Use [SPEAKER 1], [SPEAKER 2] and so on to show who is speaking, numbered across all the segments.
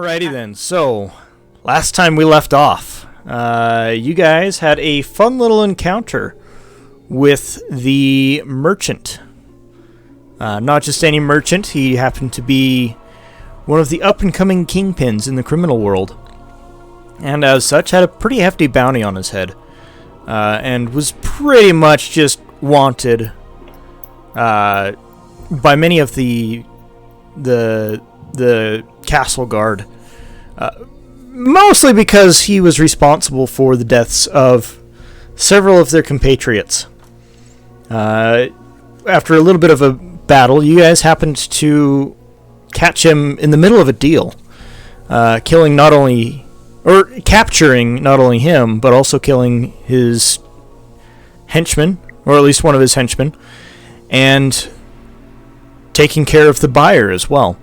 [SPEAKER 1] Alrighty then. So, last time we left off, you guys had a fun little encounter with the merchant. Not just any merchant, he happened to be one of the up-and-coming kingpins in the criminal world. And as such, had a pretty hefty bounty on his head. And was pretty much just wanted by many of the castle guard. Mostly because he was responsible for the deaths of several of their compatriots. After a little bit of a battle, you guys happened to catch him in the middle of a deal, capturing not only him, but also killing his henchman, or at least one of his henchmen, and taking care of the buyer as well.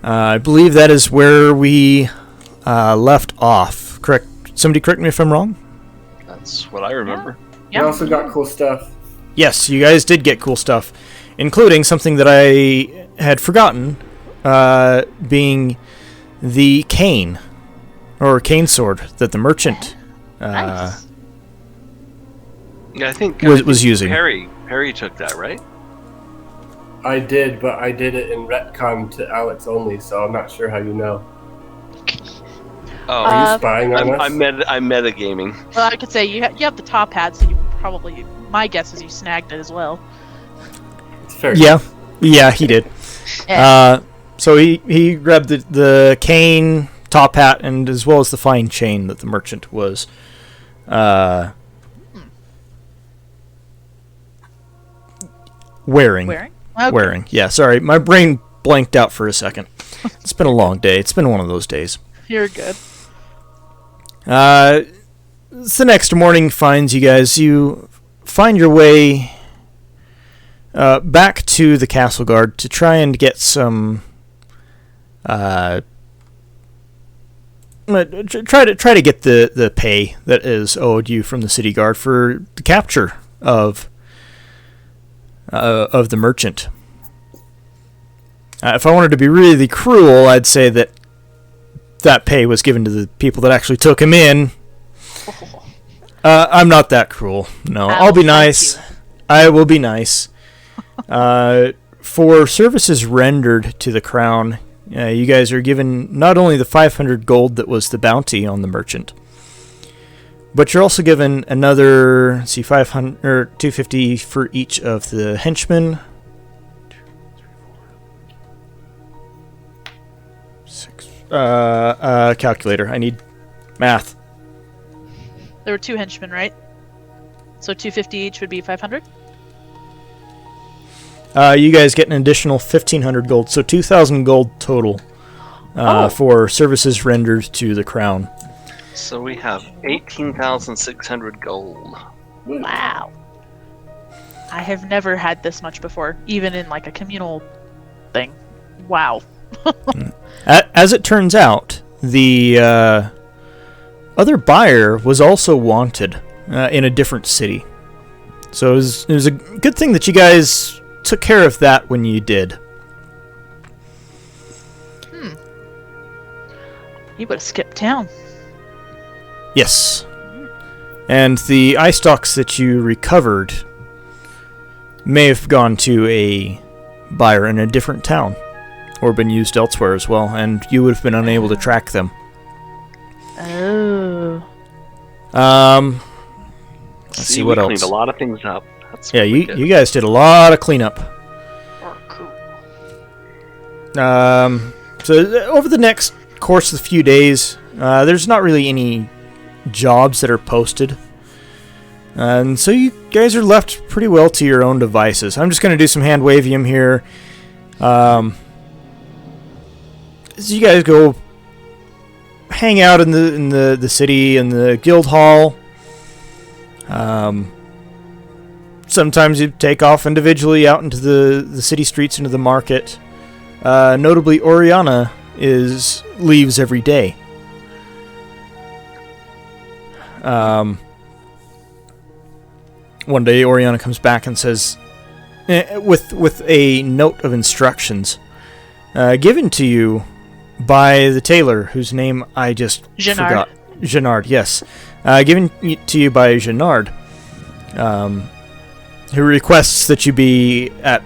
[SPEAKER 1] I believe that is where we left off. Correct? Somebody correct me if I'm wrong?
[SPEAKER 2] That's what I remember.
[SPEAKER 3] We also got cool stuff.
[SPEAKER 1] Yes, you guys did get cool stuff, including something that I had forgotten, being the cane, or cane sword, that the merchant
[SPEAKER 4] Nice.
[SPEAKER 2] Yeah, I think
[SPEAKER 1] was using.
[SPEAKER 2] Perry took that, right?
[SPEAKER 3] I did, but I did it in retcon to Alex only, so I'm not sure how you know.
[SPEAKER 2] Oh,
[SPEAKER 3] Are you spying on us?
[SPEAKER 2] I'm metagaming.
[SPEAKER 4] Well, I could say you have the top hat, so you probably. My guess is you snagged it as well.
[SPEAKER 3] It's fair.
[SPEAKER 1] Yeah, he did.
[SPEAKER 4] Yeah.
[SPEAKER 1] So he grabbed the cane, top hat, and as well as the fine chain that the merchant was wearing.
[SPEAKER 4] Wearing? Okay.
[SPEAKER 1] Wearing. Yeah, sorry. My brain blanked out for a second. It's been a long day. It's been one of those days.
[SPEAKER 4] You're good.
[SPEAKER 1] The next morning finds you guys. You find your way back to the castle guard to try and get some. Try to get the pay that is owed you from the city guard for the capture of the merchant. If I wanted to be really cruel, I'd say that pay was given to the people that actually took him in. I'm not that cruel. No, I'll be nice. I will be nice. For services rendered to the crown, you guys are given not only the 500 gold that was the bounty on the merchant, but you're also given another, 500 or 250 for each of the henchmen. 6. Calculator. I need math.
[SPEAKER 4] There were 2 henchmen, right? So 250 each would be 500?
[SPEAKER 1] You guys get an additional 1,500 gold, so 2,000 gold total for services rendered to the crown.
[SPEAKER 2] So we have 18,600 gold.
[SPEAKER 4] Wow. I have never had this much before, even in like a communal thing. Wow.
[SPEAKER 1] As it turns out, the other buyer was also wanted in a different city. So it was a good thing that you guys took care of that when you did.
[SPEAKER 4] You would have skipped town.
[SPEAKER 1] Yes. And the eye stalks that you recovered may have gone to a buyer in a different town, or been used elsewhere as well, and you would have been unable to track them.
[SPEAKER 4] Oh.
[SPEAKER 1] Let's see what
[SPEAKER 2] we
[SPEAKER 1] else.
[SPEAKER 2] cleaned a lot of things up. That's
[SPEAKER 1] Yeah,
[SPEAKER 2] really good.
[SPEAKER 1] you guys did a lot of cleanup.
[SPEAKER 2] Oh, cool.
[SPEAKER 1] So over the next course of a few days, there's not really any jobs that are posted. And so you guys are left pretty well to your own devices. I'm just going to do some hand-wavium here. As you guys go hang out in the city, in the guild hall. Sometimes you take off individually out into the city streets, into the market. Notably, Oriana leaves every day. One day, Oriana comes back and says, with a note of instructions given to you by the tailor, whose name I just
[SPEAKER 4] Genard.
[SPEAKER 1] forgot. Genard, yes. Given to you by Genard, who requests that you be at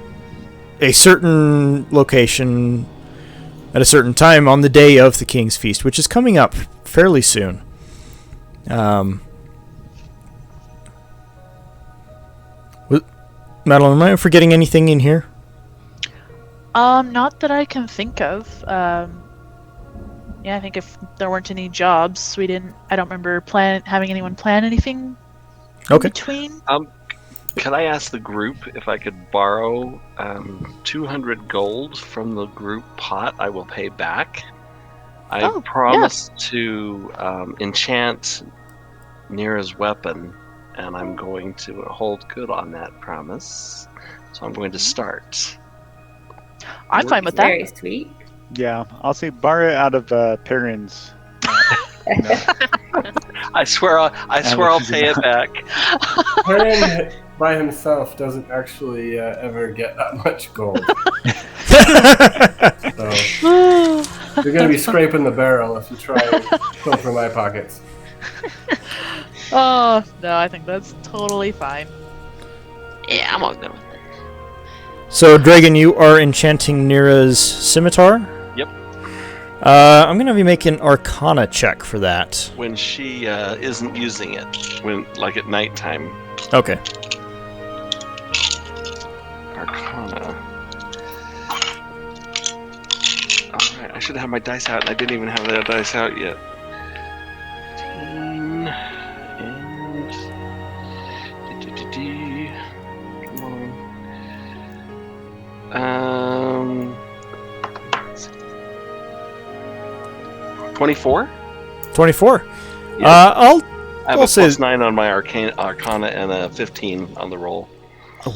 [SPEAKER 1] a certain location at a certain time on the day of the King's Feast, which is coming up fairly soon. Madeline, am I forgetting anything in here?
[SPEAKER 4] Not that I can think of. Yeah, I think if there weren't any jobs, I don't remember having anyone plan anything
[SPEAKER 1] Okay.
[SPEAKER 4] between.
[SPEAKER 2] Can I ask the group if I could borrow 200 gold from the group pot? I will pay back. I
[SPEAKER 4] Oh,
[SPEAKER 2] promised to enchant Nira's weapon, and I'm going to hold good on that promise. So I'm going to start.
[SPEAKER 4] I'm fine with that.
[SPEAKER 5] Very sweet.
[SPEAKER 6] Yeah, I'll say borrow it out of Perrin's.
[SPEAKER 2] I swear I'll pay it back.
[SPEAKER 3] Perrin by himself doesn't actually ever get that much gold. So you're going to be scraping the barrel if you try and pilfer my pockets.
[SPEAKER 4] Oh, no, I think that's totally fine.
[SPEAKER 5] Yeah, I'm all good with it.
[SPEAKER 1] So, Dragon, you are enchanting Nira's scimitar?
[SPEAKER 2] Yep.
[SPEAKER 1] I'm going to be making an Arcana check for that.
[SPEAKER 2] When she isn't using it, like at nighttime.
[SPEAKER 1] Okay.
[SPEAKER 2] Arcana. Alright, I should have my dice out, and I didn't even have that dice out yet. 15 and... Come on. 24?
[SPEAKER 1] 24.
[SPEAKER 2] Yeah.
[SPEAKER 1] I'll
[SPEAKER 2] I have
[SPEAKER 1] I'll
[SPEAKER 2] a
[SPEAKER 1] say-
[SPEAKER 2] plus 9 on my Arcana and a 15 on the roll.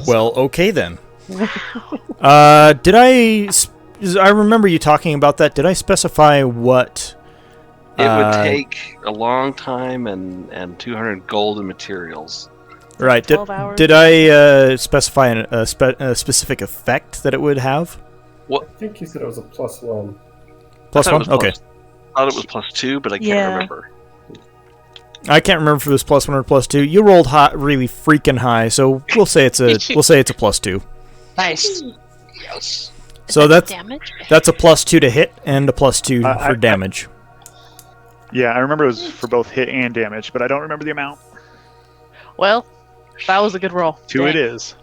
[SPEAKER 1] Well, okay then. Did I remember you talking about that? Did I specify what?
[SPEAKER 2] It would take a long time and 200 gold in materials.
[SPEAKER 1] Right.
[SPEAKER 4] 12 hours.
[SPEAKER 1] Did I specify a specific effect that it would have?
[SPEAKER 3] I think you said it was a +1.
[SPEAKER 1] Plus
[SPEAKER 2] I thought it
[SPEAKER 1] one.
[SPEAKER 2] was
[SPEAKER 1] Okay.
[SPEAKER 2] I thought it was +2, but I can't
[SPEAKER 4] Yeah.
[SPEAKER 2] remember.
[SPEAKER 1] I can't remember if it was +1 or +2. You rolled high, really freaking high, so we'll say it's a +2.
[SPEAKER 5] Nice.
[SPEAKER 2] Yes.
[SPEAKER 1] So that's
[SPEAKER 5] Damage?
[SPEAKER 1] a +2 to hit and a +2
[SPEAKER 6] I-
[SPEAKER 1] for damage.
[SPEAKER 6] Yeah, I remember it was for both hit and damage, but I don't remember the amount.
[SPEAKER 4] Well, that was a good roll.
[SPEAKER 6] Two it is.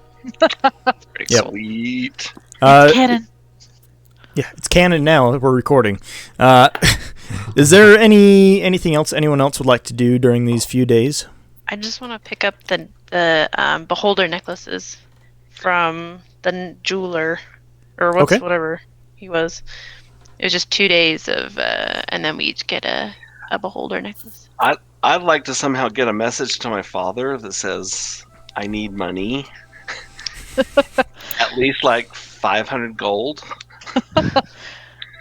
[SPEAKER 1] Yep.
[SPEAKER 2] Sweet.
[SPEAKER 4] Cannon.
[SPEAKER 1] Yeah, it's canon now. We're recording. Is there anything else anyone else would like to do during these few days?
[SPEAKER 5] I just want to pick up the beholder necklaces from the jeweler, or
[SPEAKER 1] Okay.
[SPEAKER 5] whatever he was. It was just 2 days of, and then we each get a beholder necklace.
[SPEAKER 2] I'd like to somehow get a message to my father that says, I need money. At least like 500 gold.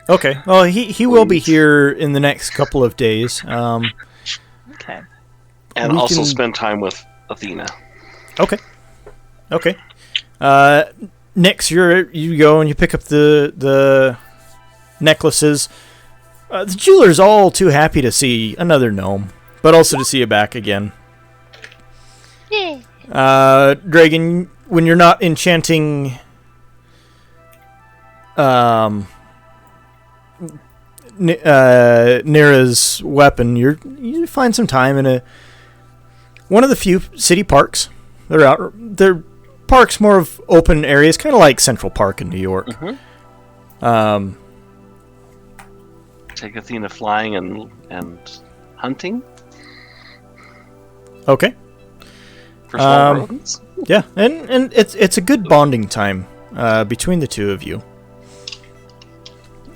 [SPEAKER 1] Okay. Well, he will be
[SPEAKER 2] Please.
[SPEAKER 1] here in the next couple of days.
[SPEAKER 4] Okay.
[SPEAKER 2] And
[SPEAKER 1] We
[SPEAKER 2] also
[SPEAKER 1] can-
[SPEAKER 2] spend time with Athena.
[SPEAKER 1] Okay. Nix, you go and you pick up the necklaces. The jeweler's all too happy to see another gnome, but also to see you back again.
[SPEAKER 5] Yay!
[SPEAKER 1] Dragon, when you're not enchanting Nira's weapon, you find some time in one of the few city parks. They're parks more of open areas, kind of like Central Park in New York.
[SPEAKER 2] Take Athena flying and hunting
[SPEAKER 1] Okay.
[SPEAKER 2] for small rodents.
[SPEAKER 1] Yeah, and it's a good bonding time between the two of you.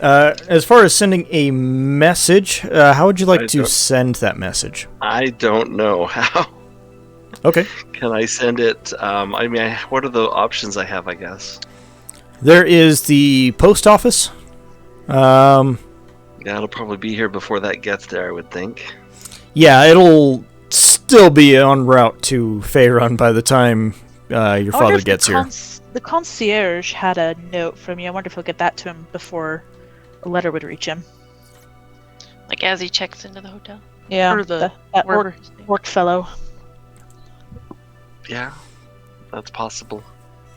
[SPEAKER 1] As far as sending a message, how would you like
[SPEAKER 2] I
[SPEAKER 1] to
[SPEAKER 2] don't-
[SPEAKER 1] send that message?
[SPEAKER 2] I don't know how.
[SPEAKER 1] Okay.
[SPEAKER 2] Can I send it? What are the options I have, I guess?
[SPEAKER 1] There is the post office.
[SPEAKER 2] Yeah, it'll probably be here before that gets there, I would think.
[SPEAKER 1] Yeah, it'll still be en route to Faerun by the time your
[SPEAKER 4] I wonder
[SPEAKER 1] father
[SPEAKER 4] if
[SPEAKER 1] gets here.
[SPEAKER 4] The concierge had a note from you. I wonder if we'll get that to him before a letter would reach him.
[SPEAKER 5] Like as he checks into the hotel.
[SPEAKER 4] Yeah,
[SPEAKER 5] Or the
[SPEAKER 4] that
[SPEAKER 5] wherever
[SPEAKER 4] orc,
[SPEAKER 5] his name-
[SPEAKER 4] orc fellow.
[SPEAKER 2] Yeah, that's possible.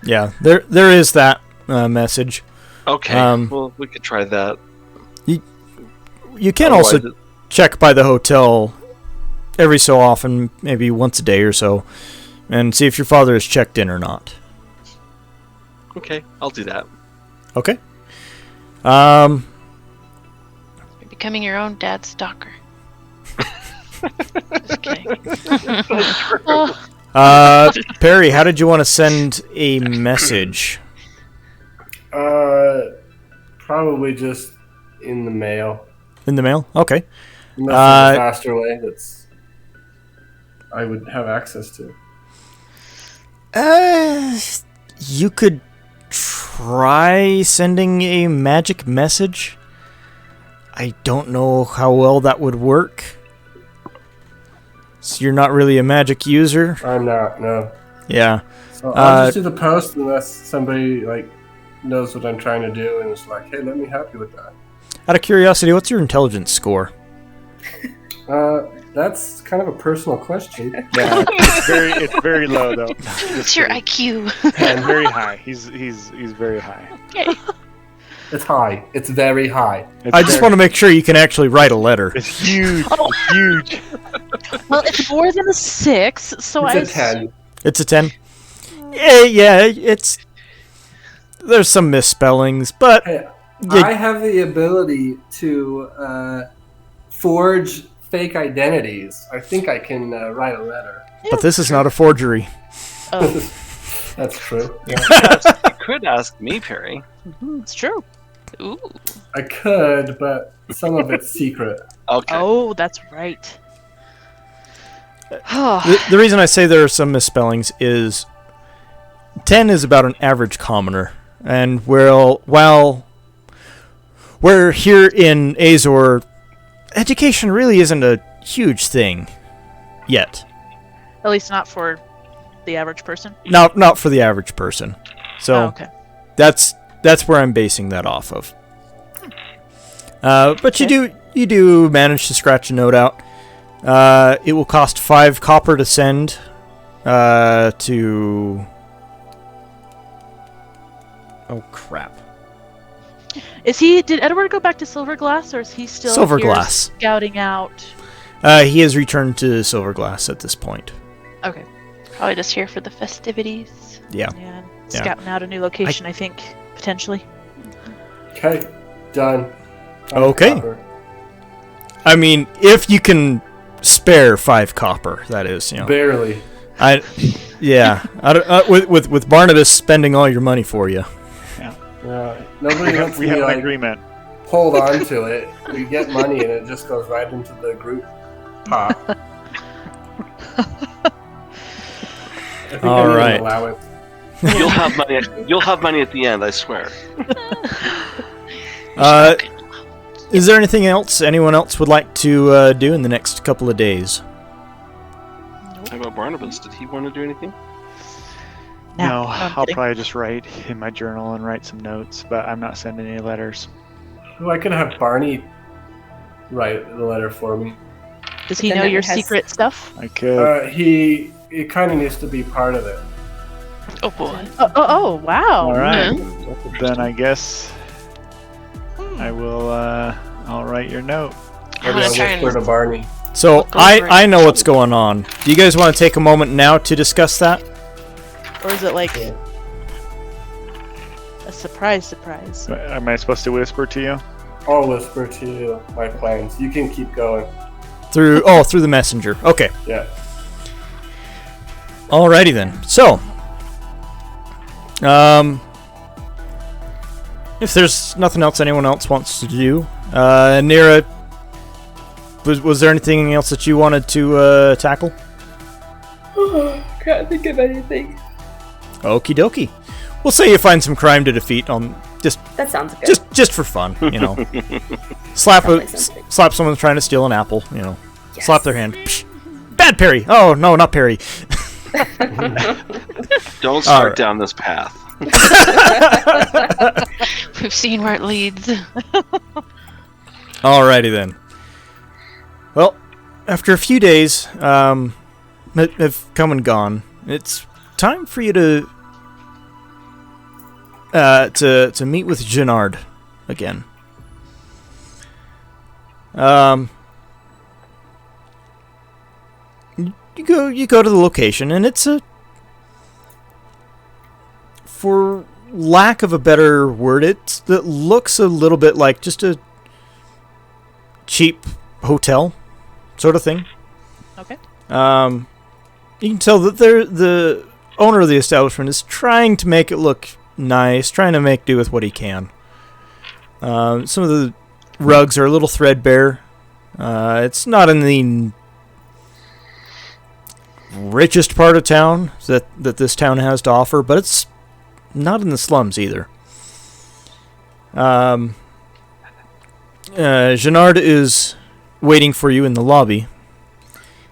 [SPEAKER 1] Yeah, there is that message.
[SPEAKER 2] Okay, well, we could try that.
[SPEAKER 1] You can
[SPEAKER 2] Otherwise
[SPEAKER 1] also check by the hotel every so often, maybe once a day or so, and see if your father has checked in or not.
[SPEAKER 2] Okay, I'll do that.
[SPEAKER 1] Okay.
[SPEAKER 5] You're becoming your own dad's stalker. Just kidding.
[SPEAKER 1] Perry, how did you want to send a message?
[SPEAKER 3] Probably just in the mail.
[SPEAKER 1] In the mail? Okay.
[SPEAKER 3] Unless there's a faster way that's I would have access to.
[SPEAKER 1] You could try sending a magic message. I don't know how well that would work. So you're not really a magic user?
[SPEAKER 3] I'm not, no.
[SPEAKER 1] Yeah.
[SPEAKER 3] So I'll just do the post unless somebody like knows what I'm trying to do and is like, hey, let me help you with that.
[SPEAKER 1] Out of curiosity, what's your intelligence score?
[SPEAKER 3] That's kind of a personal question.
[SPEAKER 6] Yeah, it's very low though.
[SPEAKER 5] What's your IQ?
[SPEAKER 6] And very high. He's very high.
[SPEAKER 5] Okay.
[SPEAKER 3] It's high. It's very high.
[SPEAKER 1] I just want to make sure you can actually write a letter.
[SPEAKER 6] It's huge. It's huge.
[SPEAKER 4] Well, it's more than a 6, so
[SPEAKER 3] It's a 10.
[SPEAKER 1] It's a 10? Yeah, it's... There's some misspellings, but...
[SPEAKER 3] Hey,
[SPEAKER 1] Yeah.
[SPEAKER 3] I have the ability to forge fake identities. I think I can write a letter.
[SPEAKER 1] But this is not a forgery.
[SPEAKER 4] Oh,
[SPEAKER 3] That's true.
[SPEAKER 2] You could ask me, Perry.
[SPEAKER 4] it's true.
[SPEAKER 5] Ooh.
[SPEAKER 3] I could, but some of it's secret.
[SPEAKER 2] Okay.
[SPEAKER 4] Oh, that's right.
[SPEAKER 1] The reason I say there are some misspellings is 10 is about an average commoner. And while we're here in Azor, education really isn't a huge thing yet.
[SPEAKER 4] At least not for the average person.
[SPEAKER 1] Not for the average person. So
[SPEAKER 4] Oh, okay.
[SPEAKER 1] that's where I'm basing that off of. But you do manage to scratch a note out. It will cost 5 copper to send to... Oh, crap.
[SPEAKER 4] Did Edward go back to Silverglass, or is he still here
[SPEAKER 1] Silverglass.
[SPEAKER 4] scouting out?
[SPEAKER 1] He has returned to Silverglass at this point.
[SPEAKER 4] Okay.
[SPEAKER 5] Probably just here for the festivities.
[SPEAKER 1] Yeah.
[SPEAKER 4] Yeah.
[SPEAKER 1] Yeah.
[SPEAKER 4] Scouting out a new location, I think, potentially.
[SPEAKER 3] Okay, done.
[SPEAKER 1] Okay.
[SPEAKER 3] Copper.
[SPEAKER 1] I mean, if you can spare 5 copper, that is, you know.
[SPEAKER 3] Barely.
[SPEAKER 1] Yeah. With Barnabas spending all your money for you.
[SPEAKER 3] Nobody lets
[SPEAKER 6] We
[SPEAKER 3] me
[SPEAKER 6] have an
[SPEAKER 3] like
[SPEAKER 6] agreement.
[SPEAKER 3] hold on to it. We get money and it just goes right into the group pot. I think
[SPEAKER 1] All
[SPEAKER 3] I need
[SPEAKER 1] right.
[SPEAKER 3] an allowance.
[SPEAKER 2] You'll have money. You'll have money at the end. I swear.
[SPEAKER 1] Is there anything else anyone else would like to do in the next couple of days?
[SPEAKER 2] How about Barnabas? Did he want to do anything?
[SPEAKER 6] No,
[SPEAKER 4] I'm
[SPEAKER 6] I'll
[SPEAKER 4] kidding.
[SPEAKER 6] probably just write in my journal and write some notes, but I'm not sending any letters.
[SPEAKER 3] Oh, I could have Barney write the letter for me.
[SPEAKER 4] Does he
[SPEAKER 7] Then
[SPEAKER 4] know
[SPEAKER 7] that
[SPEAKER 4] your
[SPEAKER 7] has-
[SPEAKER 4] secret stuff?
[SPEAKER 6] I could.
[SPEAKER 3] He kind of needs to be part of it.
[SPEAKER 5] Oh boy.
[SPEAKER 4] Oh, wow.
[SPEAKER 6] All right.
[SPEAKER 5] Mhm.
[SPEAKER 6] Then I guess I will. I'll write your note.
[SPEAKER 5] I'm
[SPEAKER 3] Maybe
[SPEAKER 5] gonna
[SPEAKER 3] I'll
[SPEAKER 5] try
[SPEAKER 3] whisper to
[SPEAKER 5] and
[SPEAKER 3] Barney.
[SPEAKER 1] So
[SPEAKER 5] Look over
[SPEAKER 1] I
[SPEAKER 5] it.
[SPEAKER 1] know what's going on. Do you guys want to take a moment now to discuss that?
[SPEAKER 4] Or is it like a surprise?
[SPEAKER 6] Am I supposed to whisper to you?
[SPEAKER 3] I'll whisper to you my plans. You can keep going.
[SPEAKER 1] Through the messenger. Okay.
[SPEAKER 3] Yeah.
[SPEAKER 1] Alrighty then. So, if there's nothing else anyone else wants to do, Nira, was there anything else that you wanted to tackle?
[SPEAKER 7] Can't think of anything.
[SPEAKER 1] Okie dokie. We'll say you find some crime to defeat on
[SPEAKER 7] That sounds good.
[SPEAKER 1] just for fun, you know. slap
[SPEAKER 7] Sounds like something.
[SPEAKER 1] slap someone trying to steal an apple, you know.
[SPEAKER 7] Yes.
[SPEAKER 1] Slap their hand. Psh. Bad Perry. Oh no, not Perry.
[SPEAKER 2] Don't start
[SPEAKER 1] Alright.
[SPEAKER 2] down this path.
[SPEAKER 5] We've seen where it leads.
[SPEAKER 1] Alrighty then. after a few days have come and gone, it's time for you to meet with Gennard again. You go to the location, and it's for lack of a better word, it looks a little bit like just a cheap hotel sort of thing.
[SPEAKER 4] Okay.
[SPEAKER 1] You can tell that the owner of the establishment is trying to make it look nice, trying to make do with what he can. Some of the rugs are a little threadbare. It's not in the richest part of town that this town has to offer, but it's not in the slums either. Gennard is waiting for you in the lobby.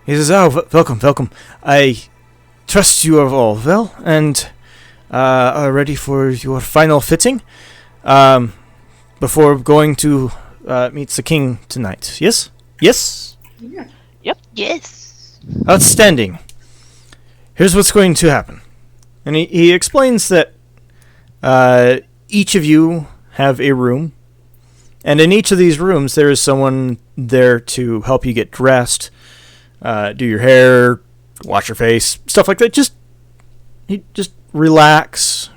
[SPEAKER 1] He says, welcome. I trust you are all well and are ready for your final fitting before going to meet the king tonight. Yes? Yes?
[SPEAKER 7] Yeah.
[SPEAKER 4] Yep.
[SPEAKER 5] Yes.
[SPEAKER 1] Outstanding. Here's what's going to happen. And he explains that each of you have a room, and in each of these rooms there is someone there to help you get dressed, do your hair, wash your face, stuff like that. Just relax,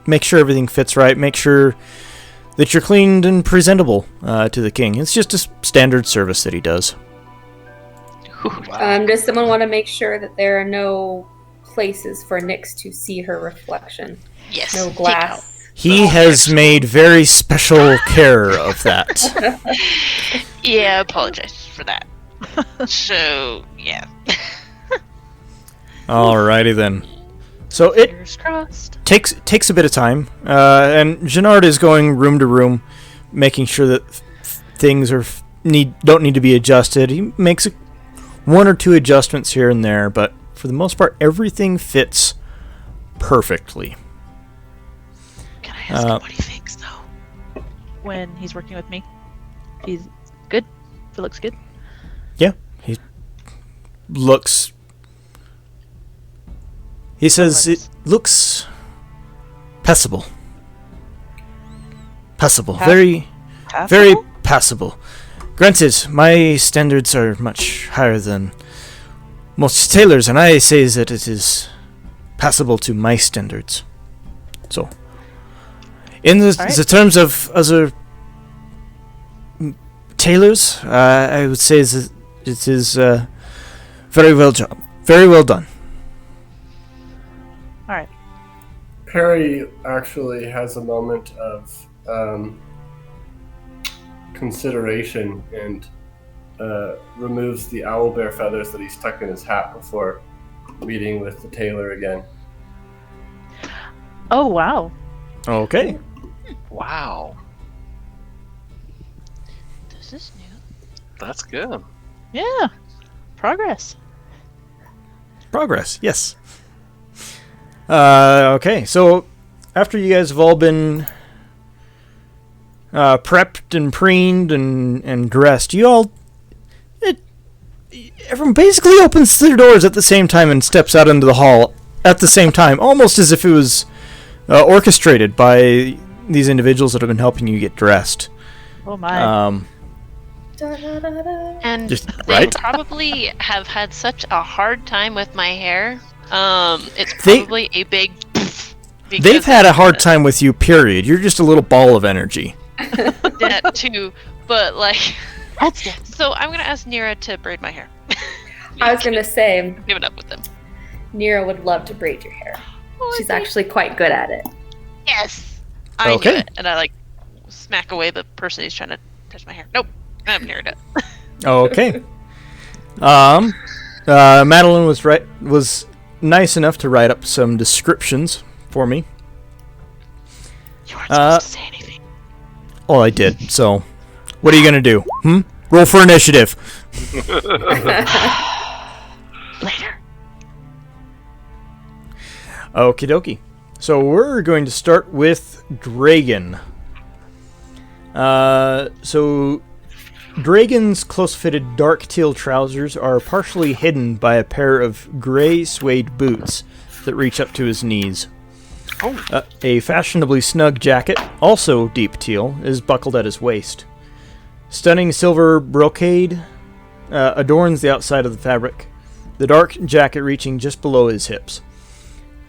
[SPEAKER 1] make sure everything fits right, make sure that you're cleaned and presentable to the king. It's just a standard service that he does.
[SPEAKER 7] Does someone want to make sure that there are no places for Nyx to see her reflection?
[SPEAKER 5] Yes.
[SPEAKER 7] No
[SPEAKER 5] take
[SPEAKER 7] glass.
[SPEAKER 1] He has made very special care of that.
[SPEAKER 5] out. Yeah, I apologize for that. So, yeah.
[SPEAKER 1] Alrighty then. So it
[SPEAKER 4] Fingers crossed.
[SPEAKER 1] takes a bit of time, and Gennard is going room to room, making sure that things don't need to be adjusted. He makes one or two adjustments here and there, but for the most part, everything fits perfectly.
[SPEAKER 5] Can I ask him what he thinks, though?
[SPEAKER 4] When he's working with me, he's good. If it looks good.
[SPEAKER 1] Yeah, he looks. He says it looks passable. Passable, very passable. Granted, my standards are much higher than most tailors, and I say that it is passable to my standards. So, in the terms of other tailors, I would say that it is very well done.
[SPEAKER 4] All right.
[SPEAKER 3] Perry actually has a moment of consideration and removes the owlbear feathers that he stuck in his hat before meeting with the tailor again.
[SPEAKER 4] Oh wow.
[SPEAKER 1] Okay.
[SPEAKER 2] Wow,
[SPEAKER 5] This is new.
[SPEAKER 2] that's good.
[SPEAKER 4] Yeah. Progress.
[SPEAKER 1] Progress, yes. Okay, so after you guys have all been prepped and preened and dressed, everyone basically opens their doors at the same time and steps out into the hall at the same time, almost as if it was orchestrated by these individuals that have been helping you get dressed.
[SPEAKER 4] Oh my.
[SPEAKER 5] And
[SPEAKER 1] Just-
[SPEAKER 5] they
[SPEAKER 1] right?
[SPEAKER 5] probably have had such a hard time with my hair. It's
[SPEAKER 1] They-
[SPEAKER 5] probably a big.
[SPEAKER 1] They've had a hard time with you, period. You're just a little ball of energy.
[SPEAKER 5] That too, but like.
[SPEAKER 4] That's it.
[SPEAKER 5] So I'm gonna ask Nira to braid my hair.
[SPEAKER 7] I was gonna say,
[SPEAKER 5] I'm giving up with them.
[SPEAKER 7] Nira would love to braid your hair.
[SPEAKER 5] Oh,
[SPEAKER 7] She's actually quite good at it.
[SPEAKER 5] Yes. I
[SPEAKER 1] Okay.
[SPEAKER 5] knew it, and I like smack away the person who's trying to touch my hair. Nope, I'm Nira.
[SPEAKER 1] Okay. Madeline was nice enough to write up some descriptions for me.
[SPEAKER 5] You weren't supposed to say anything.
[SPEAKER 1] Oh, I did. So, what are you gonna do? Roll for initiative.
[SPEAKER 5] Later.
[SPEAKER 1] Okie dokie. So we're going to start with Dragon. So Dragon's close-fitted dark teal trousers are partially hidden by a pair of gray suede boots that reach up to his knees. A fashionably snug jacket, also deep teal, is buckled at his waist. Stunning silver brocade adorns the outside of the fabric, the dark jacket reaching just below his hips.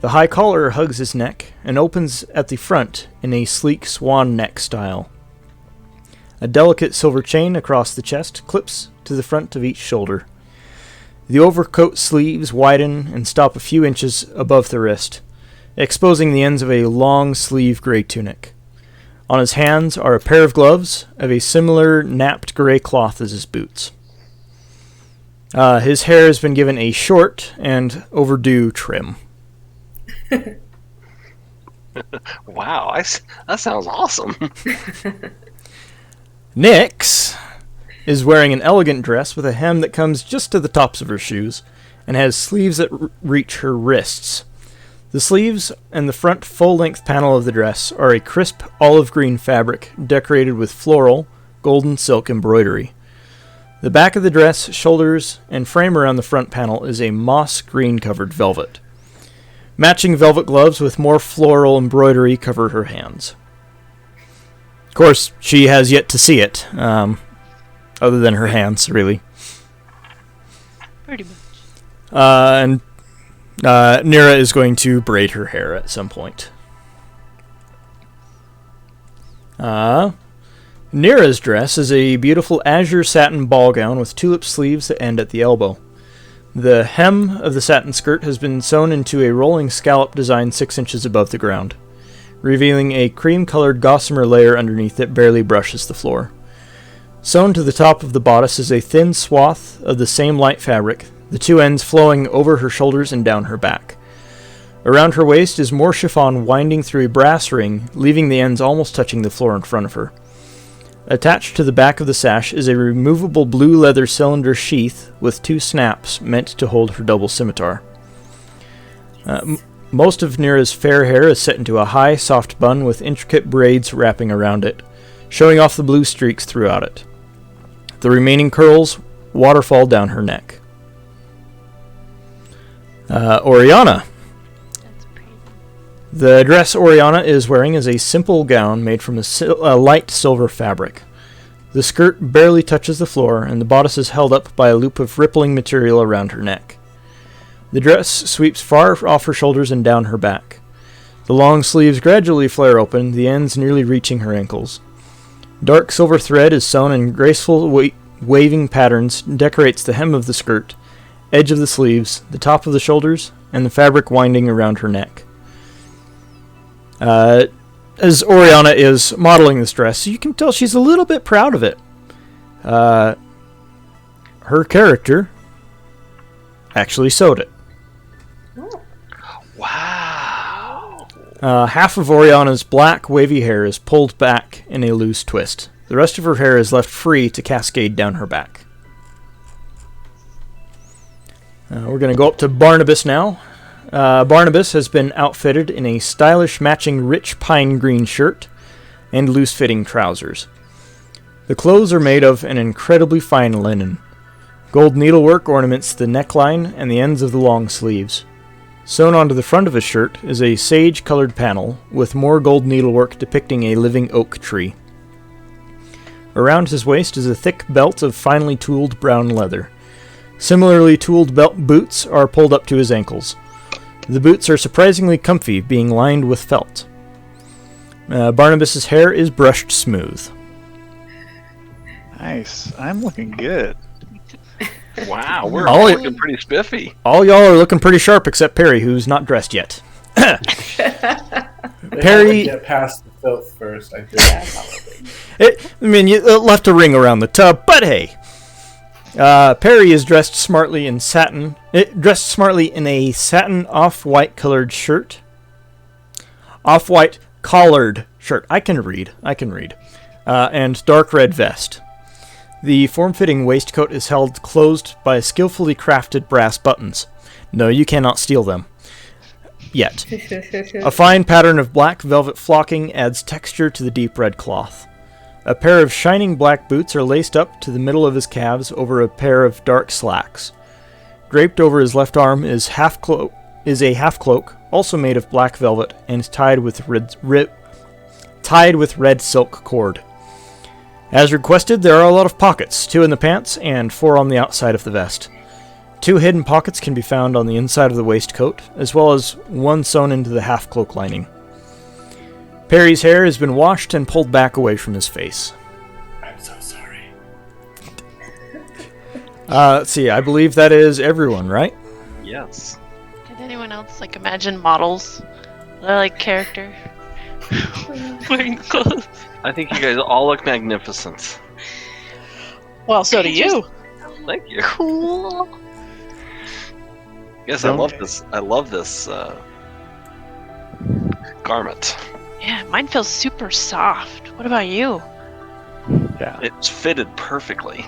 [SPEAKER 1] The high collar hugs his neck and opens at the front in a sleek swan neck style. A delicate silver chain across the chest clips to the front of each shoulder. The overcoat sleeves widen and stop a few inches above the wrist, exposing the ends of a long sleeve gray tunic. On his hands are a pair of gloves of a similar napped gray cloth as his boots. His hair has been given a short and overdue trim.
[SPEAKER 2] Wow, that sounds awesome.
[SPEAKER 1] Nyx is wearing an elegant dress with a hem that comes just to the tops of her shoes and has sleeves that reach her wrists. The sleeves and the front full-length panel of the dress are a crisp olive green fabric decorated with floral, golden silk embroidery. The back of the dress, shoulders, and frame around the front panel is a moss green covered velvet. Matching velvet gloves with more floral embroidery cover her hands. Of course, she has yet to see it, other than her hands, really.
[SPEAKER 5] Pretty much.
[SPEAKER 1] And Nira is going to braid her hair at some point. Nira's dress is a beautiful azure satin ball gown with tulip sleeves that end at the elbow. The hem of the satin skirt has been sewn into a rolling scallop design 6 inches above the ground, revealing a cream-colored gossamer layer underneath that barely brushes the floor. Sewn to the top of the bodice is a thin swath of the same light fabric, the two ends flowing over her shoulders and down her back. Around her waist is more chiffon winding through a brass ring, leaving the ends almost touching the floor in front of her. Attached to the back of the sash is a removable blue leather cylinder sheath with 2 snaps meant to hold her double scimitar. Most of Nira's fair hair is set into a high, soft bun with intricate braids wrapping around it, showing off the blue streaks throughout it. The remaining curls waterfall down her neck. Oriana.
[SPEAKER 5] That's pretty.
[SPEAKER 1] The dress Oriana is wearing is a simple gown made from a light silver fabric. The skirt barely touches the floor, and the bodice is held up by a loop of rippling material around her neck. The dress sweeps far off her shoulders and down her back. The long sleeves gradually flare open, the ends nearly reaching her ankles. Dark silver thread is sewn in graceful waving patterns, decorates the hem of the skirt, edge of the sleeves, the top of the shoulders, and the fabric winding around her neck. As Oriana is modeling this dress, you can tell she's a little bit proud of it. Her character actually sewed it.
[SPEAKER 2] Wow.
[SPEAKER 1] Half of Oriana's black, wavy hair is pulled back in a loose twist. The rest of her hair is left free to cascade down her back. We're going to go up to Barnabas now. Barnabas has been outfitted in a stylish matching rich pine green shirt and loose-fitting trousers. The clothes are made of an incredibly fine linen. Gold needlework ornaments the neckline and the ends of the long sleeves. Sewn onto the front of his shirt is a sage-colored panel with more gold needlework depicting a living oak tree. Around his waist is a thick belt of finely tooled brown leather. Similarly tooled boots are pulled up to his ankles. The boots are surprisingly comfy, being lined with felt. Barnabas's hair is brushed smooth.
[SPEAKER 6] Nice. I'm looking good.
[SPEAKER 2] Wow, we're
[SPEAKER 1] All
[SPEAKER 2] all
[SPEAKER 1] it-
[SPEAKER 2] looking pretty spiffy.
[SPEAKER 1] All y'all are looking pretty sharp except Perry, who's not dressed yet.
[SPEAKER 3] They have
[SPEAKER 1] Perry-
[SPEAKER 3] to get past the filth first, I think.
[SPEAKER 1] You left a ring around the tub, but hey. Perry is dressed smartly in a satin off-white colored shirt. Off-white collared shirt. I can read. And dark red vest. The form-fitting waistcoat is held closed by skillfully crafted brass buttons. No, you cannot steal them. Yet. A fine pattern of black velvet flocking adds texture to the deep red cloth. A pair of shining black boots are laced up to the middle of his calves over a pair of dark slacks. Draped over his left arm is a half cloak, also made of black velvet and tied with red silk cord. As requested, there are a lot of pockets, 2 in the pants and 4 on the outside of the vest. 2 hidden pockets can be found on the inside of the waistcoat, as well as 1 sewn into the half cloak lining. Perry's hair has been washed and pulled back away from his face.
[SPEAKER 3] I'm so sorry.
[SPEAKER 1] Let's see, I believe that is everyone, right?
[SPEAKER 2] Yes.
[SPEAKER 5] Did anyone else like imagine models? They're like character. Wearing clothes.
[SPEAKER 2] I think you guys all look magnificent.
[SPEAKER 4] Well, so do you.
[SPEAKER 2] Thank you.
[SPEAKER 5] Cool.
[SPEAKER 2] Yes, I love this garment.
[SPEAKER 5] Yeah, mine feels super soft. What about you?
[SPEAKER 6] Yeah.
[SPEAKER 2] It's fitted perfectly.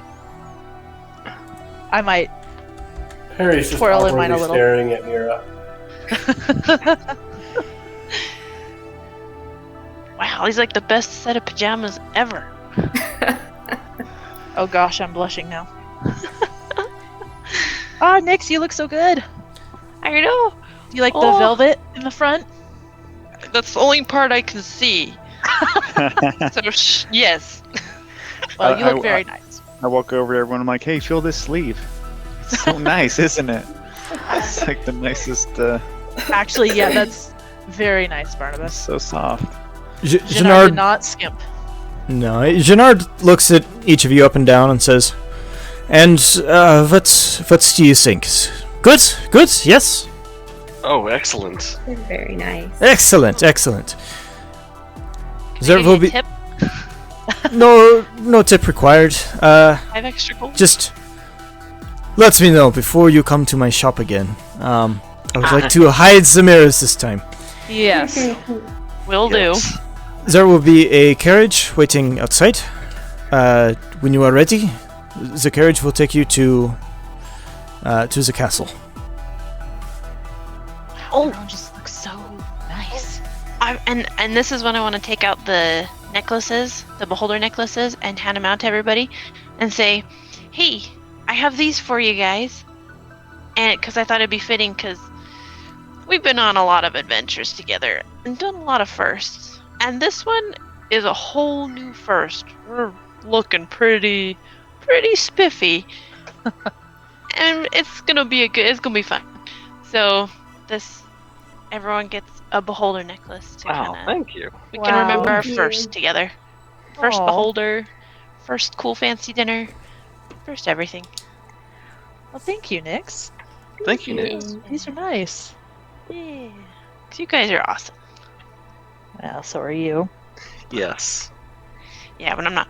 [SPEAKER 4] I might.
[SPEAKER 3] Harry's just
[SPEAKER 4] Twirl in mine a
[SPEAKER 3] awkwardly
[SPEAKER 4] little.
[SPEAKER 3] staring at Mira.
[SPEAKER 5] Wow, these like the best set of pajamas ever.
[SPEAKER 4] Oh gosh, I'm blushing now. Ah, Nix, you look so good.
[SPEAKER 5] I know.
[SPEAKER 4] You like the
[SPEAKER 5] Oh.
[SPEAKER 4] velvet in the front?
[SPEAKER 5] That's the only part I can see. So yes.
[SPEAKER 4] Well, you
[SPEAKER 6] I-
[SPEAKER 4] look very nice.
[SPEAKER 6] I walk over to everyone. I'm like, hey, feel this sleeve. It's so nice, isn't it? It's like the nicest.
[SPEAKER 4] Actually, yeah, that's very nice, Barnabas.
[SPEAKER 6] So soft.
[SPEAKER 4] Janard did
[SPEAKER 1] Janard,
[SPEAKER 4] not skimp.
[SPEAKER 1] no, Janard looks at each of you up and down and says, "And what do you think? Good, good, yes,
[SPEAKER 2] Oh, excellent.
[SPEAKER 7] They're very nice.
[SPEAKER 1] excellent, excellent. There
[SPEAKER 5] Maybe
[SPEAKER 1] will
[SPEAKER 5] a
[SPEAKER 1] be
[SPEAKER 5] tip,
[SPEAKER 1] no tip required.
[SPEAKER 5] 5 extra gold.
[SPEAKER 1] Just let me know before you come to my shop again. I would like to hide the mirrors this time.
[SPEAKER 4] Yes.
[SPEAKER 5] Will
[SPEAKER 2] Yes.
[SPEAKER 5] do.
[SPEAKER 1] There will be a carriage waiting outside. When you are ready, the carriage will take you to the castle.
[SPEAKER 5] Oh, just looks so nice. And this is when I want to take out the necklaces, the beholder necklaces, and hand them out to everybody, and say, "Hey, I have these for you guys," and because I thought it'd be fitting, because we've been on a lot of adventures together and done a lot of firsts, and this one is a whole new first. We're looking pretty spiffy, and it's gonna be it's gonna be fun. So everyone gets a beholder necklace to
[SPEAKER 2] Wow,
[SPEAKER 5] kinda,
[SPEAKER 2] thank you.
[SPEAKER 5] we can
[SPEAKER 4] Wow.
[SPEAKER 5] remember our
[SPEAKER 7] Thank you.
[SPEAKER 5] first together. First
[SPEAKER 4] Aw.
[SPEAKER 5] beholder, first cool fancy dinner, first everything.
[SPEAKER 4] Well, thank you, Nix.
[SPEAKER 2] Thank you, Nick.
[SPEAKER 4] These are nice.
[SPEAKER 5] Yeah. 'Cause you guys are awesome.
[SPEAKER 4] Well, so are you.
[SPEAKER 2] Yes.
[SPEAKER 5] Yeah, when I'm not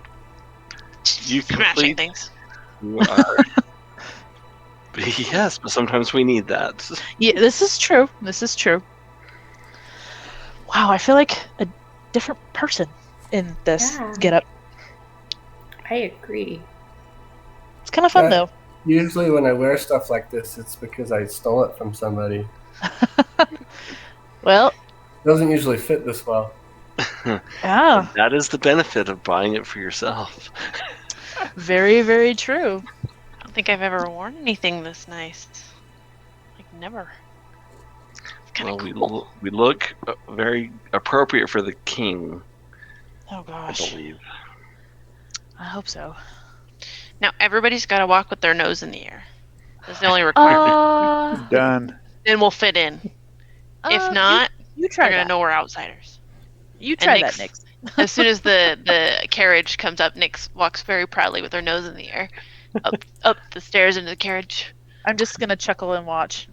[SPEAKER 2] You
[SPEAKER 5] smashing
[SPEAKER 2] complete-
[SPEAKER 5] things.
[SPEAKER 2] You are. Yes, but sometimes we need that.
[SPEAKER 4] Yeah, this is true. This is true. Wow, I feel like a different person in this
[SPEAKER 7] Yeah.
[SPEAKER 4] getup.
[SPEAKER 7] I agree.
[SPEAKER 4] It's kind of fun, though.
[SPEAKER 3] Usually when I wear stuff like this, it's because I stole it from somebody.
[SPEAKER 4] Well,
[SPEAKER 3] It doesn't usually fit this well.
[SPEAKER 4] yeah,
[SPEAKER 2] That is the benefit of buying it for yourself.
[SPEAKER 4] very, very true.
[SPEAKER 5] I don't think I've ever worn anything this nice. Like never. It's kind
[SPEAKER 2] Well,
[SPEAKER 5] of cool.
[SPEAKER 2] we look very appropriate for the king,
[SPEAKER 4] Oh
[SPEAKER 2] I
[SPEAKER 4] gosh,
[SPEAKER 2] believe.
[SPEAKER 4] I hope so.
[SPEAKER 5] Now everybody's got to walk with their nose in the air. That's the only requirement.
[SPEAKER 6] Done.
[SPEAKER 5] Then we'll fit in. If not,
[SPEAKER 4] you try
[SPEAKER 5] they're gonna
[SPEAKER 4] that.
[SPEAKER 5] know we're outsiders.
[SPEAKER 4] You try
[SPEAKER 5] Nix-
[SPEAKER 4] that, Nix.
[SPEAKER 5] As soon as the carriage comes up, Nix walks very proudly with her nose in the air, up the stairs into the carriage.
[SPEAKER 4] I'm just gonna chuckle and watch.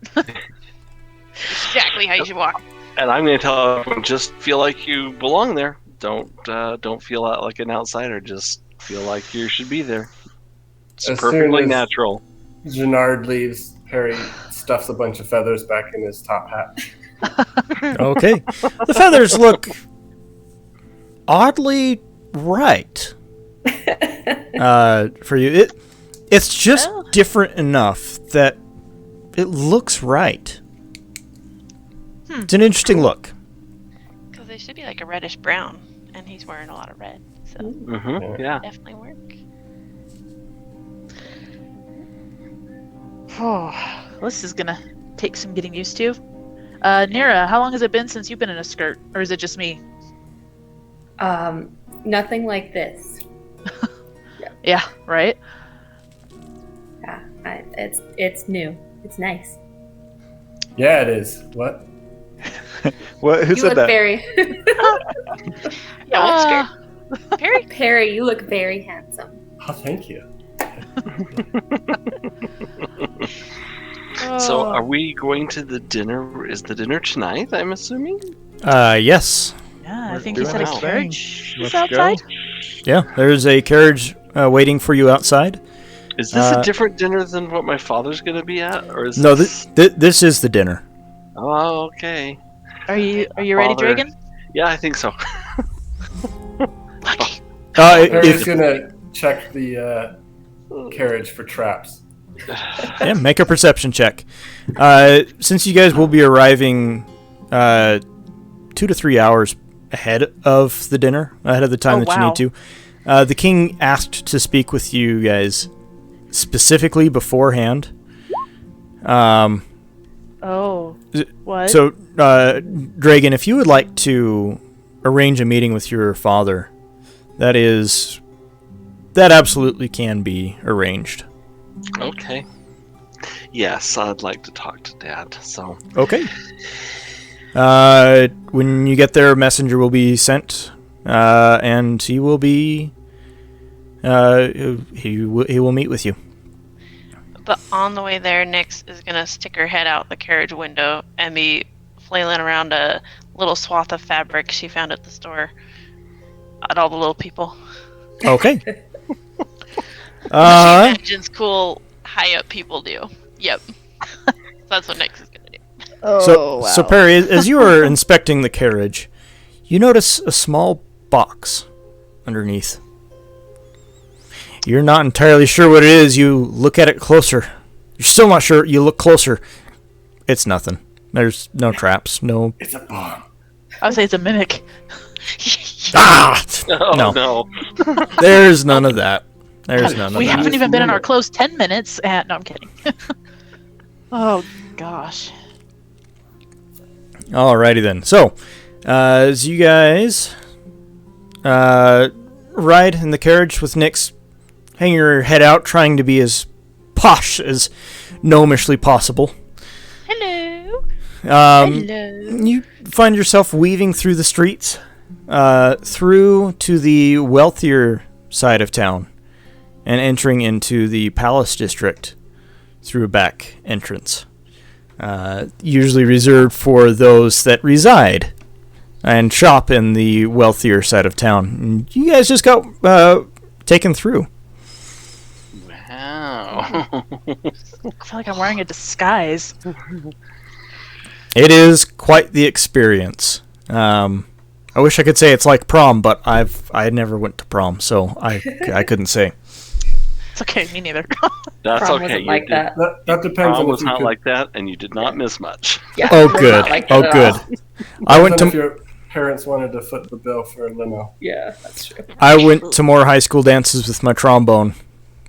[SPEAKER 5] Exactly how you should walk.
[SPEAKER 2] And I'm going to tell everyone, just feel like you belong there. Don't feel like an outsider. Just feel like you should be there. It's
[SPEAKER 3] As soon
[SPEAKER 2] perfectly
[SPEAKER 3] as-
[SPEAKER 2] natural.
[SPEAKER 3] Janard leaves. Harry stuffs a bunch of feathers back in his top hat.
[SPEAKER 1] Okay. The feathers look oddly right for you. It's just
[SPEAKER 4] Oh.
[SPEAKER 1] different enough that it looks right. It's an interesting look.
[SPEAKER 5] Because they should be like a reddish brown, and he's wearing a lot of red. So
[SPEAKER 2] Mm-hmm. Yeah.
[SPEAKER 5] definitely work.
[SPEAKER 4] Oh, this is gonna take some getting used to. Nira, how long has it been since you've been in a skirt, or is it just me?
[SPEAKER 7] Nothing like this.
[SPEAKER 4] Yeah, right.
[SPEAKER 7] Yeah, it's new. It's nice.
[SPEAKER 3] Yeah, it is. What?
[SPEAKER 6] What? Who
[SPEAKER 7] You
[SPEAKER 6] said
[SPEAKER 7] look
[SPEAKER 6] that?
[SPEAKER 7] very
[SPEAKER 5] Yeah, what's
[SPEAKER 7] Perry. Perry, you look very handsome.
[SPEAKER 3] Oh, thank you.
[SPEAKER 2] So, are we going to the dinner? Is the dinner tonight? I'm assuming.
[SPEAKER 1] Yes.
[SPEAKER 4] Yeah, I
[SPEAKER 6] We're
[SPEAKER 4] think he
[SPEAKER 6] doing
[SPEAKER 4] said a
[SPEAKER 2] our
[SPEAKER 4] carriage
[SPEAKER 6] thing.
[SPEAKER 4] is
[SPEAKER 6] Let's go.
[SPEAKER 4] outside.
[SPEAKER 1] Yeah, there's a carriage waiting for you outside.
[SPEAKER 2] Is this a different dinner than what my father's going to be at, or is
[SPEAKER 1] No,
[SPEAKER 2] this?
[SPEAKER 1] this is the dinner.
[SPEAKER 2] Oh, okay.
[SPEAKER 4] Are you ready,
[SPEAKER 2] Father-
[SPEAKER 4] Dragon?
[SPEAKER 2] Yeah, I think so.
[SPEAKER 5] Lucky.
[SPEAKER 3] Perry's
[SPEAKER 1] If,
[SPEAKER 3] gonna check the carriage for traps.
[SPEAKER 1] yeah, make a perception check. Since you guys will be arriving 2 to 3 hours ahead of the dinner, ahead of the time
[SPEAKER 4] Oh,
[SPEAKER 1] that you
[SPEAKER 4] wow.
[SPEAKER 1] need to, the king asked to speak with you guys specifically beforehand.
[SPEAKER 4] Oh, what?
[SPEAKER 1] So, Dragon, if you would like to arrange a meeting with your father, that absolutely can be arranged.
[SPEAKER 2] Okay. Yes, I'd like to talk to Dad. So.
[SPEAKER 1] Okay. When you get there, a messenger will be sent, and he will be. He will meet with you.
[SPEAKER 5] But on the way there, Nyx is gonna stick her head out the carriage window and be flailing around a little swath of fabric she found at the store at all the little people.
[SPEAKER 1] Okay.
[SPEAKER 5] She imagines cool high up people do. Yep. That's what Nyx is gonna do.
[SPEAKER 1] So Perry, as you are inspecting the carriage, you notice a small box underneath. You're not entirely sure what it is. You look at it closer. You're still not sure. You look closer. It's nothing. There's no traps. No.
[SPEAKER 3] It's a bomb.
[SPEAKER 4] I would say it's a mimic.
[SPEAKER 1] Ah!
[SPEAKER 2] Oh,
[SPEAKER 1] No.
[SPEAKER 2] no.
[SPEAKER 1] There's none of that. There's none of
[SPEAKER 4] We
[SPEAKER 1] that.
[SPEAKER 4] haven't even been in our close 10 minutes. And, no, I'm kidding. Oh, gosh.
[SPEAKER 1] Alrighty then. So, as you guys ride in the carriage with Nyx, hang your head out, trying to be as posh as gnomishly possible.
[SPEAKER 5] Hello.
[SPEAKER 1] Hello.
[SPEAKER 5] Hello.
[SPEAKER 1] You find yourself weaving through the streets, through to the wealthier side of town, and entering into the palace district through a back entrance. Usually reserved for those that reside and shop in the wealthier side of town. And you guys just got taken through.
[SPEAKER 2] Wow.
[SPEAKER 4] I feel like I'm wearing a disguise.
[SPEAKER 1] It is quite the experience. I wish I could say it's like prom, but I never went to prom, so I couldn't say.
[SPEAKER 4] It's okay, me neither.
[SPEAKER 2] That's
[SPEAKER 7] Prom
[SPEAKER 2] okay.
[SPEAKER 7] wasn't
[SPEAKER 2] You
[SPEAKER 7] like
[SPEAKER 2] did.
[SPEAKER 7] that.
[SPEAKER 3] That depends
[SPEAKER 2] Prom
[SPEAKER 3] on
[SPEAKER 2] was
[SPEAKER 3] if you
[SPEAKER 2] not
[SPEAKER 3] could,
[SPEAKER 2] like that, and you did not miss much.
[SPEAKER 7] Yeah,
[SPEAKER 1] Oh,
[SPEAKER 7] it was
[SPEAKER 1] good.
[SPEAKER 7] not like
[SPEAKER 1] Oh,
[SPEAKER 7] that at
[SPEAKER 1] good.
[SPEAKER 7] all.
[SPEAKER 1] I went
[SPEAKER 3] if
[SPEAKER 1] to
[SPEAKER 3] your parents wanted to foot the bill for a limo.
[SPEAKER 7] Yeah, that's true.
[SPEAKER 1] I went to more high school dances with my trombone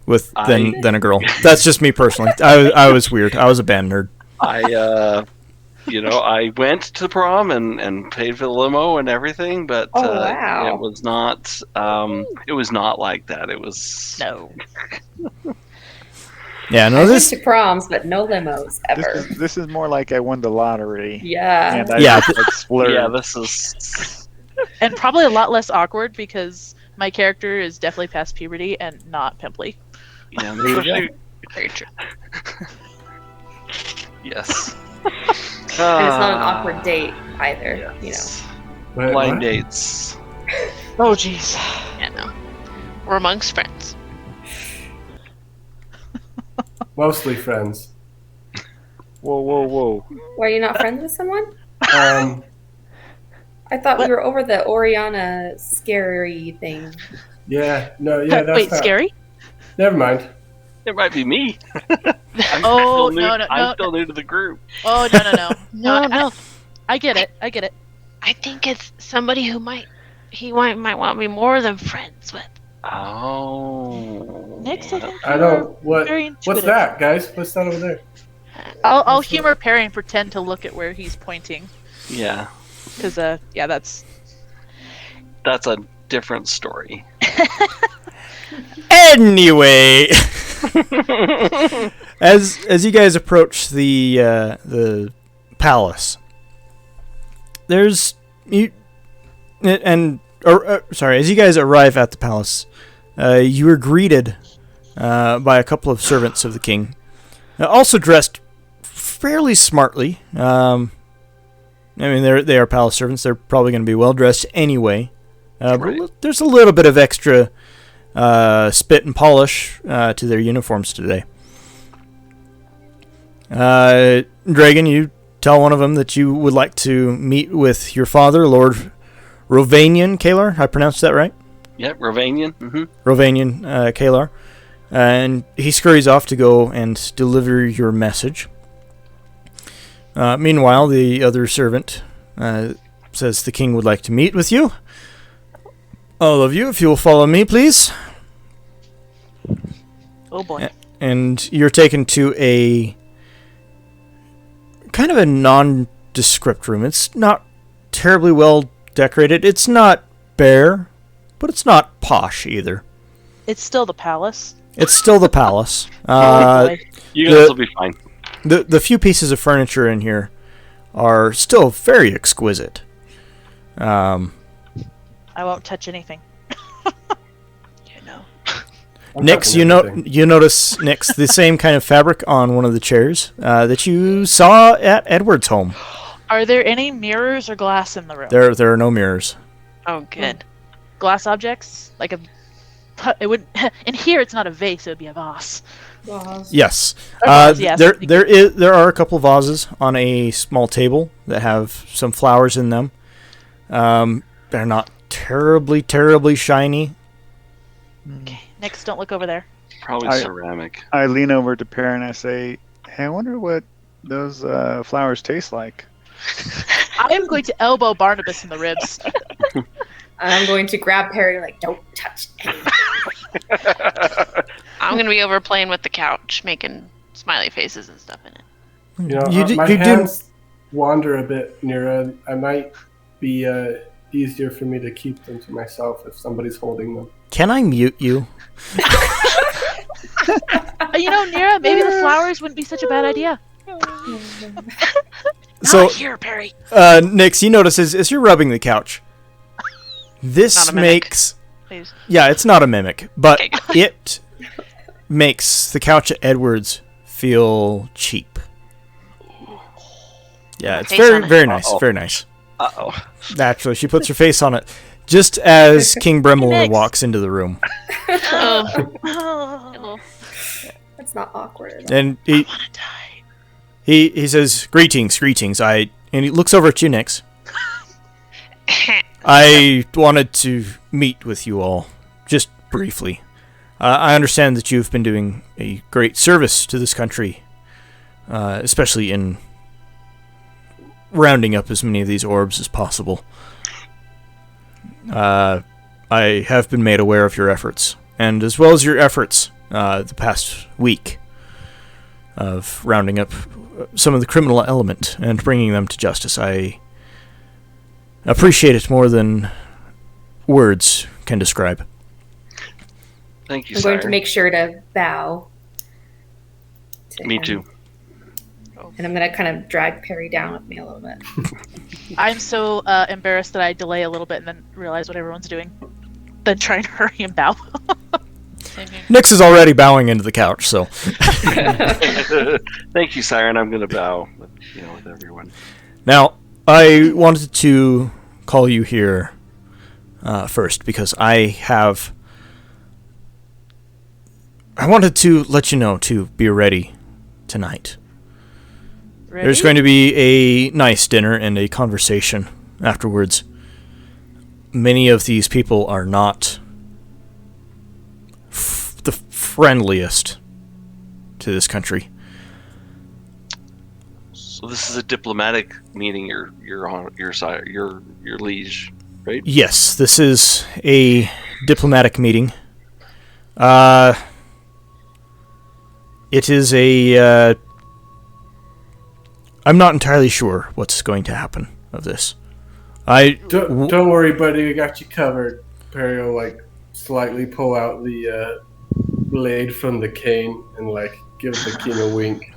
[SPEAKER 1] than a girl. That's just me personally. I was weird. I was a band nerd.
[SPEAKER 2] I went to prom and paid for the limo and everything, but
[SPEAKER 7] Oh, wow.
[SPEAKER 2] it was not. It was not like that. It was.
[SPEAKER 4] No.
[SPEAKER 1] Yeah,
[SPEAKER 7] I
[SPEAKER 1] no,
[SPEAKER 7] went
[SPEAKER 1] this.
[SPEAKER 7] to proms, but no limos ever.
[SPEAKER 6] This is more like I won the lottery.
[SPEAKER 7] Yeah.
[SPEAKER 6] And I
[SPEAKER 1] Yeah.
[SPEAKER 6] just, like, splurged.
[SPEAKER 2] Yeah, this is.
[SPEAKER 4] And probably a lot less awkward because my character is definitely past puberty and not pimply.
[SPEAKER 2] Yeah,
[SPEAKER 6] There you go.
[SPEAKER 2] especially-
[SPEAKER 5] Very true.
[SPEAKER 2] yes.
[SPEAKER 7] And it's not an awkward date either,
[SPEAKER 2] Yes.
[SPEAKER 3] Wait,
[SPEAKER 2] Blind
[SPEAKER 3] what?
[SPEAKER 2] dates.
[SPEAKER 4] Oh, jeez.
[SPEAKER 5] Yeah, no. We're amongst friends.
[SPEAKER 3] Mostly friends.
[SPEAKER 6] Whoa, whoa, whoa.
[SPEAKER 7] Were you not friends with someone?
[SPEAKER 3] Um,
[SPEAKER 7] I thought
[SPEAKER 4] What?
[SPEAKER 7] we were over the Oriana scary thing.
[SPEAKER 3] yeah, no, yeah, that's
[SPEAKER 4] Wait,
[SPEAKER 3] not.
[SPEAKER 4] scary?
[SPEAKER 3] Never mind.
[SPEAKER 2] It might be me. I'm
[SPEAKER 4] Oh,
[SPEAKER 2] still new,
[SPEAKER 4] no, no,
[SPEAKER 2] I'm
[SPEAKER 4] no.
[SPEAKER 2] still new to the group.
[SPEAKER 4] Oh, no.
[SPEAKER 5] No, no.
[SPEAKER 4] I get it. I get it.
[SPEAKER 5] I think it's somebody who might he might want me more than friends with.
[SPEAKER 2] Oh.
[SPEAKER 4] Next, I think
[SPEAKER 3] I
[SPEAKER 4] you
[SPEAKER 3] don't.
[SPEAKER 4] are very
[SPEAKER 3] What's
[SPEAKER 4] intuitive.
[SPEAKER 3] that, guys? What's that over there?
[SPEAKER 4] I'll humor Perry and pretend to look at where he's pointing.
[SPEAKER 2] Yeah,
[SPEAKER 4] Because, yeah, that's...
[SPEAKER 2] that's a different story.
[SPEAKER 1] Anyway, as you guys approach the palace, there's as you guys arrive at the palace, you are greeted by a couple of servants of the king, also dressed fairly smartly. I mean, they are palace servants. They're probably going to be well dressed anyway.
[SPEAKER 2] Right.
[SPEAKER 1] But there's a little bit of extra spit and polish to their uniforms today. Dragon, you tell one of them that you would like to meet with your father, Lord Rovanian Kalar. I pronounced that right?
[SPEAKER 2] Yep, Rovanian. Mm-hmm.
[SPEAKER 1] Rovanian Kalar. And he scurries off to go and deliver your message. Meanwhile, the other servant says the king would like to meet with you. All of you, if you will follow me, please.
[SPEAKER 4] Oh, boy.
[SPEAKER 1] And you're taken to a kind of a nondescript room. It's not terribly well decorated. It's not bare, but it's not posh either.
[SPEAKER 4] It's still the palace.
[SPEAKER 1] It's still the palace.
[SPEAKER 4] Oh, boy.
[SPEAKER 2] You guys will be fine.
[SPEAKER 1] The few pieces of furniture in here are still very exquisite.
[SPEAKER 4] I won't touch anything.
[SPEAKER 1] Nix, you notice Nix the same kind of fabric on one of the chairs that you saw at Edward's home.
[SPEAKER 4] Are there any mirrors or glass in the room?
[SPEAKER 1] There are no mirrors.
[SPEAKER 5] Oh, good.
[SPEAKER 4] Glass objects? Like it would. In here, it's not a vase; it would be a vase.
[SPEAKER 1] Yes.
[SPEAKER 4] Yes.
[SPEAKER 1] There are a couple of vases on a small table that have some flowers in them. They're not terribly shiny.
[SPEAKER 4] Okay. Next, don't look over there.
[SPEAKER 2] Probably ceramic.
[SPEAKER 6] I lean over to Perry and I say, "Hey, I wonder what those flowers taste like."
[SPEAKER 4] I am going to elbow Barnabas in the ribs.
[SPEAKER 7] I'm going to grab Perry, like, don't touch anything.
[SPEAKER 5] I'm going to be over playing with the couch, making smiley faces and stuff in it.
[SPEAKER 3] You know, my hands wander a bit, Nira. I might be easier for me to keep them to myself if somebody's holding them.
[SPEAKER 1] Can I mute you?
[SPEAKER 4] You know, Nira, maybe the flowers wouldn't be such a bad idea.
[SPEAKER 1] So,
[SPEAKER 4] Not here, Perry.
[SPEAKER 1] Nix, you notice as you're rubbing the couch, this
[SPEAKER 5] Not a mimic.
[SPEAKER 1] makes...
[SPEAKER 5] Please.
[SPEAKER 1] Yeah, it's not a mimic, but
[SPEAKER 5] Okay.
[SPEAKER 1] it makes the couch at Edwards feel cheap. Yeah, it's
[SPEAKER 5] Face on
[SPEAKER 1] very,
[SPEAKER 5] it.
[SPEAKER 1] very nice.
[SPEAKER 2] Uh-oh.
[SPEAKER 1] Very nice.
[SPEAKER 2] Uh-oh.
[SPEAKER 1] Naturally, she puts her face on it just as King Bremlor
[SPEAKER 4] Nix.
[SPEAKER 1] walks into the room.
[SPEAKER 5] Oh.
[SPEAKER 7] That's not awkward at all.
[SPEAKER 1] And
[SPEAKER 4] I want to die.
[SPEAKER 1] he says, greetings. And he looks over at you, Nix. I wanted to meet with you all, just briefly. I understand that you've been doing a great service to this country, especially in rounding up as many of these orbs as possible. I have been made aware of your efforts, and as well as your efforts the past week of rounding up some of the criminal element and bringing them to justice. I appreciate it more than words can describe.
[SPEAKER 2] Thank you,
[SPEAKER 7] I'm
[SPEAKER 2] sire.
[SPEAKER 7] going to make sure to bow.
[SPEAKER 2] Me
[SPEAKER 7] him.
[SPEAKER 2] too.
[SPEAKER 7] And I'm going to kind of drag Perry down with me a little bit.
[SPEAKER 4] I'm so embarrassed that I delay a little bit and then realize what everyone's doing. Then try and hurry and bow.
[SPEAKER 5] Same here.
[SPEAKER 1] Nix is already bowing into the couch, so
[SPEAKER 2] Thank you, sire, and I'm going to bow with everyone.
[SPEAKER 1] now I wanted to call you here first because I wanted to let you know to be ready tonight.
[SPEAKER 4] Ready?
[SPEAKER 1] There's going to be a nice dinner and a conversation afterwards. Many of these people are not the friendliest to this country.
[SPEAKER 2] So this is a diplomatic meeting. Your sire, your liege. right?
[SPEAKER 1] Yes, this is a diplomatic meeting. It is a... I'm not entirely sure what's going to happen of this.
[SPEAKER 3] Don't worry, buddy. We got you covered. Perry will like slightly pull out the blade from the cane and like give the king a wink.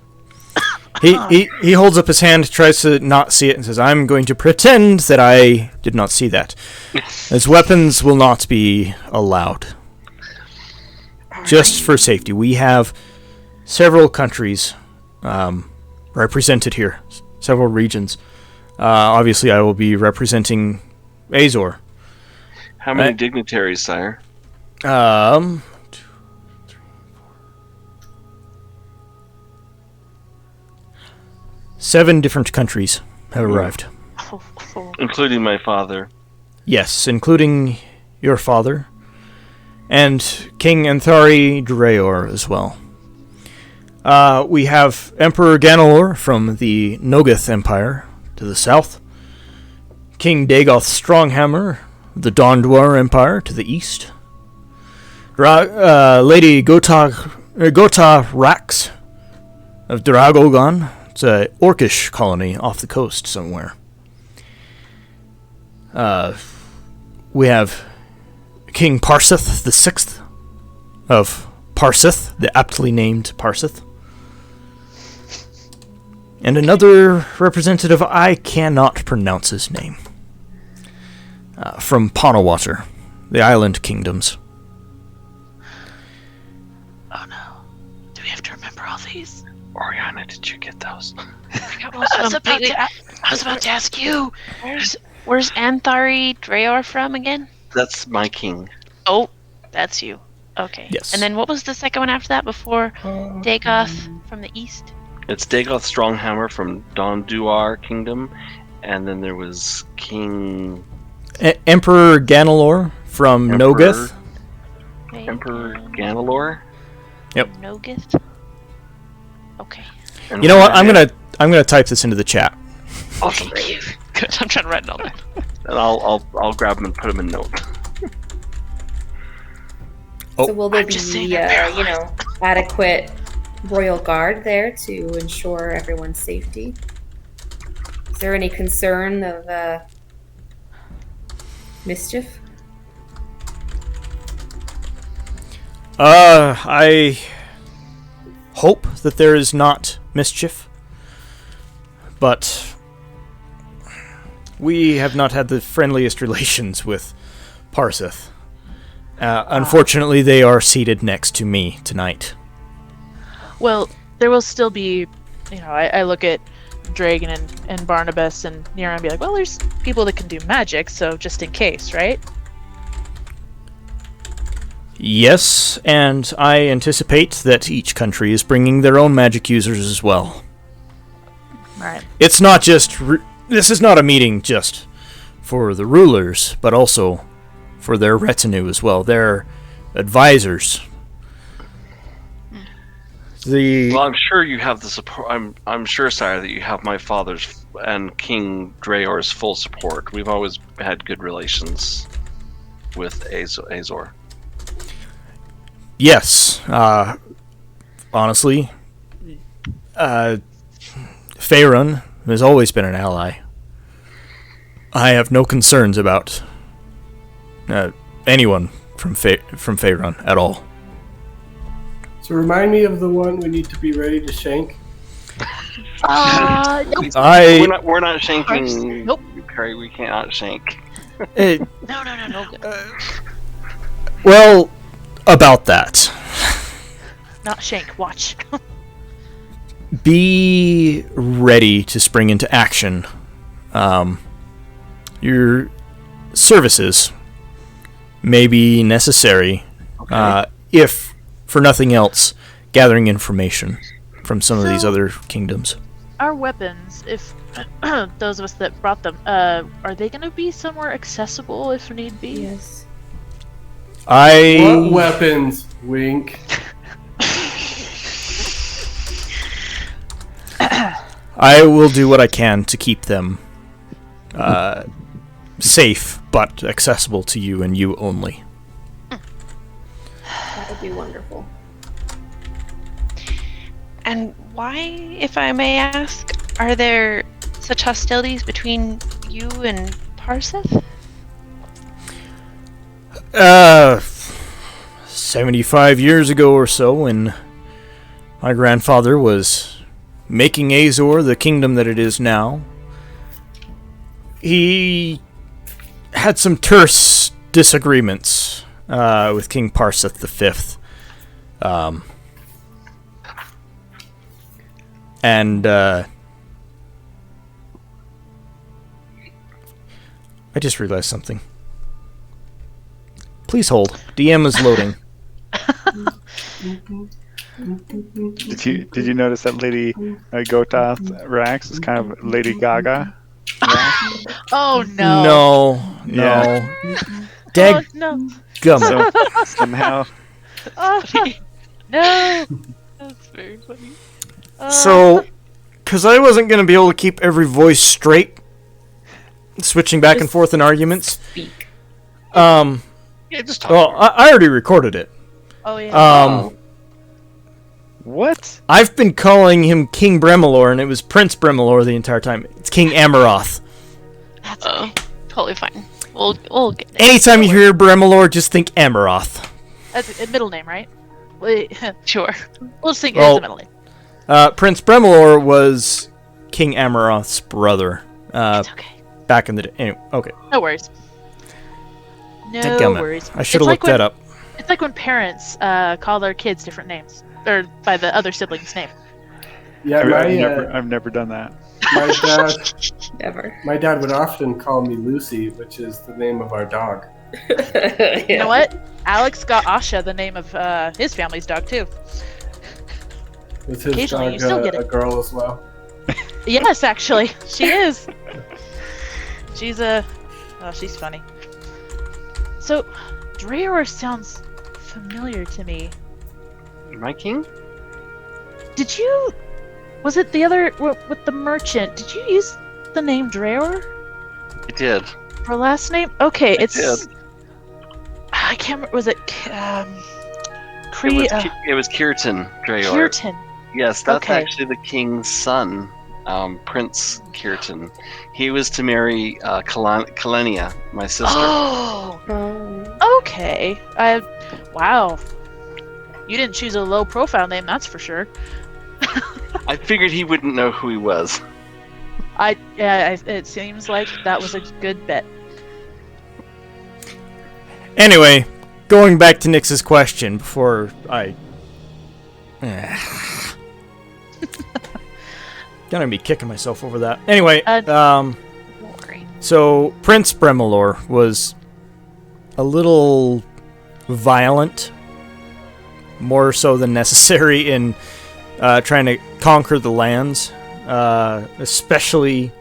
[SPEAKER 1] He holds up his hand, tries to not see it, and says, "I'm going to pretend that I did not see that. As weapons will not be allowed. Just for safety. We have several countries represented here, several regions. Obviously, I will be representing Azor.
[SPEAKER 2] How many dignitaries, sire?
[SPEAKER 1] 7 different countries have arrived.
[SPEAKER 2] Including my father.
[SPEAKER 1] Yes, including your father, and King Anthari Dreor as well. We have Emperor Ganalor from the Nogoth Empire to the south, King Dagoth Stronghammer of the Dondwar Empire to the east, Lady Gota Rax of Dragogon. It's an orcish colony off the coast somewhere. We have King Parseth the Sixth of Parseth, the aptly named Parseth. And another representative, I cannot pronounce his name. From Ponawater, the island kingdoms.
[SPEAKER 4] Oh no. Do we have to remember all these?
[SPEAKER 2] Oriana, did you get those?
[SPEAKER 5] I was about to ask you. Where's Anthari Dreor from again?
[SPEAKER 2] That's my king.
[SPEAKER 5] Oh, that's you. Okay.
[SPEAKER 1] Yes.
[SPEAKER 5] And then what was the second one after that before Dagoth from the east?
[SPEAKER 2] It's Dagoth Stronghammer from Donduar Kingdom, and then there was King...
[SPEAKER 1] Emperor Ganalor from Nogoth.
[SPEAKER 2] Emperor Ganalor?
[SPEAKER 5] Yep. Nogoth? Okay.
[SPEAKER 2] And
[SPEAKER 1] You know what? I'm gonna type this into the chat.
[SPEAKER 2] Awesome.
[SPEAKER 5] Thank you. Good. I'm trying to write it all down.
[SPEAKER 2] And I'll grab them and put them in note.
[SPEAKER 7] So will there
[SPEAKER 5] I'm just saying
[SPEAKER 7] be,
[SPEAKER 5] they're
[SPEAKER 7] adequate royal guard there to ensure everyone's safety? Is there any concern of mischief?
[SPEAKER 1] I hope that there is not mischief, but we have not had the friendliest relations with Parseth. Unfortunately, they are seated next to me tonight.
[SPEAKER 4] Well, there will still be, I look at Dragon and Barnabas and Nira and be like, well, there's people that can do magic, so just in case, right?
[SPEAKER 1] Yes, and I anticipate that each country is bringing their own magic users as well.
[SPEAKER 4] Right.
[SPEAKER 1] It's not just... this is not a meeting just for the rulers, but also for their retinue as well, their advisors.
[SPEAKER 2] Well, I'm sure you have the support. I'm sure, sire, that you have my father's and King Dreor's full support. We've always had good relations with Azor.
[SPEAKER 1] Yes, honestly, Faerun has always been an ally. I have no concerns about anyone from Faerun at all.
[SPEAKER 3] So remind me of the one we need to be ready to shank.
[SPEAKER 5] Nope.
[SPEAKER 2] We're not shanking.
[SPEAKER 4] Nope.
[SPEAKER 2] Perry, we cannot shank.
[SPEAKER 5] No.
[SPEAKER 1] Well, about that.
[SPEAKER 4] Not Shank, watch.
[SPEAKER 1] Be ready to spring into action. Your services may be necessary, if, for nothing else, gathering information from some of these other kingdoms.
[SPEAKER 4] Our weapons, if those of us that brought them, are they going to be somewhere accessible if need be?
[SPEAKER 7] Yes.
[SPEAKER 3] What weapons? Wink.
[SPEAKER 1] I will do what I can to keep them safe, but accessible to you and you only.
[SPEAKER 7] That would be wonderful.
[SPEAKER 5] And why, if I may ask, are there such hostilities between you and Parseth?
[SPEAKER 1] 75 years ago or so, when my grandfather was making Azor the kingdom that it is now, he had some terse disagreements with King Parseth V. I just realized something. Please hold. DM is loading.
[SPEAKER 6] Did you notice that Lady Gotath Rax is kind of Lady Gaga?
[SPEAKER 4] Oh no.
[SPEAKER 1] No.
[SPEAKER 4] Oh,
[SPEAKER 1] Dag
[SPEAKER 4] no.
[SPEAKER 1] gummit.
[SPEAKER 6] So, somehow,
[SPEAKER 4] Oh, no.
[SPEAKER 5] That's very funny.
[SPEAKER 1] So, because I wasn't going to be able to keep every voice straight, switching back and forth in arguments.
[SPEAKER 7] Speak.
[SPEAKER 2] Yeah, just talk.
[SPEAKER 1] Well, I already recorded it.
[SPEAKER 4] Oh yeah.
[SPEAKER 6] what?
[SPEAKER 1] I've been calling him King Bremelor, and it was Prince Bremelor the entire time. It's King Amaroth.
[SPEAKER 5] That's okay. Totally fine. We'll get it.
[SPEAKER 1] Anytime you hear Bremelor, just think Amaroth.
[SPEAKER 4] That's a middle name, right? Wait,
[SPEAKER 5] Sure.
[SPEAKER 4] we'll just think
[SPEAKER 1] Well-
[SPEAKER 4] it's a middle name.
[SPEAKER 1] Prince Bremelor was King Amaroth's brother.
[SPEAKER 5] It's okay.
[SPEAKER 1] Back in the day. Anyway, okay.
[SPEAKER 4] No worries. No
[SPEAKER 1] Dadgummit.
[SPEAKER 4] worries.
[SPEAKER 1] I should have
[SPEAKER 4] It's like
[SPEAKER 1] looked that up.
[SPEAKER 4] It's like when parents call their kids different names, or by the other sibling's name.
[SPEAKER 3] Yeah,
[SPEAKER 6] I've never done that.
[SPEAKER 7] Never.
[SPEAKER 3] my dad would often call me Lucy, which is the name of our dog.
[SPEAKER 4] You know what? Alex got Asha the name of his family's dog too.
[SPEAKER 3] Was his
[SPEAKER 4] Occasionally,
[SPEAKER 3] dog
[SPEAKER 4] you still get
[SPEAKER 3] a
[SPEAKER 4] it.
[SPEAKER 3] girl as well?
[SPEAKER 4] Yes, actually, she is. She's she's funny. So, Dreor sounds familiar to me.
[SPEAKER 2] My king?
[SPEAKER 4] Did you? Was it the other with the merchant? Did you use the name Dreor
[SPEAKER 2] I did.
[SPEAKER 4] for last name? Okay,
[SPEAKER 2] I
[SPEAKER 4] it's.
[SPEAKER 2] did.
[SPEAKER 4] I can't remember. Was it
[SPEAKER 2] It was Kirtan Dreor.
[SPEAKER 4] Kirtan?
[SPEAKER 2] Yes, that's
[SPEAKER 4] Okay.
[SPEAKER 2] actually the king's son, Prince Kirtan. He was to marry Kalenia, my sister.
[SPEAKER 4] Oh, okay. Wow. You didn't choose a low-profile name, that's for sure.
[SPEAKER 2] I figured he wouldn't know who he was.
[SPEAKER 4] It seems like that was a good bet.
[SPEAKER 1] Anyway, going back to Nix's question before I... Gonna be kicking myself over that. Anyway,
[SPEAKER 5] Won't worry.
[SPEAKER 1] so Prince Bremelor was a little violent, more so than necessary in trying to conquer the lands, especially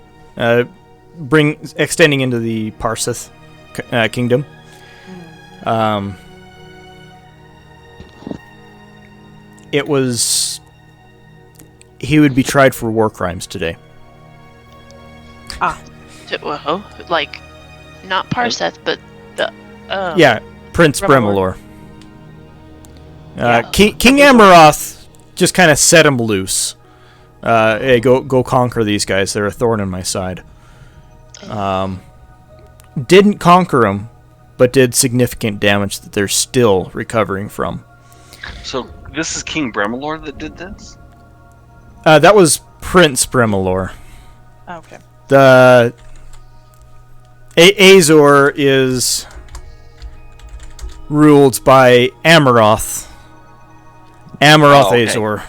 [SPEAKER 1] extending into the Parseth kingdom. He would be tried for war crimes today.
[SPEAKER 5] Well, like, not Parseth, but the.
[SPEAKER 1] Yeah, Prince
[SPEAKER 4] Bremelor.
[SPEAKER 1] Bremelor. King Amaroth just kind of set him loose. Hey, go conquer these guys. They're a thorn in my side. Didn't conquer them, but did significant damage that they're still recovering from.
[SPEAKER 2] So this is King Bremelor that did this?
[SPEAKER 1] That was Prince Bremelor.
[SPEAKER 4] Okay.
[SPEAKER 1] The Azor is ruled by Amaroth. Amaroth
[SPEAKER 2] Oh, okay.
[SPEAKER 1] Azor.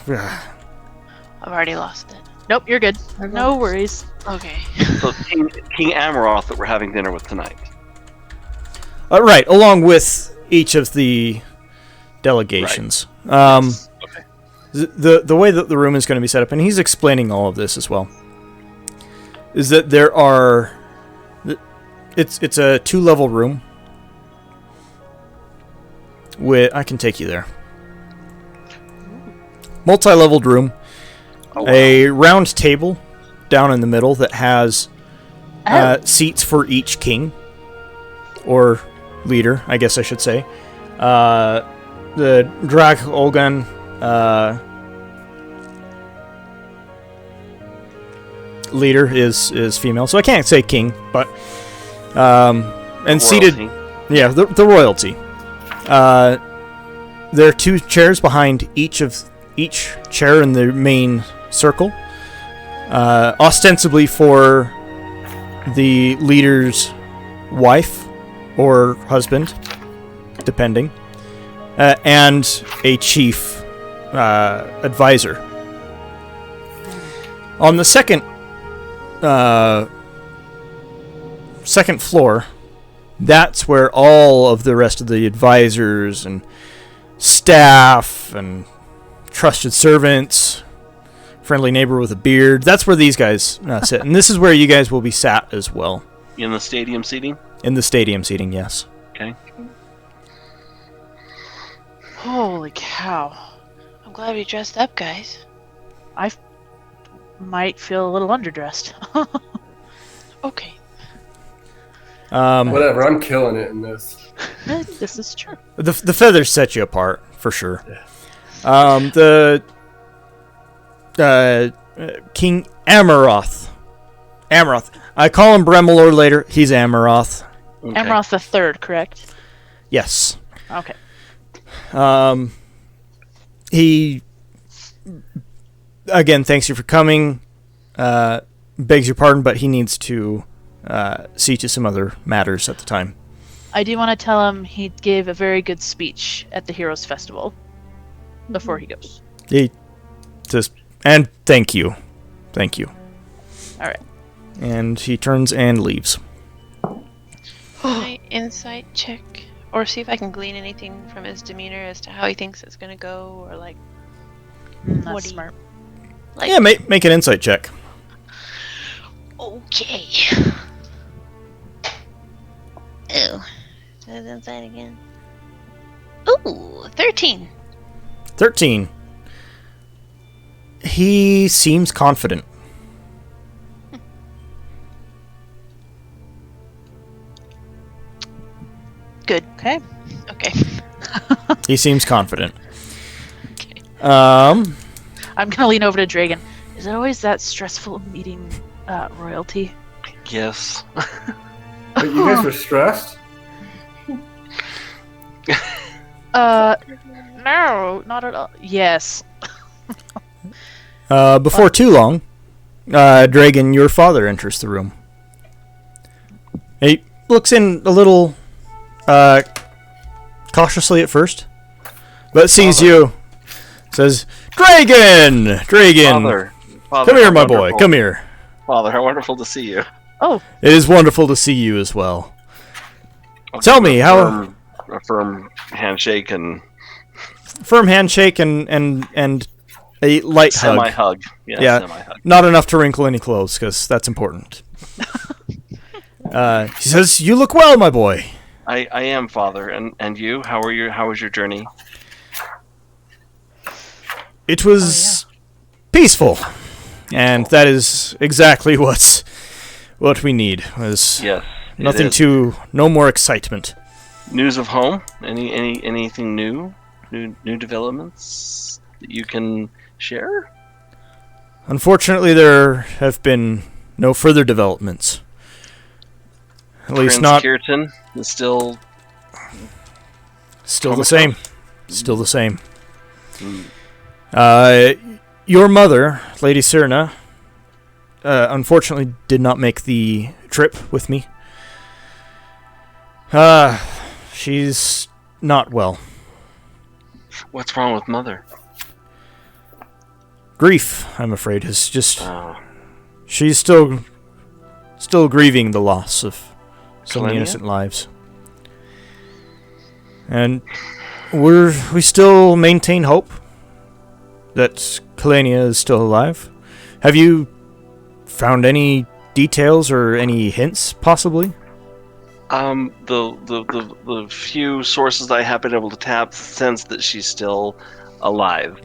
[SPEAKER 5] I've already lost it.
[SPEAKER 4] Nope, you're good. No worries.
[SPEAKER 5] Okay.
[SPEAKER 2] So King Amaroth that we're having dinner with tonight.
[SPEAKER 1] Right, along with each of the delegations.
[SPEAKER 2] Okay.
[SPEAKER 1] The way that the room is going to be set up, and he's explaining all of this as well, is that there are... It's a 2-level room. I can take you there. Multi-leveled room.
[SPEAKER 2] Oh, wow.
[SPEAKER 1] A round table down in the middle that has seats for each king. Or leader, I guess I should say. The Drag Olgan leader is female, so I can't say king, but and seated, yeah, the royalty. There are 2 chairs behind each chair in the main circle, ostensibly for the leader's wife or husband, depending, and a chief advisor. On the second floor, that's where all of the rest of the advisors and staff and trusted servants, friendly neighbor with a beard, that's where these guys sit. And this is where you guys will be sat as well.
[SPEAKER 2] In the stadium seating?
[SPEAKER 1] In the stadium seating, yes.
[SPEAKER 2] Okay.
[SPEAKER 4] Holy cow.
[SPEAKER 5] I'm glad we dressed up, guys.
[SPEAKER 4] I might feel a little underdressed.
[SPEAKER 5] Okay.
[SPEAKER 3] Whatever, I'm killing it in this.
[SPEAKER 4] This is true.
[SPEAKER 1] The feathers set you apart, for sure.
[SPEAKER 3] Yeah.
[SPEAKER 1] King Amaroth. I call him Bremelor later. He's Amaroth.
[SPEAKER 2] Okay.
[SPEAKER 4] Amaroth the Third, correct?
[SPEAKER 1] Yes.
[SPEAKER 4] Okay.
[SPEAKER 1] He, again, thanks you for coming. Begs your pardon, but he needs to see to some other matters at the time.
[SPEAKER 4] I do want to tell him he gave a very good speech at the Heroes Festival before he goes.
[SPEAKER 1] He just, and thank you. Thank you.
[SPEAKER 4] All right.
[SPEAKER 1] And he turns and leaves.
[SPEAKER 5] Can I insight check or see if I can glean anything from his demeanor as to how he thinks it's gonna go, or like
[SPEAKER 4] That's
[SPEAKER 5] What do you-
[SPEAKER 4] smart.
[SPEAKER 5] like
[SPEAKER 1] Yeah, make an insight check.
[SPEAKER 5] okay. Oh. Does insight again. Ooh, 13.
[SPEAKER 1] 13. He seems confident.
[SPEAKER 5] Good.
[SPEAKER 4] Okay.
[SPEAKER 5] Okay.
[SPEAKER 1] He seems confident.
[SPEAKER 5] Okay.
[SPEAKER 1] Um,
[SPEAKER 4] I'm gonna lean over to Dragon. Is it always that stressful meeting royalty?
[SPEAKER 2] Yes.
[SPEAKER 3] But you guys were stressed?
[SPEAKER 4] No, not at all. Yes.
[SPEAKER 1] before too long, Dragon, your father enters the room. He looks in a little cautiously at first, but sees you. Says, Dragon!
[SPEAKER 2] Father,
[SPEAKER 1] Come here,
[SPEAKER 2] how
[SPEAKER 1] my boy.
[SPEAKER 2] wonderful.
[SPEAKER 1] Come here.
[SPEAKER 2] Father, how wonderful to see you.
[SPEAKER 4] Oh,
[SPEAKER 1] It is wonderful to see you as well.
[SPEAKER 2] I'll
[SPEAKER 1] Tell
[SPEAKER 2] give
[SPEAKER 1] me, how...
[SPEAKER 2] a firm handshake and
[SPEAKER 1] Firm handshake and a light hug.
[SPEAKER 2] semi-hug.
[SPEAKER 1] Yeah.
[SPEAKER 2] Semi-hug.
[SPEAKER 1] Not enough to wrinkle any clothes, because that's important. He says, you look well, my boy.
[SPEAKER 2] I am, Father. And you? How was your journey?
[SPEAKER 1] It was peaceful. And that is exactly what we need. Was
[SPEAKER 2] Yes. it
[SPEAKER 1] nothing
[SPEAKER 2] is.
[SPEAKER 1] no more excitement.
[SPEAKER 2] News of home? Anything new? New developments that you can share?
[SPEAKER 1] Unfortunately, there have been no further developments. At least
[SPEAKER 2] Prince
[SPEAKER 1] not...
[SPEAKER 2] Kirtan is still.
[SPEAKER 1] Still the
[SPEAKER 2] Comic
[SPEAKER 1] same. Still the same.
[SPEAKER 2] Mm.
[SPEAKER 1] Your mother, Lady Cyrna, unfortunately did not make the trip with me. She's not well.
[SPEAKER 2] What's wrong with Mother?
[SPEAKER 1] Grief, I'm afraid, is just...
[SPEAKER 2] Oh,
[SPEAKER 1] She's still grieving the loss of so many
[SPEAKER 2] Kalenia?
[SPEAKER 1] innocent lives. And we still maintain hope that Kalenia is still alive. Have you found any details or any hints, possibly?
[SPEAKER 2] the few sources I have been able to tap sense that she's still alive,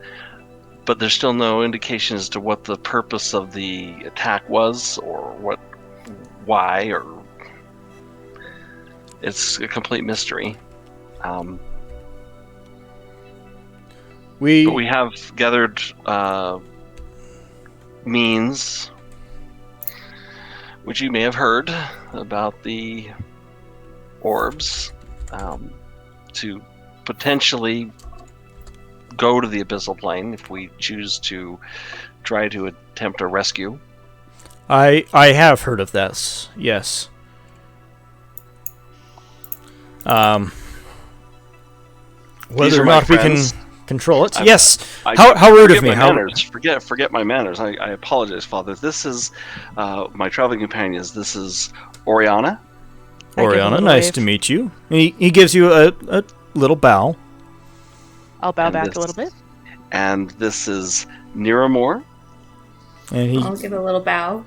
[SPEAKER 2] but there's still no indication as to what the purpose of the attack was or why, or it's a complete mystery. But we have gathered means, which you may have heard about the orbs, to potentially go to the Abyssal Plane if we choose to try to attempt a rescue.
[SPEAKER 1] I have heard of this, yes. Whether or not we can control it. Yes. How rude of me.
[SPEAKER 2] Forget my manners. I apologize, Father. This is my traveling companions. This is Oriana.
[SPEAKER 1] Oriana, nice to meet you. He gives you a little bow.
[SPEAKER 4] I'll bow back a little bit.
[SPEAKER 2] And this is Niramor.
[SPEAKER 1] And
[SPEAKER 7] I'll give a little bow.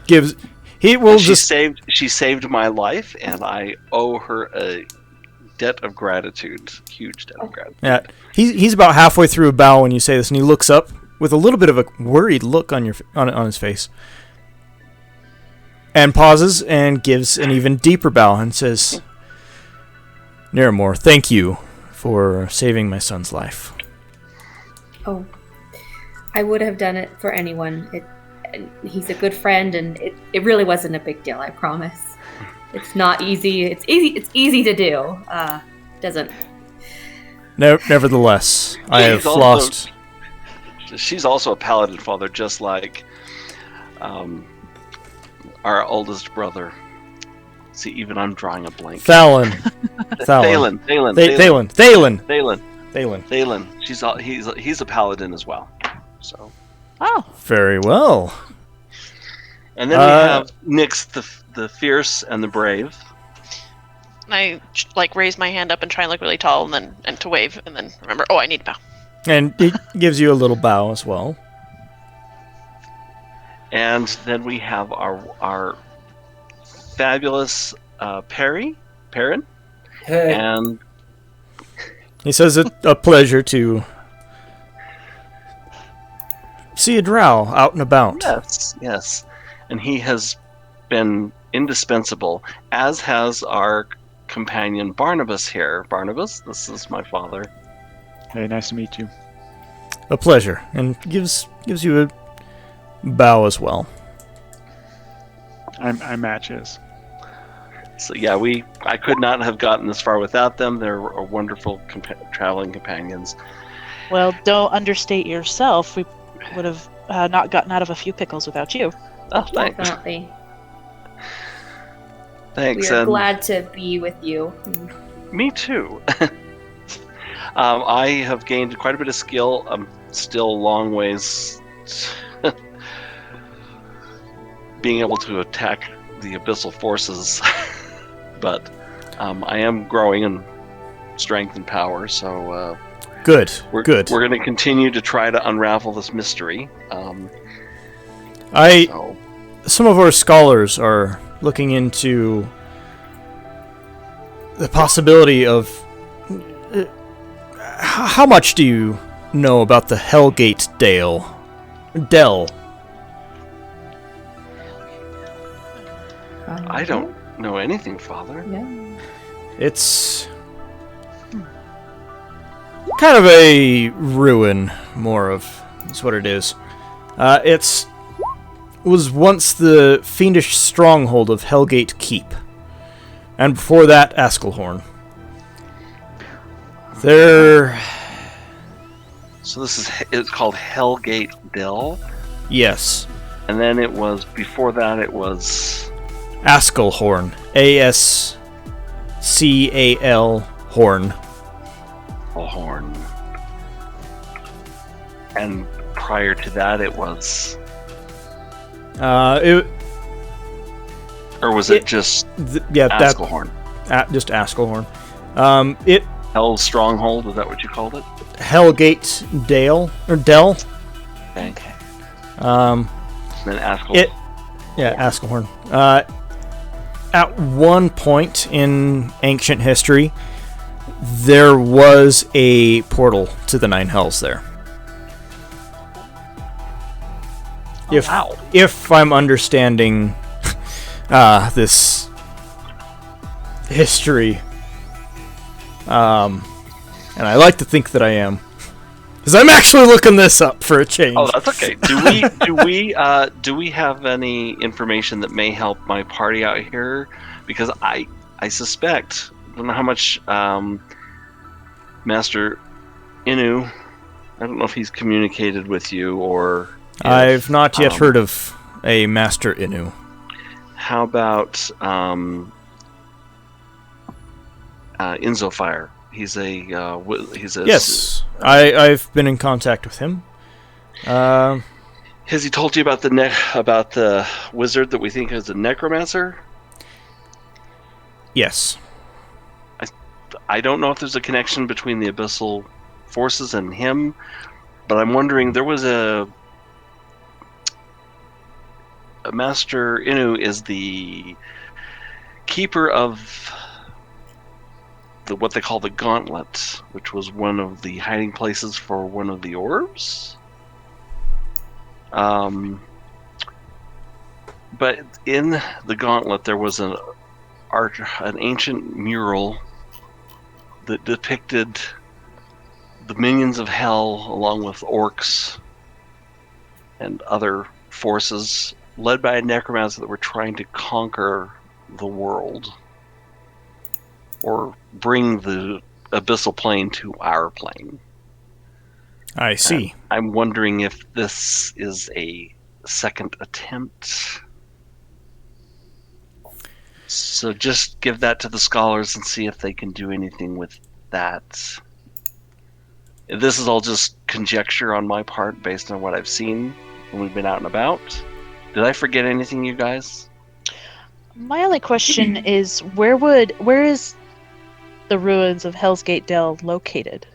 [SPEAKER 2] She saved my life, and I owe her a debt of gratitude. Huge debt of gratitude.
[SPEAKER 1] Yeah, he's about halfway through a bow when you say this, and he looks up with a little bit of a worried look on his face, and pauses and gives an even deeper bow and says, "Niramor, thank you for saving my son's life."
[SPEAKER 7] Oh, I would have done it for anyone. He's a good friend, and it really wasn't a big deal. I promise. It's not easy. It's easy to do. Doesn't.
[SPEAKER 1] Nevertheless, I have lost.
[SPEAKER 2] She's also a paladin, Father, just like our oldest brother. See, even I'm drawing a blank.
[SPEAKER 1] Thalen.
[SPEAKER 2] He's a paladin as well. So.
[SPEAKER 4] Oh.
[SPEAKER 1] Very well.
[SPEAKER 2] And then we have Nyx, the fierce and the brave.
[SPEAKER 5] I raise my hand up and try and look really tall, and to wave, and then remember, I need to bow.
[SPEAKER 1] And he gives you a little bow as well.
[SPEAKER 2] And then we have our fabulous Perrin.
[SPEAKER 3] Hey.
[SPEAKER 2] And
[SPEAKER 1] he says it's a pleasure to see a drow out and about.
[SPEAKER 2] Yes. And he has been indispensable, as has our companion Barnabas here. Barnabas, this is my father.
[SPEAKER 6] Hey, nice to meet you.
[SPEAKER 1] A pleasure, and gives you a bow as well.
[SPEAKER 6] I matches.
[SPEAKER 2] So yeah, I could not have gotten this far without them. They're wonderful traveling companions.
[SPEAKER 4] Well, don't understate yourself. We would have not gotten out of a few pickles without you.
[SPEAKER 2] Oh, thanks.
[SPEAKER 7] Definitely.
[SPEAKER 2] Thanks.
[SPEAKER 7] We are glad to be with you.
[SPEAKER 2] Me too. I have gained quite a bit of skill. I'm still a long ways being able to attack the abyssal forces, but I am growing in strength and power. So
[SPEAKER 1] good.
[SPEAKER 2] We're going to continue to try to unravel this mystery.
[SPEAKER 1] Some of our scholars are looking into the possibility of how much do you know about the Hellgate Dell?
[SPEAKER 2] I don't know anything, Father.
[SPEAKER 7] Yeah.
[SPEAKER 1] It's kind of a ruin, more of. That's what it is. It was once the fiendish stronghold of Hellgate Keep, and before that, Askelhorn.
[SPEAKER 2] So it's called Hellgate Dell?
[SPEAKER 1] Yes.
[SPEAKER 2] And then before that it was...
[SPEAKER 1] Askelhorn. A-S-C-A-L Horn.
[SPEAKER 2] Horn. And prior to that it was... Or was it just Askelhorn?
[SPEAKER 1] Just Askelhorn.
[SPEAKER 2] Hell's Stronghold, is that what you called it?
[SPEAKER 1] Hellgate Dell.
[SPEAKER 2] Okay.
[SPEAKER 1] Then
[SPEAKER 2] Askelhorn.
[SPEAKER 1] Askelhorn. At one point in ancient history, there was a portal to the Nine Hells there. If I'm understanding this history. And I like to think that I am. Because I'm actually looking this up for a change.
[SPEAKER 2] Oh, that's okay. Do we have any information that may help my party out here? Because I suspect, I don't know how much Master Inu, I don't know if he's communicated with you or...
[SPEAKER 1] I've not yet heard of a Master Inu.
[SPEAKER 2] How about Inzofire? He's a
[SPEAKER 1] Yes, I've been in contact with him.
[SPEAKER 2] Has he told you about the wizard that we think is a necromancer?
[SPEAKER 1] Yes.
[SPEAKER 2] I don't know if there's a connection between the abyssal forces and him, but I'm wondering, there was a Master Inu is the keeper of what they call the Gauntlet, which was one of the hiding places for one of the orbs. But in the Gauntlet, there was an ancient mural that depicted the minions of hell, along with orcs and other forces, led by a necromancer that were trying to conquer the world, or bring the abyssal plane to our plane.
[SPEAKER 1] I see.
[SPEAKER 2] I'm wondering if this is a second attempt. So just give that to the scholars and see if they can do anything with that. This is all just conjecture on my part based on what I've seen when we've been out and about. Did I forget anything, you guys?
[SPEAKER 4] My only question is, where is the ruins of Hell's Gate Dell located?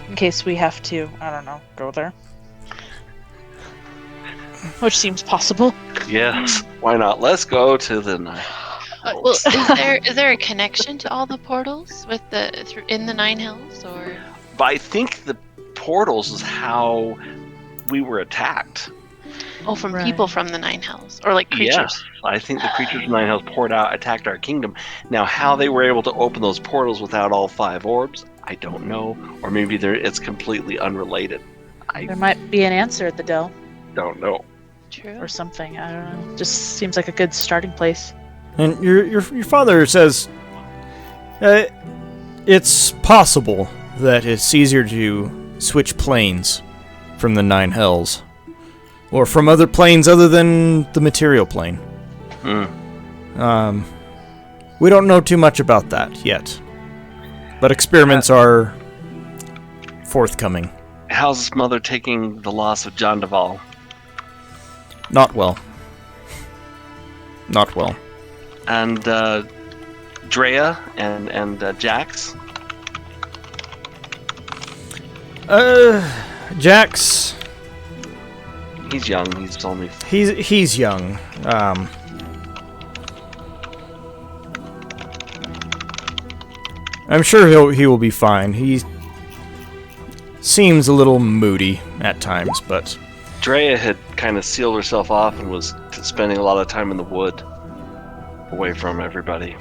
[SPEAKER 4] In case we have to, I don't know, go there. Which seems possible.
[SPEAKER 2] Yes, why not? Let's go to the night.
[SPEAKER 5] Well, is there a connection to all the portals with in the Nine Hells, or?
[SPEAKER 2] But I think the portals is how we were attacked.
[SPEAKER 5] Oh, from people from the Nine Hells, or like creatures.
[SPEAKER 2] Yes, I think the creatures from the Nine Hells poured out, attacked our kingdom. Now, how they were able to open those portals without all 5 orbs, I don't know. Or maybe it's completely unrelated.
[SPEAKER 4] There might be an answer at the Dell.
[SPEAKER 2] Don't know.
[SPEAKER 5] True.
[SPEAKER 4] Or something. I don't know. Just seems like a good starting place.
[SPEAKER 1] And your father says it's possible that it's easier to switch planes from the Nine Hells, or from other planes other than the material plane. We don't know too much about that yet, but experiments are forthcoming.
[SPEAKER 2] How's his mother taking the loss of John Duvall?
[SPEAKER 1] Not well. Not well.
[SPEAKER 2] And Drea and Jax?
[SPEAKER 1] Jax.
[SPEAKER 2] He's young. He's only.
[SPEAKER 1] He's young. I'm sure he will be fine. He seems a little moody at times, but
[SPEAKER 2] Drea had kind of sealed herself off and was spending a lot of time in the wood, away from everybody.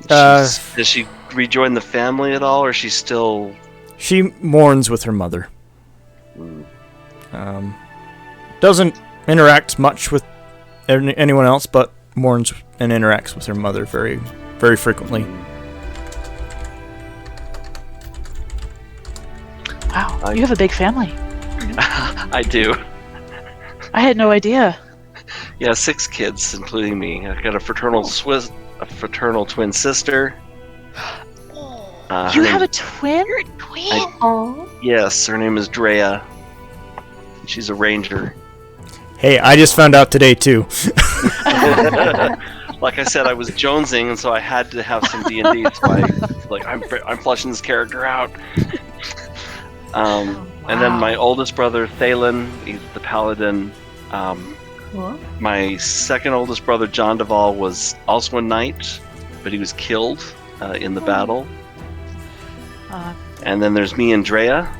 [SPEAKER 2] Does she rejoin the family at all, or is she still?
[SPEAKER 1] She mourns with her mother. Doesn't interact much with anyone else, but mourns and interacts with her mother very, very frequently.
[SPEAKER 4] Wow, you have a big family.
[SPEAKER 2] I do.
[SPEAKER 4] I had no idea.
[SPEAKER 2] Yeah, 6 kids, including me. I've got a fraternal twin sister.
[SPEAKER 4] You have a twin?
[SPEAKER 5] You're a twin?
[SPEAKER 2] Yes, her name is Drea. She's a ranger.
[SPEAKER 1] Hey, I just found out today too.
[SPEAKER 2] Like I said, I was jonesing, and so I had to have some D&D. So I'm fleshing this character out. And then my oldest brother, Thalen, he's the paladin.
[SPEAKER 7] Cool.
[SPEAKER 2] My second oldest brother, John Duvall, was also a knight, but he was killed in the battle. And then there's me and Drea,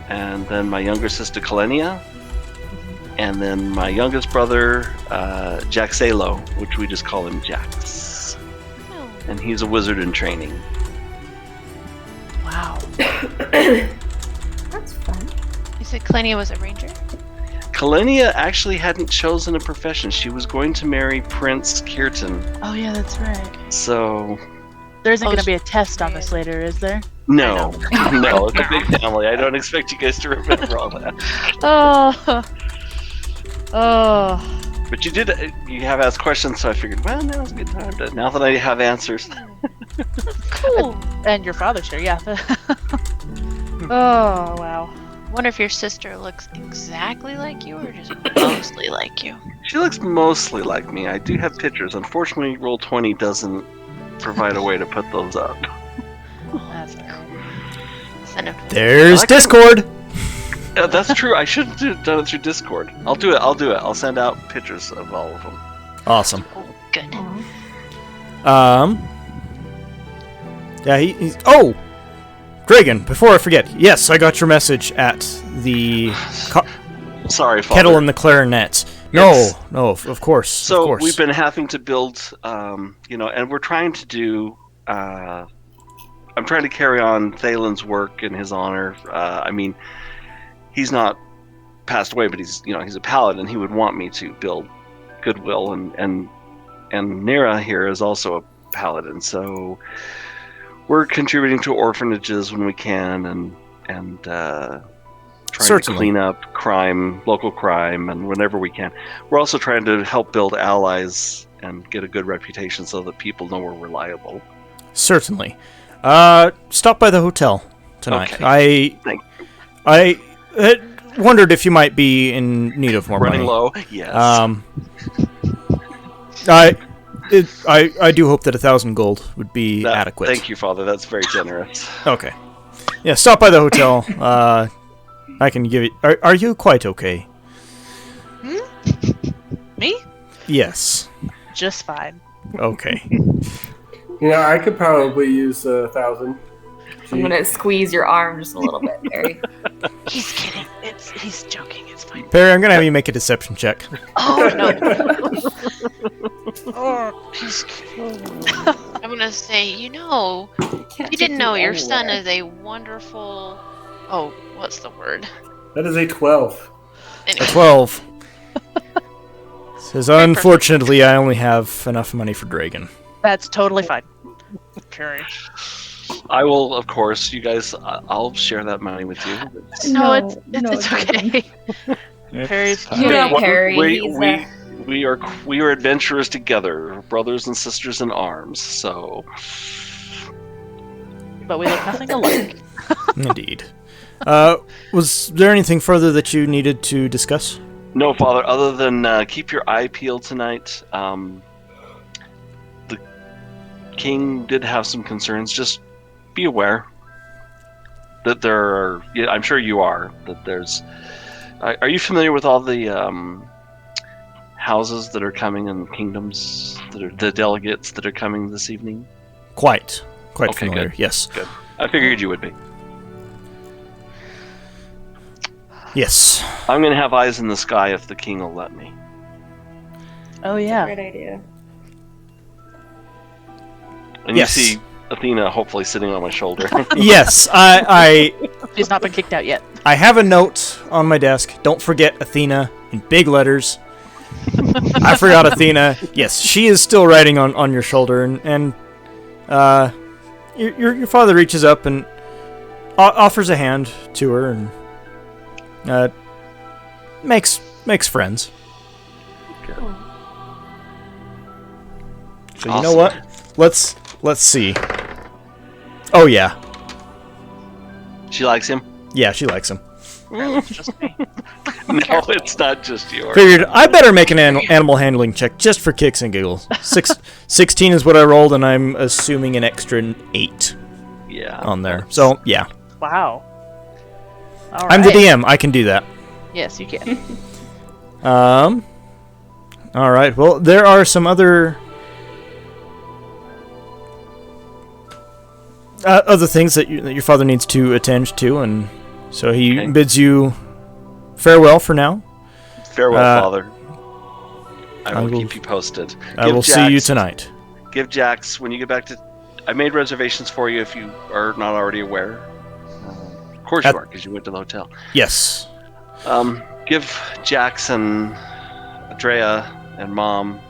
[SPEAKER 2] and then my younger sister, Kalenia, and then my youngest brother, Jaxalo, which we just call him Jax.
[SPEAKER 5] Oh.
[SPEAKER 2] And he's a wizard in training.
[SPEAKER 4] Wow.
[SPEAKER 7] That's fun.
[SPEAKER 5] You said Kalenia was a ranger?
[SPEAKER 2] Kalenia actually hadn't chosen a profession. She was going to marry Prince Kirtan.
[SPEAKER 4] Oh yeah, that's right.
[SPEAKER 2] So,
[SPEAKER 4] There isn't
[SPEAKER 5] Oh,
[SPEAKER 4] going to be a test on this later, is there?
[SPEAKER 2] no. No, it's a big family. I don't expect you guys to remember all that.
[SPEAKER 4] Oh. Oh.
[SPEAKER 2] But you have asked questions, so I figured, well, now's a good time. Now that I have answers.
[SPEAKER 5] Cool.
[SPEAKER 4] And your father's here, yeah. Oh, wow.
[SPEAKER 5] Wonder if your sister looks exactly like you or just mostly like you.
[SPEAKER 2] She looks mostly like me. I do have pictures. Unfortunately, Roll20 doesn't provide a way to put those up.
[SPEAKER 4] That's fair.
[SPEAKER 5] Send him to
[SPEAKER 1] There's
[SPEAKER 2] I can-
[SPEAKER 1] Discord.
[SPEAKER 2] That's true. I should have done it through Discord. I'll do it. I'll send out pictures of all of them.
[SPEAKER 1] Awesome.
[SPEAKER 5] Oh, good.
[SPEAKER 1] Yeah, he's... Oh! Dragon, before I forget. Yes, I got your message at the
[SPEAKER 2] Sorry, Father.
[SPEAKER 1] kettle and the clarinet. No,
[SPEAKER 2] Yes.
[SPEAKER 1] no, of course.
[SPEAKER 2] So
[SPEAKER 1] of course.
[SPEAKER 2] we've been having to build, and we're trying to do. I'm trying to carry on Thalen's work in his honor. He's not passed away, but he's a paladin. He would want me to build goodwill, and Nira here is also a paladin. So we're contributing to orphanages when we can, and trying
[SPEAKER 1] Certainly.
[SPEAKER 2] to clean up local crime, and whenever we can. We're also trying to help build allies and get a good reputation so that people know we're reliable.
[SPEAKER 1] Certainly. Stop by the hotel tonight.
[SPEAKER 2] Okay. Thank
[SPEAKER 1] I wondered if you might be in need of more
[SPEAKER 2] Running
[SPEAKER 1] money.
[SPEAKER 2] low? Yes.
[SPEAKER 1] I do hope that 1,000 gold would be adequate.
[SPEAKER 2] Thank you, Father. That's very generous.
[SPEAKER 1] Okay. Yeah, stop by the hotel. I can give it. Are you quite okay?
[SPEAKER 4] Me?
[SPEAKER 1] Yes.
[SPEAKER 4] Just fine.
[SPEAKER 1] Okay.
[SPEAKER 3] I could probably use 1,000.
[SPEAKER 7] I'm gonna squeeze your arm just a little bit, Barry.
[SPEAKER 4] He's kidding. He's joking. It's fine.
[SPEAKER 1] Perry, I'm gonna have you make a deception check.
[SPEAKER 5] Oh no!
[SPEAKER 4] Oh, he's kidding.
[SPEAKER 5] I'm gonna say, you didn't know your son is a wonderful. Oh, what's the word?
[SPEAKER 3] That is a 12.
[SPEAKER 1] A
[SPEAKER 5] Anyway,
[SPEAKER 1] 12. Says, unfortunately, I only have enough money for Dragon.
[SPEAKER 4] That's totally fine. Carry.
[SPEAKER 2] I will, of course. You guys, I'll share that money with you.
[SPEAKER 4] No, it's okay. Perry's
[SPEAKER 7] You know
[SPEAKER 2] What-
[SPEAKER 7] Perry.
[SPEAKER 2] we are adventurers together, brothers and sisters in arms. So
[SPEAKER 4] but we look nothing alike.
[SPEAKER 1] Indeed. Was there anything further that you needed to discuss?
[SPEAKER 2] no, Father. Other than keep your eye peeled tonight. The king did have some concerns. Just be aware that there are. Yeah, I'm sure you are. That there's. Are you familiar with all the houses that are coming and kingdoms that are the delegates that are coming this evening?
[SPEAKER 1] Quite
[SPEAKER 2] Okay,
[SPEAKER 1] familiar.
[SPEAKER 2] good.
[SPEAKER 1] Yes.
[SPEAKER 2] Good. I figured you would be.
[SPEAKER 1] Yes.
[SPEAKER 2] I'm going to have eyes in the sky if the king will let me.
[SPEAKER 4] Oh yeah.
[SPEAKER 7] Great idea.
[SPEAKER 2] And
[SPEAKER 1] Yes.
[SPEAKER 2] you see Athena hopefully sitting on my shoulder.
[SPEAKER 1] Yes. I
[SPEAKER 4] She's not been kicked out yet.
[SPEAKER 1] have a note on my desk. Don't forget Athena in big letters. I forgot Athena. Yes, she is still riding on your shoulder, and your father reaches up and offers a hand to her, and makes friends. So you know
[SPEAKER 2] Awesome.
[SPEAKER 1] what? Let's see. Oh yeah,
[SPEAKER 2] She likes him?
[SPEAKER 1] yeah, she likes him.
[SPEAKER 4] It's just me.
[SPEAKER 2] No, it's not just yours.
[SPEAKER 1] Figured I better make an animal handling check just for kicks and giggles. 16 is what I rolled, and I'm assuming an extra 8
[SPEAKER 2] Yeah.
[SPEAKER 1] on there. So yeah,
[SPEAKER 4] Wow. All
[SPEAKER 1] I'm the
[SPEAKER 4] right.
[SPEAKER 1] DM. I can do that.
[SPEAKER 4] Yes, you can.
[SPEAKER 1] All right. Well, there are some other things that your father needs to attend to, and so he
[SPEAKER 2] Okay.
[SPEAKER 1] bids you farewell for now.
[SPEAKER 2] Farewell, Father. I will
[SPEAKER 1] will-
[SPEAKER 2] keep you posted.
[SPEAKER 1] I will see you tonight.
[SPEAKER 2] Give Jax when you get back to. I made reservations for you if you are not already aware. Of course you are, because you went to the hotel.
[SPEAKER 1] Yes.
[SPEAKER 2] Give Jax and Drea and Mom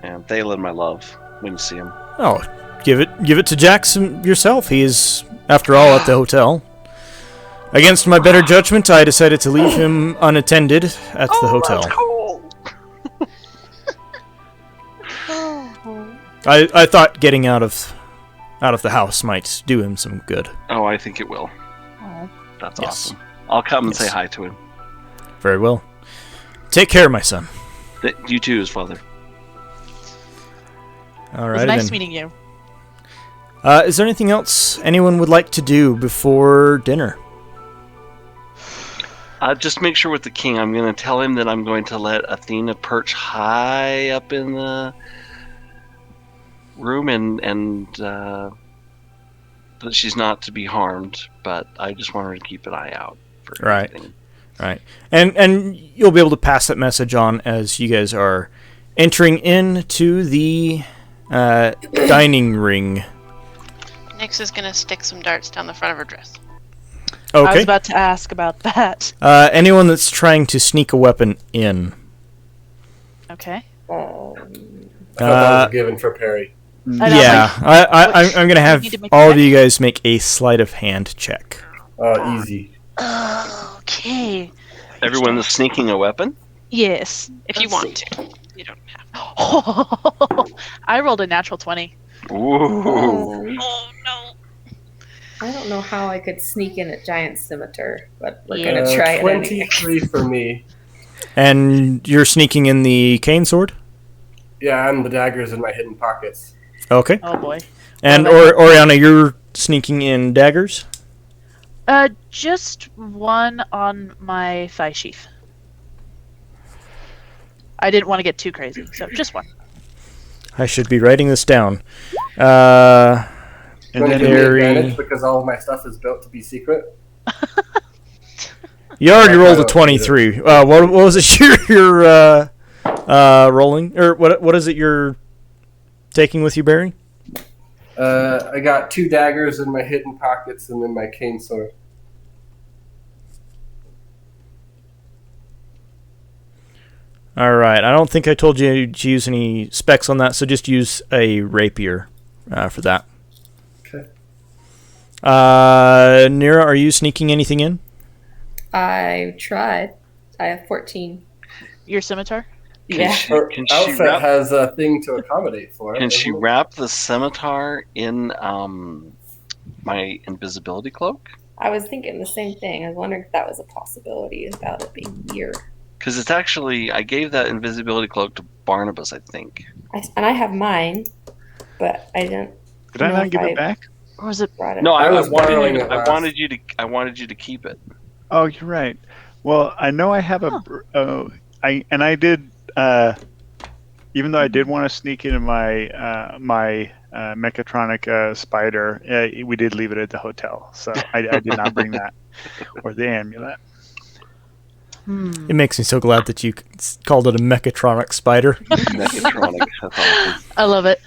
[SPEAKER 2] and Thalen my love when you see him.
[SPEAKER 1] Oh, give it to Jackson yourself. He is, after all, at the hotel. Against my better judgment, I decided to leave him unattended at the hotel.
[SPEAKER 2] That's cool.
[SPEAKER 1] I thought getting out of the house might do him some good.
[SPEAKER 2] Oh, I think it will.
[SPEAKER 4] Oh.
[SPEAKER 2] That's
[SPEAKER 1] Yes.
[SPEAKER 2] awesome. I'll come and
[SPEAKER 1] Yes.
[SPEAKER 2] say hi to him.
[SPEAKER 1] Very well. Take care, my son.
[SPEAKER 2] You too, his father.
[SPEAKER 1] All
[SPEAKER 4] It was
[SPEAKER 1] right.
[SPEAKER 4] nice meeting you.
[SPEAKER 1] Is there anything else anyone would like to do before dinner?
[SPEAKER 2] Just make sure with the king, I'm going to tell him that I'm going to let Athena perch high up in the room and that she's not to be harmed, but I just want her to keep an eye out for
[SPEAKER 1] Right.
[SPEAKER 2] anything.
[SPEAKER 1] Right. And you'll be able to pass that message on as you guys are entering into the dining ring.
[SPEAKER 5] Nyx is gonna stick some darts down the front of her dress.
[SPEAKER 4] I was
[SPEAKER 1] Okay.
[SPEAKER 4] about to ask about that.
[SPEAKER 1] Anyone that's trying to sneak a weapon in.
[SPEAKER 4] Okay.
[SPEAKER 3] I thought that was given for Perry.
[SPEAKER 4] I know,
[SPEAKER 1] Yeah, I'm gonna have
[SPEAKER 4] need to make a
[SPEAKER 1] all of
[SPEAKER 4] check?
[SPEAKER 1] you guys make a sleight of hand check.
[SPEAKER 3] Easy.
[SPEAKER 4] Okay.
[SPEAKER 2] Everyone that's sneaking a weapon?
[SPEAKER 4] Yes.
[SPEAKER 5] If you
[SPEAKER 4] Let's
[SPEAKER 5] want
[SPEAKER 4] see.
[SPEAKER 5] to. You don't have to.
[SPEAKER 4] I rolled a natural 20.
[SPEAKER 2] Ooh.
[SPEAKER 5] Oh no.
[SPEAKER 7] I don't know how I could sneak in a giant scimitar, but we're gonna try it.
[SPEAKER 3] 23 for me.
[SPEAKER 1] And you're sneaking in the cane sword?
[SPEAKER 3] Yeah, and the daggers in my hidden pockets.
[SPEAKER 1] Okay.
[SPEAKER 4] Oh boy.
[SPEAKER 1] And
[SPEAKER 4] Well,
[SPEAKER 1] Oriana, you're sneaking in daggers?
[SPEAKER 4] Just one on my thigh sheath. I didn't want to get too crazy, so just one.
[SPEAKER 1] I should be writing this down.
[SPEAKER 6] And
[SPEAKER 3] Gonna
[SPEAKER 6] then
[SPEAKER 3] give me
[SPEAKER 1] Harry-
[SPEAKER 3] advantage because all of my stuff is built to be secret.
[SPEAKER 1] You already
[SPEAKER 3] I
[SPEAKER 1] rolled a
[SPEAKER 3] don't
[SPEAKER 1] 23. What was it you're rolling? Or what is it you're taking with you, Barry?
[SPEAKER 3] I got 2 daggers in my hidden pockets and then my cane sword.
[SPEAKER 1] All right. I don't think I told you to use any specs on that, so just use a rapier for that.
[SPEAKER 3] Okay.
[SPEAKER 1] Nira, are you sneaking anything in?
[SPEAKER 7] I tried. I have 14.
[SPEAKER 4] Your scimitar?
[SPEAKER 7] Yeah.
[SPEAKER 3] Her
[SPEAKER 2] Can she
[SPEAKER 3] outfit
[SPEAKER 2] wrap-
[SPEAKER 3] has a thing to accommodate for it.
[SPEAKER 2] Can she
[SPEAKER 3] doesn't it?
[SPEAKER 2] wrap the scimitar in my invisibility cloak?
[SPEAKER 7] I was thinking the same thing. I was wondering if that was a possibility about it being here.
[SPEAKER 2] Because it's actually, I gave that invisibility cloak to Barnabas, I think.
[SPEAKER 7] And I have mine, but I didn't
[SPEAKER 6] Did I
[SPEAKER 7] know
[SPEAKER 6] not
[SPEAKER 7] if
[SPEAKER 6] give
[SPEAKER 7] I
[SPEAKER 6] it back?
[SPEAKER 4] Or was it
[SPEAKER 7] brought it.
[SPEAKER 2] No,
[SPEAKER 3] I
[SPEAKER 2] I
[SPEAKER 3] was borrowing
[SPEAKER 2] wanted,
[SPEAKER 3] it
[SPEAKER 2] I
[SPEAKER 3] last.
[SPEAKER 2] wanted you to keep it.
[SPEAKER 6] Oh, you're right. Well, I know I have a. I did. Even though I did want to sneak into my mechatronic spider, we did leave it at the hotel, so I did not bring that or the amulet.
[SPEAKER 1] It makes me so glad that you called it a mechatronic spider.
[SPEAKER 2] Mechatronic. That's awesome.
[SPEAKER 4] I love it.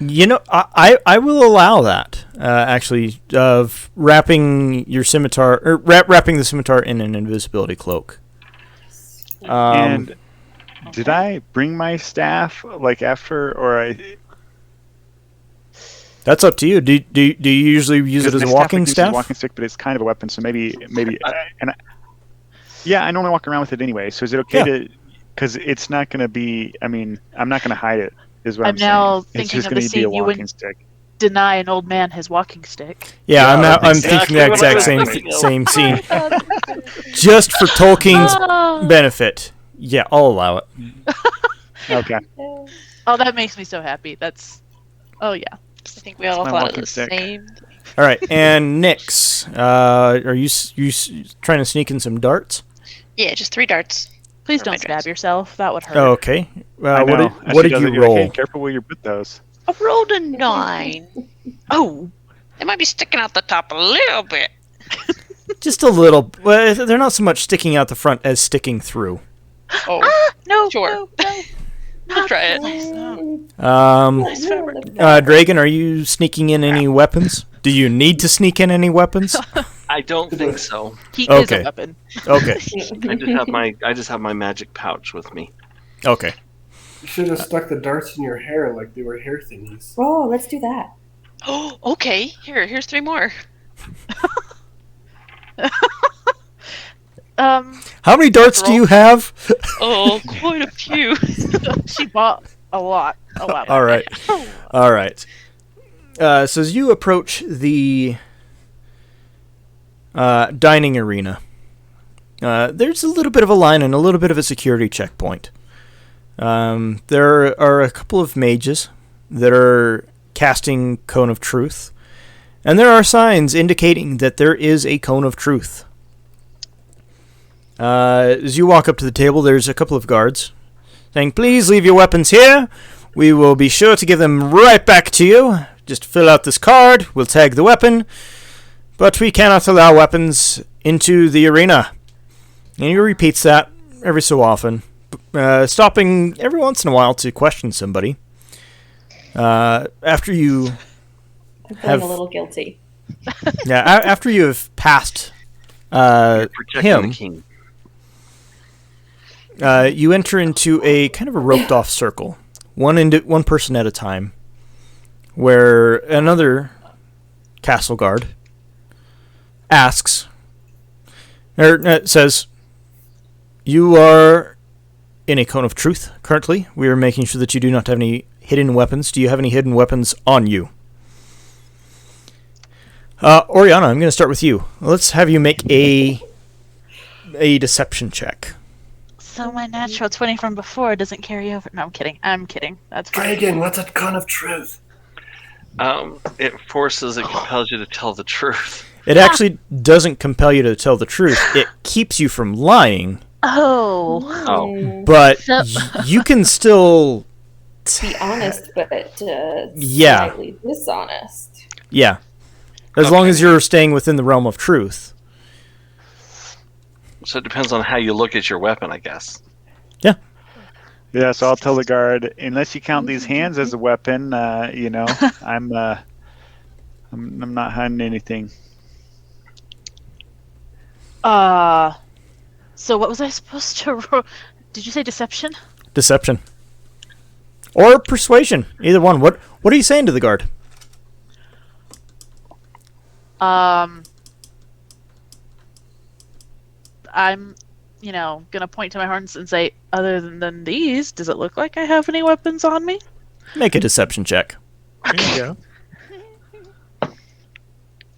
[SPEAKER 1] You know, I will allow that, actually, of wrapping your scimitar, or wrapping the scimitar in an invisibility cloak.
[SPEAKER 6] And did I bring my staff like after, or
[SPEAKER 1] That's up to you. Do you usually use it as a
[SPEAKER 6] my
[SPEAKER 1] walking
[SPEAKER 6] I can use it as
[SPEAKER 1] staff?
[SPEAKER 6] a walking stick, but it's kind of a weapon, so maybe. Yeah, I normally walk around with it anyway. So is it okay to? Because it's not going to be. I mean, I'm not going to hide it. Is what I'm
[SPEAKER 4] now
[SPEAKER 6] saying. It's
[SPEAKER 4] thinking
[SPEAKER 6] just
[SPEAKER 4] of
[SPEAKER 6] going
[SPEAKER 4] the
[SPEAKER 6] to be a
[SPEAKER 4] scene you
[SPEAKER 6] walking
[SPEAKER 4] wouldn't-
[SPEAKER 6] stick.
[SPEAKER 4] Deny an old man his walking stick.
[SPEAKER 1] Yeah, I'm
[SPEAKER 2] exactly
[SPEAKER 1] thinking the
[SPEAKER 2] what I
[SPEAKER 1] exact
[SPEAKER 2] was
[SPEAKER 1] same
[SPEAKER 2] thinking of.
[SPEAKER 1] scene. Just for Tolkien's benefit. Yeah, I'll allow it.
[SPEAKER 6] Okay.
[SPEAKER 4] Oh, that makes me so happy. That's. Oh yeah.
[SPEAKER 5] I think we all
[SPEAKER 6] my
[SPEAKER 5] thought of
[SPEAKER 6] walking
[SPEAKER 5] the
[SPEAKER 6] stick.
[SPEAKER 5] same.
[SPEAKER 1] All right, and Nyx, are you trying to sneak in some darts?
[SPEAKER 5] Yeah, just 3 darts.
[SPEAKER 4] Please
[SPEAKER 5] Or
[SPEAKER 4] don't
[SPEAKER 5] my
[SPEAKER 4] stab
[SPEAKER 5] dress.
[SPEAKER 4] yourself. That would hurt.
[SPEAKER 1] Oh, okay.
[SPEAKER 6] I
[SPEAKER 1] What
[SPEAKER 6] know.
[SPEAKER 1] did, what
[SPEAKER 6] She
[SPEAKER 1] did
[SPEAKER 6] does
[SPEAKER 1] you
[SPEAKER 6] it, you're like,
[SPEAKER 1] roll?
[SPEAKER 6] hey, careful where you put those.
[SPEAKER 5] I rolled a 9.
[SPEAKER 4] Oh.
[SPEAKER 5] They might be sticking out the top a little bit.
[SPEAKER 1] Just a little. Well, they're not so much sticking out the front as sticking through.
[SPEAKER 5] Oh,
[SPEAKER 4] No,
[SPEAKER 5] Sure.
[SPEAKER 4] no, no.
[SPEAKER 5] I'll try it.
[SPEAKER 1] Dragon, are you sneaking in any weapons? Do you need to sneak in any weapons?
[SPEAKER 2] I don't think so.
[SPEAKER 4] He is
[SPEAKER 1] Okay.
[SPEAKER 4] a weapon.
[SPEAKER 1] Okay.
[SPEAKER 2] I just have my magic pouch with me.
[SPEAKER 1] Okay.
[SPEAKER 3] You should have stuck the darts in your hair like they were hair thingies.
[SPEAKER 7] Oh, let's do that.
[SPEAKER 5] Oh, okay. Here's 3 more.
[SPEAKER 1] How many darts do you have?
[SPEAKER 5] Oh, quite a few.
[SPEAKER 4] She bought a lot.
[SPEAKER 1] All right. All right. So as you approach the dining arena, there's a little bit of a line and a little bit of a security checkpoint. There are a couple of mages that are casting Cone of Truth, and there are signs indicating that there is a Cone of Truth. As you walk up to the table, there's a couple of guards saying, "Please leave your weapons here. We will be sure to give them right back to you. Just fill out this card. We'll tag the weapon. But we cannot allow weapons into the arena." And he repeats that every so often, stopping every once in a while to question somebody. After you
[SPEAKER 7] I'm feeling a little guilty.
[SPEAKER 1] after you have passed
[SPEAKER 2] Protecting
[SPEAKER 1] him,
[SPEAKER 2] the king.
[SPEAKER 1] you enter into a kind of a roped-off circle, one person at a time, where another castle guard says, "You are in a Cone of Truth currently. We are making sure that you do not have any hidden weapons. Do you have any hidden weapons on you?" Oriana, I'm going to start with you. Let's have you make a deception check.
[SPEAKER 4] So my natural 20 from before doesn't carry over. No, I'm kidding. That's fine.
[SPEAKER 3] Dragon, what's a Cone of Truth?
[SPEAKER 2] It compels you to tell the truth.
[SPEAKER 1] It actually doesn't compel you to tell the truth. It keeps you from lying,
[SPEAKER 4] Oh.
[SPEAKER 2] Oh.
[SPEAKER 1] but
[SPEAKER 4] So-
[SPEAKER 1] you can still...
[SPEAKER 7] Be honest, but
[SPEAKER 1] Yeah.
[SPEAKER 7] slightly dishonest.
[SPEAKER 1] Yeah. As long as you're staying within the realm of truth.
[SPEAKER 2] So it depends on how you look at your weapon, I guess.
[SPEAKER 6] Yeah, so I'll tell the guard, unless you count these hands as a weapon, I'm not hiding anything.
[SPEAKER 4] So what was I supposed to Did you say deception?
[SPEAKER 1] Deception. Or persuasion. Either one. What are you saying to the guard?
[SPEAKER 4] I'm, gonna point to my horns and say, other than these, does it look like I have any weapons on me?
[SPEAKER 1] Make a deception check.
[SPEAKER 6] There you go.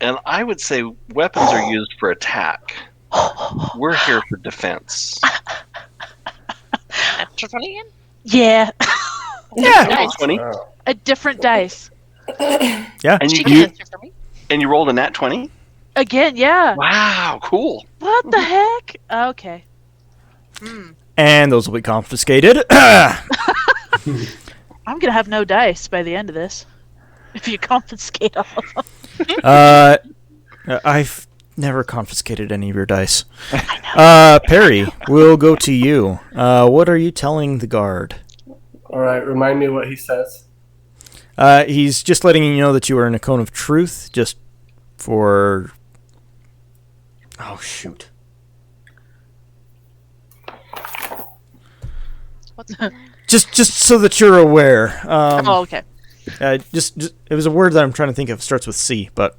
[SPEAKER 2] And I would say weapons are used for attack. We're here for defense.
[SPEAKER 5] Natural 20 again?
[SPEAKER 4] Yeah.
[SPEAKER 1] Yeah.
[SPEAKER 2] Natural 20?
[SPEAKER 4] A different dice.
[SPEAKER 1] Yeah.
[SPEAKER 2] And
[SPEAKER 5] She
[SPEAKER 2] you,
[SPEAKER 5] can
[SPEAKER 2] you
[SPEAKER 5] answer for me.
[SPEAKER 2] and you rolled a nat 20?
[SPEAKER 4] Again, yeah.
[SPEAKER 2] Wow, cool.
[SPEAKER 4] What the heck? Okay.
[SPEAKER 1] And those will be confiscated.
[SPEAKER 4] I'm gonna have no dice by the end of this. If you confiscate all of them.
[SPEAKER 1] I've never confiscated any of your dice. Perry, we'll go to you. What are you telling the guard?
[SPEAKER 3] All right, remind me what he says.
[SPEAKER 1] He's just letting you know that you are in a Cone of Truth, just for... Oh, shoot. Just so that you're aware.
[SPEAKER 4] Oh, okay.
[SPEAKER 1] Just it was a word that I'm trying to think of. It starts with C, but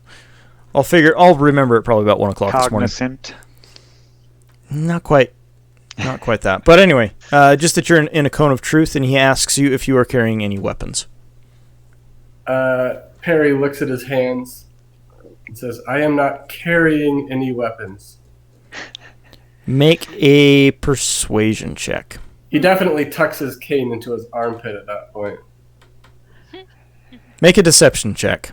[SPEAKER 1] I'll remember it probably about 1 o'clock this morning.
[SPEAKER 6] Cognizant.
[SPEAKER 1] Not quite that. But anyway, just that you're in a Cone of Truth, and he asks you if you are carrying any weapons.
[SPEAKER 3] Perry looks at his hands and says, "I am not carrying any weapons."
[SPEAKER 1] Make a persuasion check.
[SPEAKER 3] He definitely tucks his cane into his armpit at that point.
[SPEAKER 1] Make a deception check.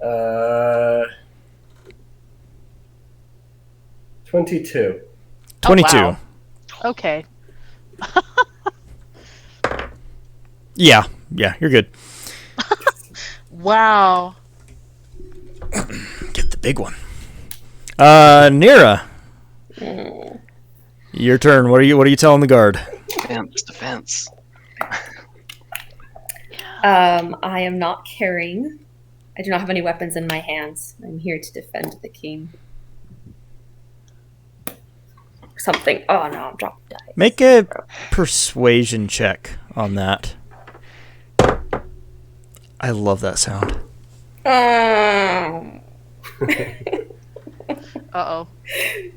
[SPEAKER 3] Uh, 22.
[SPEAKER 1] 22.
[SPEAKER 4] wow. Okay.
[SPEAKER 1] Yeah, you're good.
[SPEAKER 4] Wow.
[SPEAKER 1] Get the big one. Nira, your turn. What are you telling the guard?
[SPEAKER 2] Defense.
[SPEAKER 7] I am not carrying. I do not have any weapons in my hands. I'm here to defend the king. Something. Oh no, I'm dropping dice.
[SPEAKER 1] Make a persuasion check on that. I love that sound.
[SPEAKER 4] Uh-oh.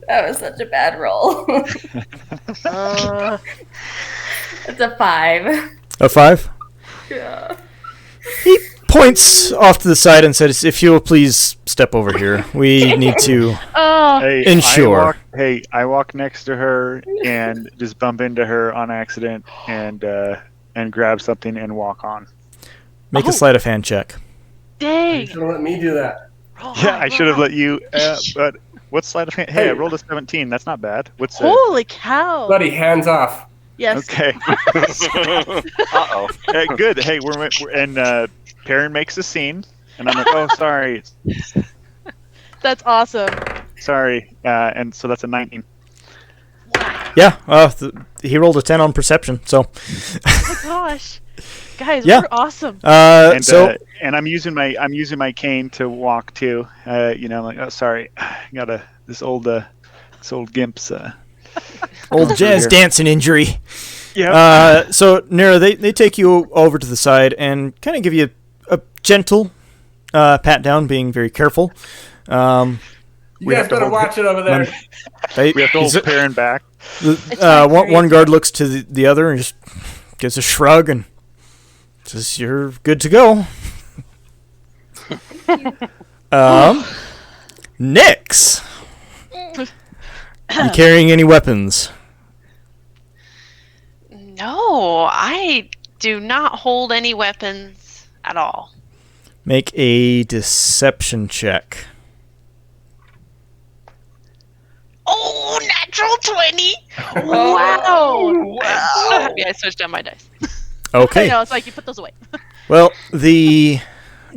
[SPEAKER 7] That was such a bad roll. It's a 5.
[SPEAKER 1] A 5?
[SPEAKER 7] Yeah.
[SPEAKER 1] He points off to the side and says, "If you'll please step over here. We need to
[SPEAKER 4] Oh.
[SPEAKER 6] Hey,
[SPEAKER 1] ensure."
[SPEAKER 6] I walk next to her and just bump into her on accident and grab something and walk on.
[SPEAKER 1] Make a sleight of hand check.
[SPEAKER 3] You
[SPEAKER 4] Dang.
[SPEAKER 3] should have let me do that.
[SPEAKER 6] Yeah, I should have let you. But what's sleight of hand? Hey, I rolled a 17. That's not bad. What's it?
[SPEAKER 4] Holy cow.
[SPEAKER 3] Buddy, hands off.
[SPEAKER 4] Yes.
[SPEAKER 6] Okay.
[SPEAKER 2] Uh-oh.
[SPEAKER 6] Hey, good. Hey, we're and Perrin makes a scene, and I'm like, oh, sorry,
[SPEAKER 4] That's awesome.
[SPEAKER 6] and so that's a 19.
[SPEAKER 1] Yeah, he rolled a 10 on perception, so.
[SPEAKER 4] Oh my gosh. Guys,
[SPEAKER 1] Yeah.
[SPEAKER 4] we're awesome.
[SPEAKER 6] And
[SPEAKER 1] So
[SPEAKER 6] and I'm using my cane to walk too. I'm like, oh, sorry, got this old gimp's.
[SPEAKER 1] old jazz
[SPEAKER 6] here.
[SPEAKER 1] dancing injury.
[SPEAKER 6] Yeah.
[SPEAKER 1] So Nira, they take you over to the side and kind of give you a gentle pat down, being very careful.
[SPEAKER 3] You guys better watch it over there.
[SPEAKER 6] We have to hold Perrin back.
[SPEAKER 1] One guard looks to the other and just gives a shrug and says, "You're good to go." Nyx, you carrying any weapons?
[SPEAKER 5] No, I do not hold any weapons at all.
[SPEAKER 1] Make a deception check.
[SPEAKER 5] Oh, natural 20!
[SPEAKER 4] Wow.
[SPEAKER 5] I'm so happy I switched on my dice.
[SPEAKER 1] Okay.
[SPEAKER 4] I know, it's like you put those away.
[SPEAKER 1] Well, the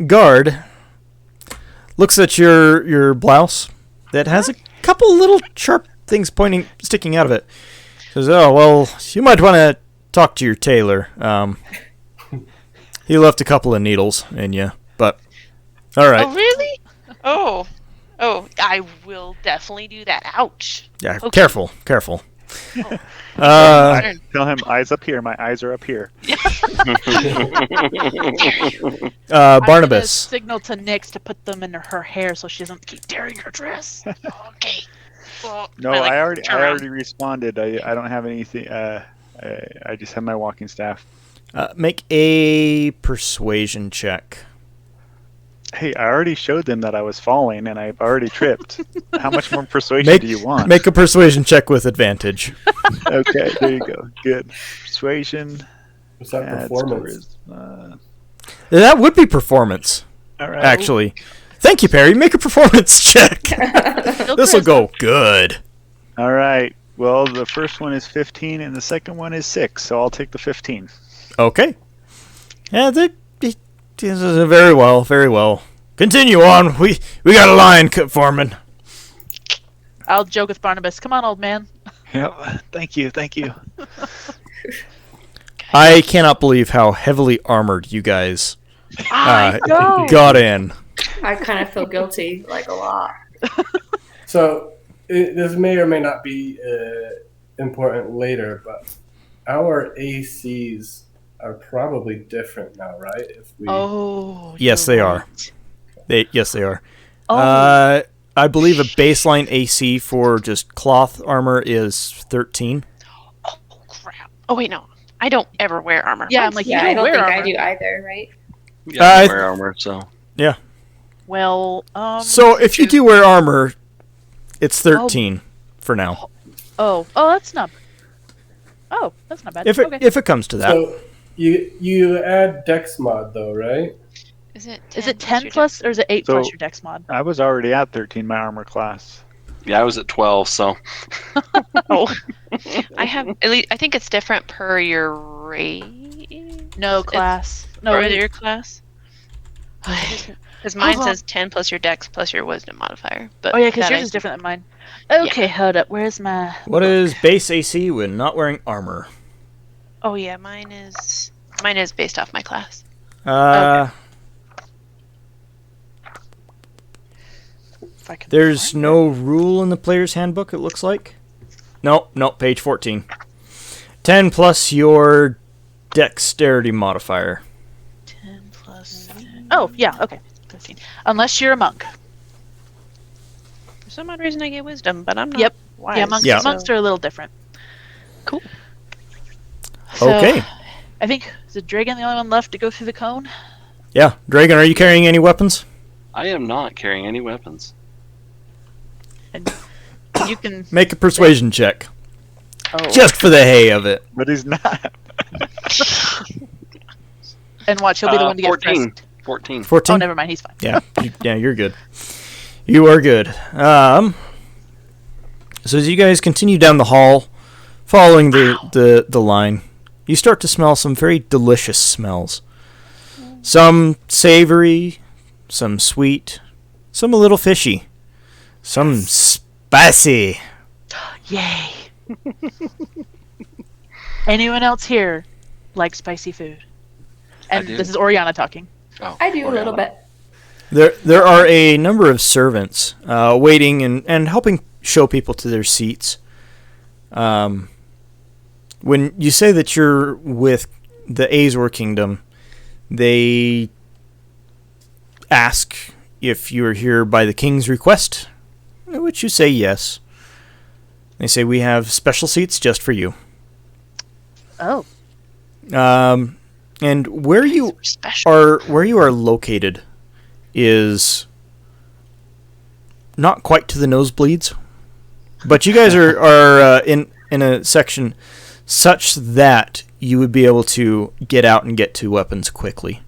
[SPEAKER 1] guard looks at your blouse that has a couple little sharp things sticking out of it. Says, "Oh, well, you might want to talk to your tailor. He left a couple of needles in you, but all right."
[SPEAKER 5] Oh, really? Oh, I will definitely do that. Ouch.
[SPEAKER 1] Yeah,
[SPEAKER 5] Okay.
[SPEAKER 1] careful.
[SPEAKER 6] Tell him eyes up here. My eyes are up here.
[SPEAKER 1] Barnabas.
[SPEAKER 4] I'm gonna signal to Nyx to put them in her hair so she doesn't keep tearing her dress.
[SPEAKER 5] Okay. Well,
[SPEAKER 6] No, I already responded. I don't have anything. I just have my walking staff.
[SPEAKER 1] Make a persuasion check.
[SPEAKER 6] Hey, I already showed them that I was falling and I've already tripped. How much more persuasion do you want?
[SPEAKER 1] Make a persuasion check with advantage.
[SPEAKER 6] Okay, there you go. Good. Persuasion.
[SPEAKER 3] What's that
[SPEAKER 6] Add
[SPEAKER 3] performance?
[SPEAKER 6] charisma.
[SPEAKER 1] That would be performance,
[SPEAKER 6] All right.
[SPEAKER 1] actually. Thank you, Perry. Make a performance check. This will go good.
[SPEAKER 6] All right. Well, the first one is 15 and the second one is 6, so I'll take the 15.
[SPEAKER 1] Okay. Yeah, very well. Continue on. We got a line, Foreman.
[SPEAKER 4] I'll joke with Barnabas. Come on, old man.
[SPEAKER 6] Yep. Thank you.
[SPEAKER 1] I cannot believe how heavily armored you guys
[SPEAKER 4] I know.
[SPEAKER 1] got in.
[SPEAKER 7] I kind of feel guilty, like a lot.
[SPEAKER 3] So this may or may not be important later, but our ACs are probably different now, right? If we
[SPEAKER 4] Oh.
[SPEAKER 1] Yes,
[SPEAKER 4] you're
[SPEAKER 1] they are.
[SPEAKER 4] right.
[SPEAKER 1] Yes, they are.
[SPEAKER 4] Oh.
[SPEAKER 1] I believe a baseline AC for just cloth armor is 13.
[SPEAKER 5] Oh, crap. Oh, wait, no. I don't ever wear armor.
[SPEAKER 4] Yeah, I'm like,
[SPEAKER 7] Yeah,
[SPEAKER 4] you
[SPEAKER 7] I don't
[SPEAKER 4] wear
[SPEAKER 7] think
[SPEAKER 4] armor.
[SPEAKER 7] I do either, right?
[SPEAKER 2] Yeah, I wear armor, so.
[SPEAKER 4] Well,
[SPEAKER 1] So if you do wear armor, it's 13 for now.
[SPEAKER 4] Oh, that's not. Oh, that's not bad.
[SPEAKER 1] If
[SPEAKER 4] okay.
[SPEAKER 1] it comes to that.
[SPEAKER 3] So you add Dex mod though, right?
[SPEAKER 5] Is it 10,
[SPEAKER 4] Is it 10 plus or is it 8
[SPEAKER 6] So-
[SPEAKER 4] plus your dex mod?
[SPEAKER 6] I was already at 13, my armor class.
[SPEAKER 2] Yeah, I was at 12, so.
[SPEAKER 5] I have at least. I think it's different per your race.
[SPEAKER 4] No class. No,
[SPEAKER 5] Or
[SPEAKER 4] it-
[SPEAKER 5] your class? Because mine says 10 plus your dex plus your wisdom modifier. But
[SPEAKER 4] Oh yeah, because
[SPEAKER 5] that
[SPEAKER 4] yours
[SPEAKER 5] I-
[SPEAKER 4] is different than mine. Okay, hold up. Where's my?
[SPEAKER 1] What is base AC when not wearing armor?
[SPEAKER 5] Oh yeah, mine is based off my class.
[SPEAKER 4] If I can
[SPEAKER 1] There's
[SPEAKER 4] find
[SPEAKER 1] no rule in the player's handbook, it looks like. No, page 14. 10 plus your dexterity modifier.
[SPEAKER 5] 10 plus.
[SPEAKER 4] it. Oh yeah, okay. 15. Unless you're a monk.
[SPEAKER 5] For some odd reason, I get wisdom, but I'm not.
[SPEAKER 4] Yep.
[SPEAKER 5] Wise,
[SPEAKER 4] Yeah, monks.
[SPEAKER 1] Yeah.
[SPEAKER 4] Monks are a little different.
[SPEAKER 5] Cool.
[SPEAKER 4] So,
[SPEAKER 1] Okay.
[SPEAKER 4] I think is Dragon the only one left to go through the cone?
[SPEAKER 1] Yeah, Dragon, are you carrying any weapons?
[SPEAKER 2] I am not carrying any weapons.
[SPEAKER 4] And you can.
[SPEAKER 1] Make a persuasion check.
[SPEAKER 4] Oh.
[SPEAKER 1] Just for the hay of it.
[SPEAKER 6] But he's not.
[SPEAKER 4] And watch, he'll be the one to get
[SPEAKER 2] 14.
[SPEAKER 4] first.
[SPEAKER 2] 14.
[SPEAKER 1] 14?
[SPEAKER 4] Oh, never mind. He's fine.
[SPEAKER 1] Yeah, you're good. You are good. So as you guys continue down the hall, following the line, you start to smell some very delicious smells. Some savory, some sweet, some a little fishy, some spicy.
[SPEAKER 4] Yay! Anyone else here like spicy food? And
[SPEAKER 2] do.
[SPEAKER 4] this is Oriana talking.
[SPEAKER 2] Oh,
[SPEAKER 7] I do a little
[SPEAKER 2] Oriana.
[SPEAKER 7] bit.
[SPEAKER 1] There are a number of servants waiting and helping show people to their seats. When you say that you're with the Azor Kingdom, they ask if you're here by the king's request, which you say yes. They say we have special seats just for you.
[SPEAKER 4] Oh.
[SPEAKER 1] And where you
[SPEAKER 5] Special.
[SPEAKER 1] are located is not quite to the nosebleeds, but you guys are in a section such that you would be able to get out and get to weapons quickly,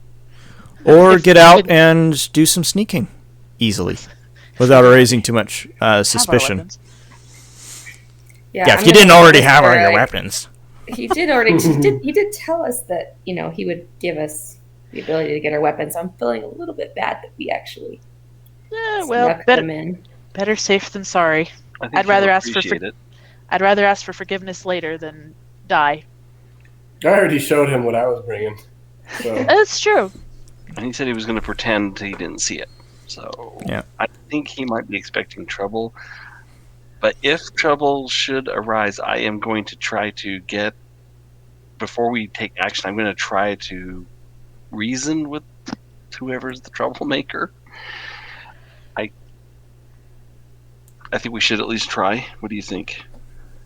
[SPEAKER 1] or get out and do some sneaking easily without raising too much
[SPEAKER 4] Have our
[SPEAKER 1] suspicion.
[SPEAKER 4] weapons.
[SPEAKER 1] Yeah,
[SPEAKER 7] I'm
[SPEAKER 1] if you
[SPEAKER 7] gonna
[SPEAKER 1] didn't already
[SPEAKER 7] go
[SPEAKER 1] have all
[SPEAKER 7] for
[SPEAKER 1] your
[SPEAKER 7] it.
[SPEAKER 1] weapons.
[SPEAKER 7] He did already. He did tell us that he would give us the ability to get our weapons. I'm feeling a little bit bad that we actually
[SPEAKER 4] Yeah, well,
[SPEAKER 7] snuck them
[SPEAKER 4] better,
[SPEAKER 7] in.
[SPEAKER 4] better safe than sorry.
[SPEAKER 2] I think
[SPEAKER 4] I'd rather
[SPEAKER 2] you'll
[SPEAKER 4] ask for
[SPEAKER 2] appreciate it.
[SPEAKER 4] I'd rather ask for forgiveness later than die.
[SPEAKER 3] I already showed him what I was bringing. So
[SPEAKER 4] That's true.
[SPEAKER 2] And he said he was going to pretend he didn't see it. So
[SPEAKER 1] Yeah.
[SPEAKER 2] I think he might be expecting trouble. But if trouble should arise, I am going to try to get, before we take action, I'm going to try to reason with whoever's the troublemaker. I think we should at least try. What do you think?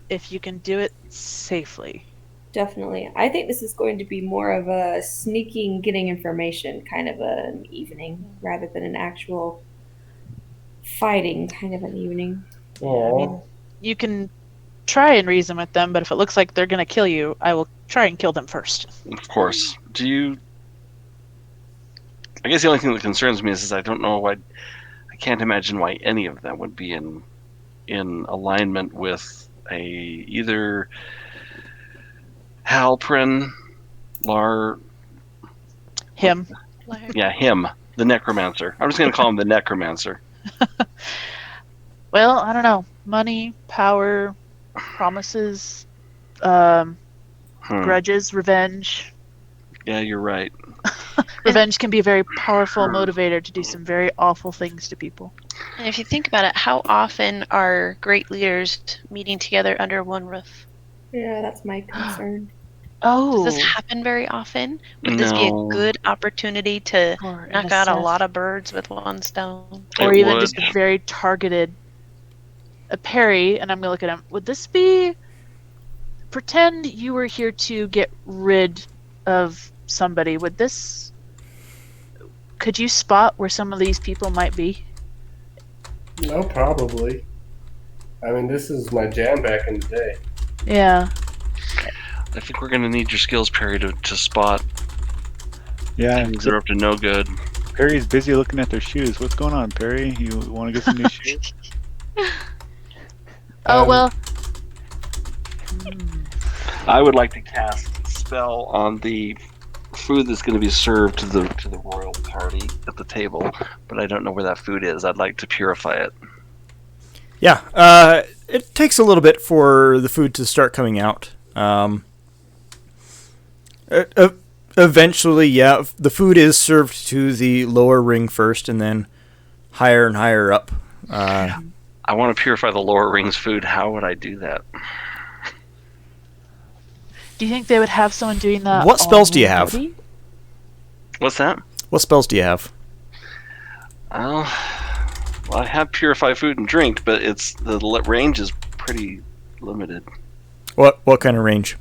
[SPEAKER 4] If you can do it safely.
[SPEAKER 7] Definitely. I think this is going to be more of a sneaking, getting information kind of an evening rather than an actual fighting kind of an evening.
[SPEAKER 4] I mean, you can try and reason with them, but if it looks like they're going to kill you, I will try and kill them first.
[SPEAKER 2] Of course. Do you... I guess the only thing that concerns me is I don't know why... I can't imagine why any of them would be in alignment with either Halprin,
[SPEAKER 4] Him.
[SPEAKER 2] him, the Necromancer. I'm just going to call him the Necromancer.
[SPEAKER 4] Well, I don't know. Money, power, promises, grudges, revenge.
[SPEAKER 2] Yeah, you're right.
[SPEAKER 4] Revenge can be a very powerful motivator to do some very awful things to people.
[SPEAKER 5] And if you think about it, how often are great leaders meeting together under one roof?
[SPEAKER 7] Yeah, that's my concern.
[SPEAKER 4] Oh.
[SPEAKER 5] Does this happen very often? Would this be a
[SPEAKER 2] No.
[SPEAKER 5] good opportunity to
[SPEAKER 4] Or an
[SPEAKER 5] knock out a
[SPEAKER 4] assess-
[SPEAKER 5] lot of birds with one stone?
[SPEAKER 4] Or
[SPEAKER 2] It
[SPEAKER 4] even
[SPEAKER 2] would.
[SPEAKER 4] just a very targeted a parry, and I'm gonna look at him. Would this be pretend you were here to get rid of somebody? Could you spot where some of these people might be?
[SPEAKER 3] no, probably. I mean, this is my jam back in the day.
[SPEAKER 4] Yeah.
[SPEAKER 2] I think we're going to need your skills, Perry, to spot
[SPEAKER 6] Yeah,
[SPEAKER 2] things that are up to no good.
[SPEAKER 6] Perry's busy looking at their shoes. What's going on, Perry? You want to get some new shoes?
[SPEAKER 4] Oh well.
[SPEAKER 2] I would like to cast spell on the food that's going to be served to the royal party at the table, but I don't know where that food is. I'd like to purify it.
[SPEAKER 1] Yeah, it takes a little bit for the food to start coming out. Eventually, yeah, the food is served to the lower ring first, and then higher and higher up.
[SPEAKER 2] I want to purify the lower ring's food. How would I do that?
[SPEAKER 4] Do you think they would have someone doing that?
[SPEAKER 1] What spells do you have?
[SPEAKER 4] already?
[SPEAKER 2] What's that?
[SPEAKER 1] What spells do you have?
[SPEAKER 2] Well, I have purify food and drink, but the range is pretty limited.
[SPEAKER 1] What kind of range?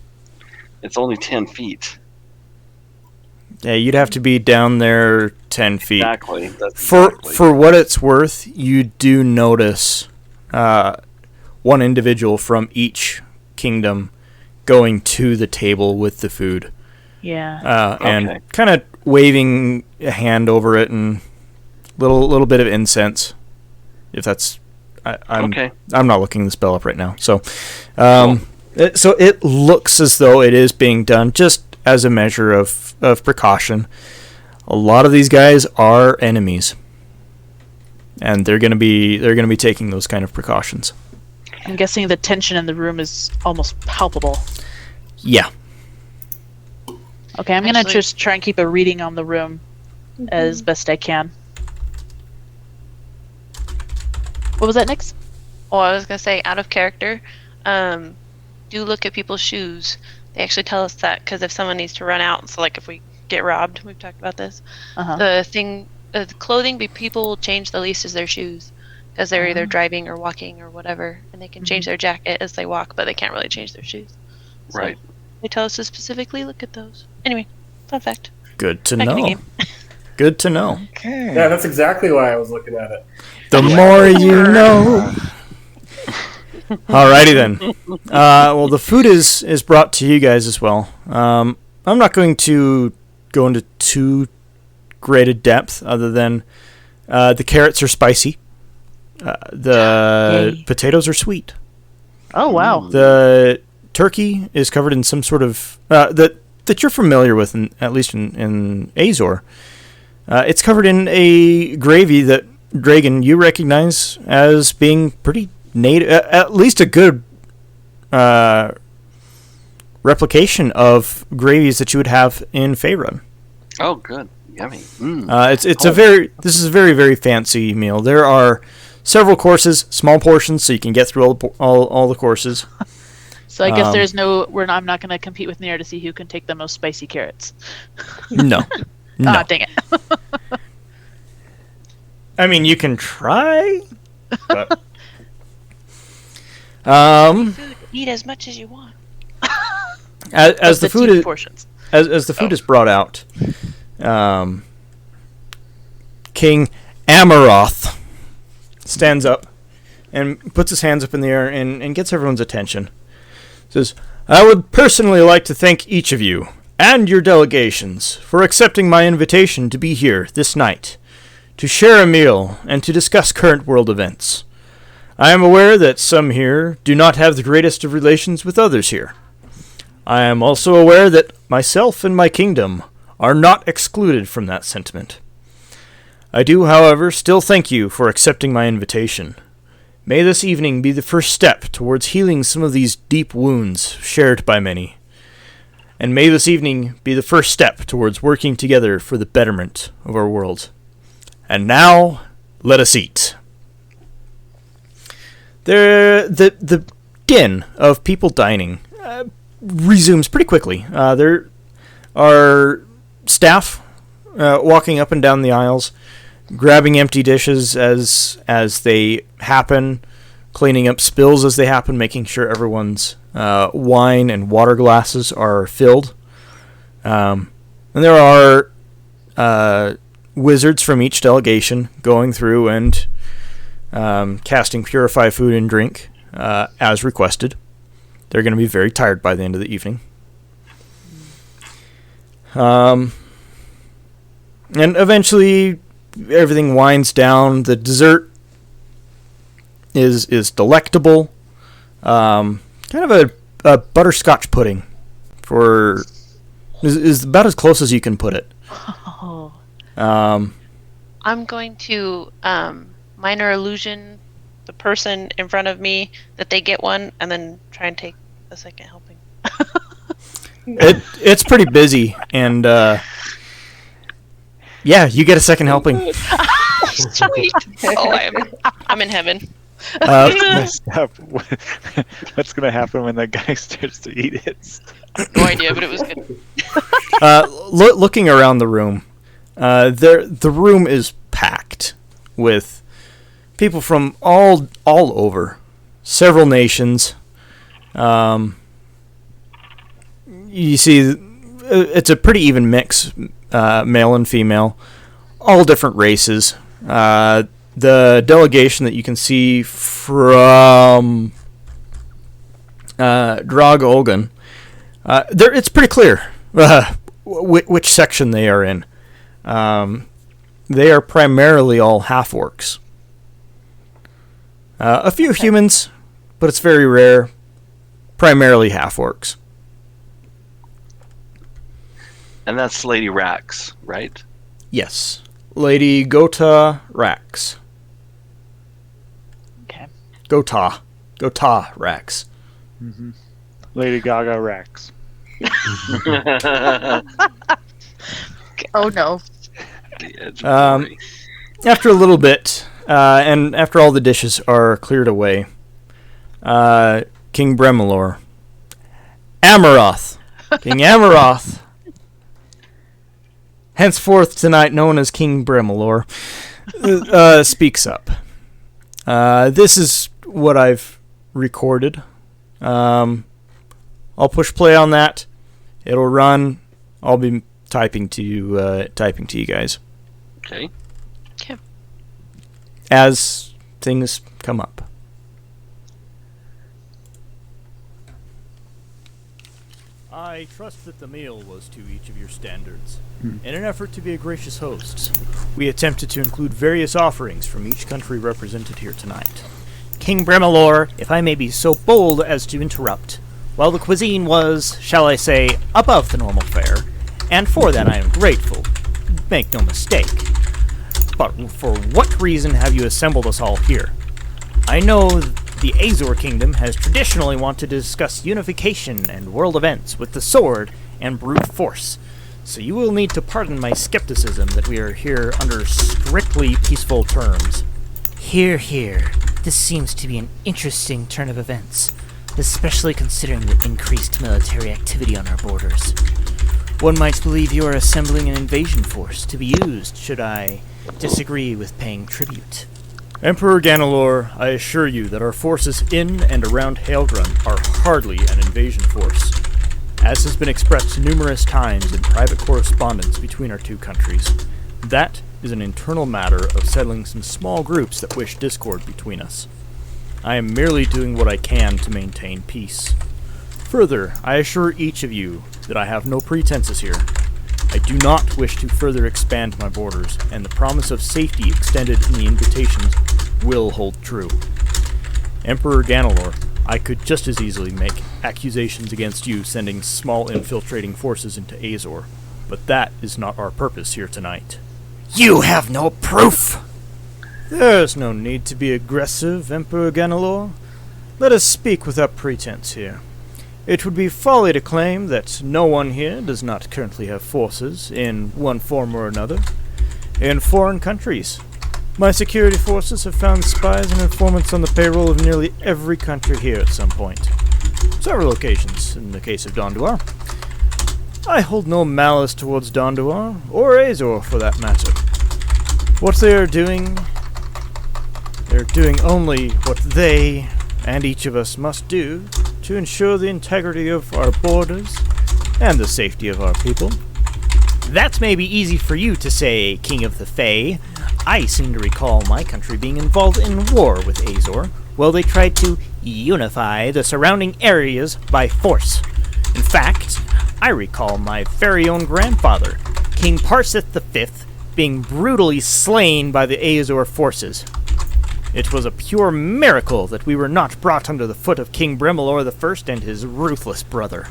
[SPEAKER 2] It's only 10 feet.
[SPEAKER 1] Yeah, you'd have to be down there 10 feet.
[SPEAKER 2] Exactly. That's
[SPEAKER 1] For
[SPEAKER 2] exactly.
[SPEAKER 1] for what it's worth, you do notice one individual from each kingdom going to the table with the food.
[SPEAKER 4] Yeah.
[SPEAKER 1] And kind of waving a hand over it and little bit of incense. If that's, I'm not looking the spell up right now. So, so it looks as though it is being done just as a measure of precaution. A lot of these guys are enemies, and they're gonna be taking those kind of precautions.
[SPEAKER 4] I'm guessing the tension in the room is almost palpable.
[SPEAKER 1] Yeah.
[SPEAKER 4] Okay, I'm gonna
[SPEAKER 5] Actually-
[SPEAKER 4] just try and keep a reading on the room as best I can. What was that, Nix?
[SPEAKER 5] Oh, I was gonna say, out of character, do look at people's shoes. They actually tell us that because if someone needs to run out, so like if we get robbed, we've talked about this.
[SPEAKER 4] Uh-huh.
[SPEAKER 5] The clothing people will change the least is their shoes, because they're either driving or walking or whatever, and they can change their jacket as they walk, but they can't really change their shoes. So
[SPEAKER 2] Right.
[SPEAKER 5] They tell us to specifically look at those. Anyway, fun fact.
[SPEAKER 1] Good to
[SPEAKER 5] Back in the
[SPEAKER 1] know.
[SPEAKER 5] game.
[SPEAKER 1] Good to know.
[SPEAKER 6] Okay.
[SPEAKER 3] Yeah, that's exactly why I was looking at it.
[SPEAKER 1] The more you know. Alrighty then. Well, the food is brought to you guys as well. I'm not going to go into too great a depth, other than the carrots are spicy. The
[SPEAKER 4] Yay.
[SPEAKER 1] potatoes are sweet.
[SPEAKER 4] Oh wow.
[SPEAKER 1] The turkey is covered in some sort of that you're familiar with, at least in Azor. It's covered in a gravy that, Dragon, you recognize as being pretty native, at least a good replication of gravies that you would have in Faerun.
[SPEAKER 2] Oh, good. Yummy.
[SPEAKER 1] This is a very, very fancy meal. There are several courses, small portions, so you can get through all the courses.
[SPEAKER 4] So I guess there's no. I'm not going to compete with Nair to see who can take the most spicy carrots.
[SPEAKER 1] No. No.
[SPEAKER 4] Ah, dang it.
[SPEAKER 1] I mean, you can try, but
[SPEAKER 5] Food, eat as much as you want.
[SPEAKER 1] as the
[SPEAKER 4] That's
[SPEAKER 1] food
[SPEAKER 4] two
[SPEAKER 1] is
[SPEAKER 4] portions.
[SPEAKER 1] as the food is brought out, King Amaroth stands up and puts his hands up in the air and gets everyone's attention. Says, "I would personally like to thank each of you and your delegations for accepting my invitation to be here this night, to share a meal and to discuss current world events. I am aware that some here do not have the greatest of relations with others here. I am also aware that myself and my kingdom are not excluded from that sentiment. I do, however, still thank you for accepting my invitation. May this evening be the first step towards healing some of these deep wounds shared by many. And may this evening be the first step towards working together for the betterment of our world. And now, let us eat." The din of people dining resumes pretty quickly. There are staff walking up and down the aisles, grabbing empty dishes as they happen, cleaning up spills as they happen, making sure everyone's wine and water glasses are filled. And there are wizards from each delegation going through and casting Purify food and drink as requested. They're going to be very tired by the end of the evening. And eventually everything winds down. The dessert is delectable. Kind of a butterscotch pudding for Is about as close as you can put it.
[SPEAKER 4] Oh.
[SPEAKER 5] I'm going to minor illusion the person in front of me that they get one, and then try and take a second helping.
[SPEAKER 1] It's pretty busy, and yeah, you get a second helping.
[SPEAKER 5] Sweet. Oh, I'm in heaven.
[SPEAKER 6] Messed up. What's gonna happen when that guy starts to eat it?
[SPEAKER 5] No idea, but it was good.
[SPEAKER 1] Looking around the room, the room is packed with people from all over, several nations. You see, it's a pretty even mix, male and female, all different races. The delegation that you can see from Drog Olgan, it's pretty clear which section they are in. They are primarily all half-orcs. A few humans, but it's very rare. Primarily half-orcs.
[SPEAKER 2] And that's Lady Rax, right?
[SPEAKER 1] Yes. Lady Gota Rax.
[SPEAKER 4] Okay.
[SPEAKER 1] Gota Rax.
[SPEAKER 6] Mm-hmm. Lady Gaga Rex.
[SPEAKER 4] Oh no.
[SPEAKER 1] After a little bit, and after all the dishes are cleared away, King Bremalor, King Amaroth, henceforth tonight known as King Bremalor, speaks up. This is what I've recorded. I'll push play on that. It'll run. I'll be typing to you guys.
[SPEAKER 2] Okay.
[SPEAKER 1] As things come up. I trust that the meal was to each of your standards. In an effort to be a gracious host, we attempted to include various offerings from each country represented here tonight. King Bremalor, if I may be so bold as to interrupt, while the cuisine was, shall I say, above the normal fare, and for that I am grateful, make no mistake. But for what reason have you assembled us all here? I know the Azor Kingdom has traditionally wanted to discuss unification and world events with the sword and brute force, so you will need to pardon my skepticism that we are here under strictly peaceful terms.
[SPEAKER 8] Hear, hear. This seems to be an interesting turn of events, especially considering the increased military activity on our borders. One might believe you are assembling an invasion force to be used should I disagree with paying tribute.
[SPEAKER 1] Emperor Ganalor, I assure you that our forces in and around Hailgrun are hardly an invasion force, as has been expressed numerous times in private correspondence between our two countries. That is an internal matter of settling some small groups that wish discord between us. I am merely doing what I can to maintain peace. Further, I assure each of you that I have no pretenses here. I do not wish to further expand my borders, and the promise of safety extended in the invitations will hold true. Emperor Ganalor, I could just as easily make accusations against you sending small infiltrating forces into Azor, but that is not our purpose here tonight.
[SPEAKER 8] You have no proof!
[SPEAKER 1] There's no need to be aggressive, Emperor Ganalor. Let us speak without pretense here. It would be folly to claim that no one here does not currently have forces, in one form or another, in foreign countries. My security forces have found spies and informants on the payroll of nearly every country here at some point. Several occasions, in the case of Donduar. I hold no malice towards Donduar, or Azor for that matter. What they're doing only what they, and each of us, must do to ensure the integrity of our borders and the safety of our people.
[SPEAKER 8] That may be easy for you to say, King of the Fae. I seem to recall my country being involved in war with Azor, while they tried to unify the surrounding areas by force. In fact, I recall my very own grandfather, King Parseth V, being brutally slain by the Azor forces. It was a pure miracle that we were not brought under the foot of King Bremalor I and his ruthless brother.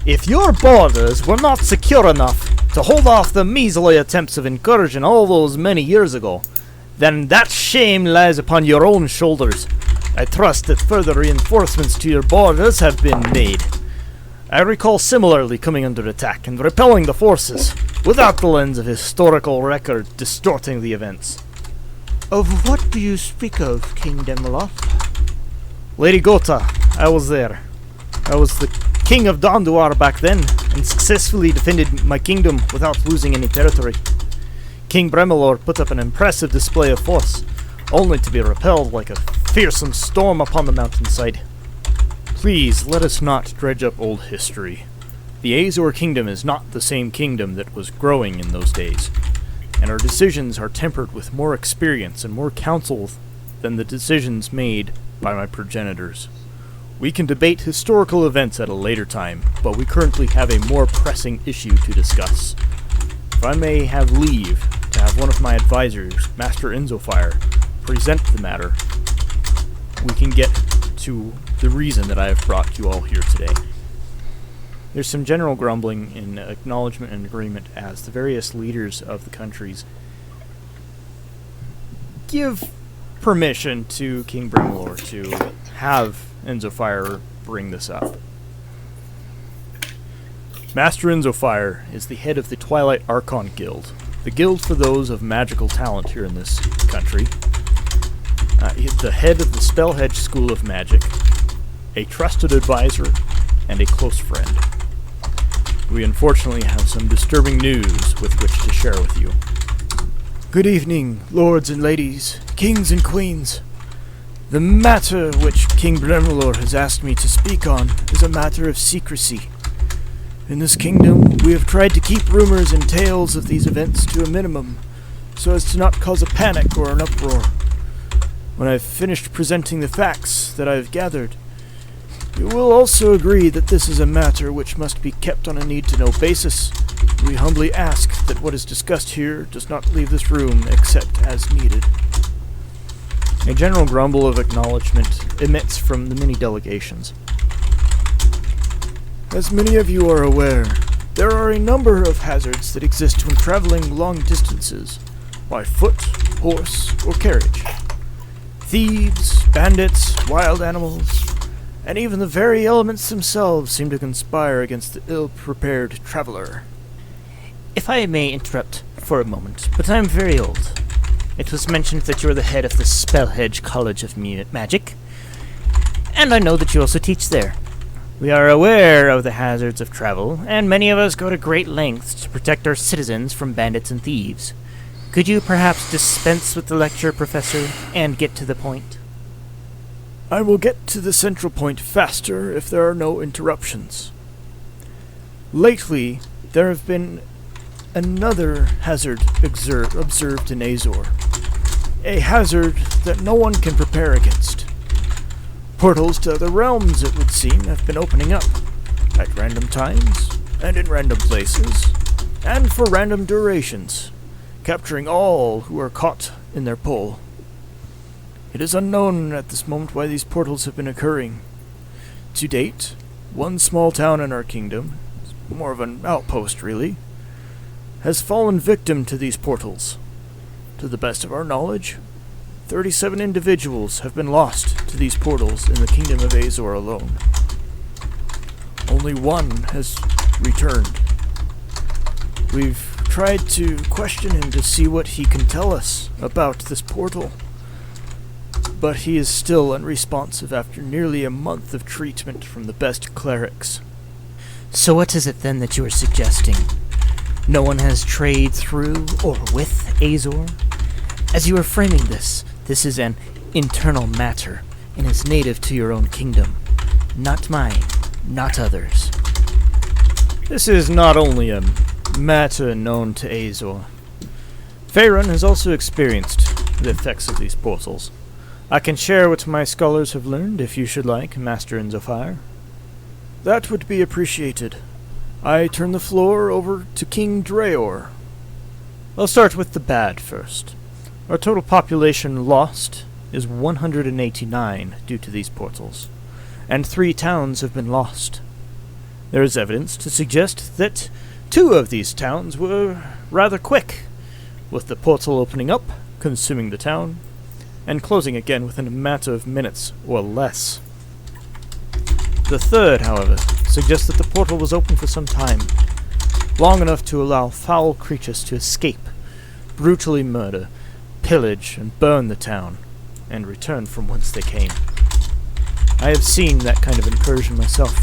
[SPEAKER 8] If your borders were not secure enough to hold off the measly attempts of incursion all those many years ago, then that shame lies upon your own shoulders. I trust that further reinforcements to your borders have been made. I recall similarly coming under attack and repelling the forces, without the lens of historical record distorting the events.
[SPEAKER 1] Of what do you speak of, King Demeloth?
[SPEAKER 8] Lady Gota, I was there. I was the king of Donduar back then, and successfully defended my kingdom without losing any territory. King Bremelor put up an impressive display of force, only to be repelled like a fearsome storm upon the mountainside. Please, let us not dredge up old history. The Azor kingdom is not the same kingdom that was growing in those days, and our decisions are tempered with more experience and more counsel than the decisions made by my progenitors. We can debate historical events at a later time, but we currently have a more pressing issue to discuss. If I may have leave to have one of my advisors, Master Enzofire, present the matter, we can get to the reason that I have brought you all here today. There's some general grumbling in acknowledgement and agreement as the various leaders of the countries give permission to King Bremelor to have Enzofire bring this up. Master Enzofire is the head of the Twilight Archon Guild, the guild for those of magical talent here in this country. He's the head of the Spellhedge School of Magic, a trusted advisor, and a close friend. We unfortunately have some disturbing news with which to share with you.
[SPEAKER 1] Good evening, lords and ladies, kings and queens. The matter which King Bremelor has asked me to speak on is a matter of secrecy. In this kingdom, we have tried to keep rumors and tales of these events to a minimum, so as to not cause a panic or an uproar. When I've finished presenting the facts that I've gathered, you will also agree that this is a matter which must be kept on a need-to-know basis. We humbly ask that what is discussed here does not leave this room except as needed.
[SPEAKER 8] A general grumble of acknowledgement emits from the many delegations.
[SPEAKER 1] As many of you are aware, there are a number of hazards that exist when traveling long distances, by foot, horse, or carriage. Thieves, bandits, wild animals, and even the very elements themselves seem to conspire against the ill-prepared traveler.
[SPEAKER 8] If I may interrupt for a moment, but I'm very old. It was mentioned that you're the head of the Spellhedge College of Magic, and I know that you also teach there. We are aware of the hazards of travel, and many of us go to great lengths to protect our citizens from bandits and thieves. Could you perhaps dispense with the lecture, Professor, and get to the point?
[SPEAKER 1] I will get to the central point faster if there are no interruptions. Lately, there have been another hazard observed in Azor. A hazard that no one can prepare against. Portals to other realms, it would seem, have been opening up, at random times, and in random places, and for random durations, capturing all who are caught in their pull. It is unknown at this moment why these portals have been occurring. To date, one small town in our kingdom, more of an outpost really, has fallen victim to these portals. To the best of our knowledge, 37 individuals have been lost to these portals in the kingdom of Azor alone. Only one has returned. We've tried to question him to see what he can tell us about this portal, but he is still unresponsive after nearly a month of treatment from the best clerics.
[SPEAKER 8] So what is it then that you are suggesting? No one has strayed through or with Azor? As you are framing this is an internal matter, and is native to your own kingdom. Not mine, not others.
[SPEAKER 1] This is not only a matter known to Azor. Faerun has also experienced the effects of these portals. I can share what my scholars have learned if you should like, Master Enzofire. That would be appreciated. I turn the floor over to King Dreor. I'll start with the bad first. Our total population lost is 189 due to these portals, and 3 towns have been lost. There is evidence to suggest that 2 of these towns were rather quick, with the portal opening up, consuming the town, and closing again within a matter of minutes or less. The 3rd, however, suggests that the portal was open for some time, long enough to allow foul creatures to escape, brutally murder, pillage, and burn the town, and return from whence they came. I have seen that kind of incursion myself,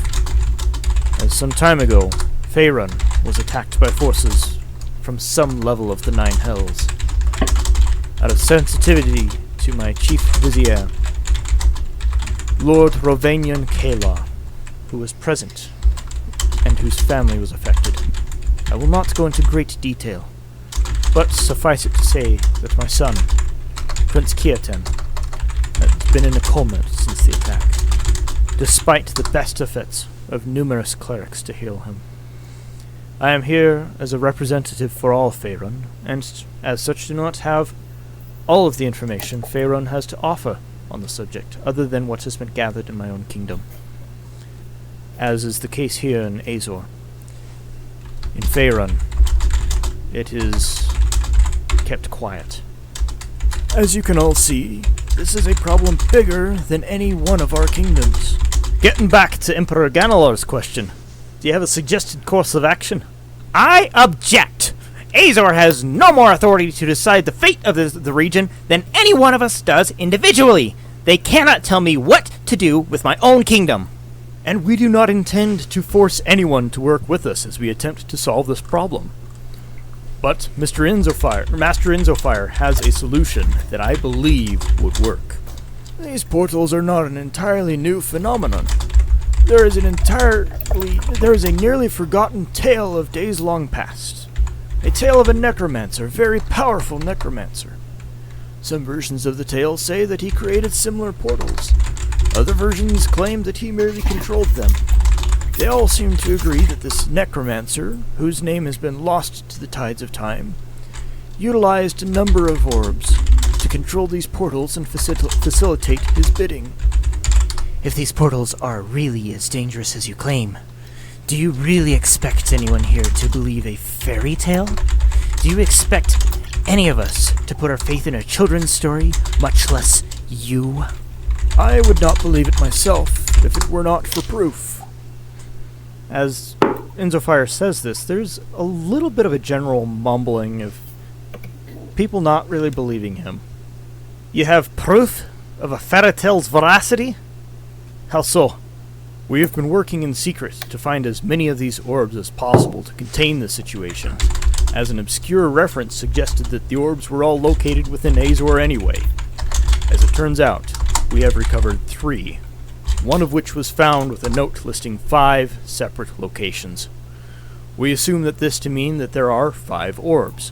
[SPEAKER 1] as some time ago, Faerun was attacked by forces from some level of the 9 Hells. Out of sensitivity to my chief vizier, Lord Rovanian Kala, who was present, and whose family was affected. I will not go into great detail, but suffice it to say that my son, Prince Kiaten, has been in a coma since the attack, despite the best efforts of numerous clerics to heal him. I am here as a representative for all Faerun, and as such do not have all of the information Faerun has to offer on the subject, other than what has been gathered in my own kingdom, as is the case here in Azor. In Faerun, it is kept quiet. As you can all see, this is a problem bigger than any one of our kingdoms. Getting back to Emperor Ganalor's question, do you have a suggested course of action? I object! Azor has no more authority to decide the fate of the region than any one of us does individually. They cannot tell me what to do with my own kingdom. And we do not intend to force anyone to work with us as we attempt to solve this problem. But Master Inzofire has a solution that I believe would work. These portals are not an entirely new phenomenon. There is a nearly forgotten tale of days long past. A tale of a necromancer, very powerful necromancer. Some versions of the tale say that he created similar portals. Other versions claim that he merely controlled them. They all seem to agree that this necromancer, whose name has been lost to the tides of time, utilized a number of orbs to control these portals and facilitate his bidding.
[SPEAKER 8] If these portals are really as dangerous as you claim, do you really expect anyone here to believe a fairy tale? Do you expect any of us to put our faith in a children's story, much less you?
[SPEAKER 1] I would not believe it myself if it were not for proof. As Inzofire says this, there's a little bit of a general mumbling of people not really believing him. You have proof of a fairy tale's veracity? How so? We have been working in secret to find as many of these orbs as possible to contain the situation, as an obscure reference suggested that the orbs were all located within Azor anyway. As it turns out, we have recovered 3, one of which was found with a note listing 5 separate locations. We assume that this to mean that there are 5 orbs.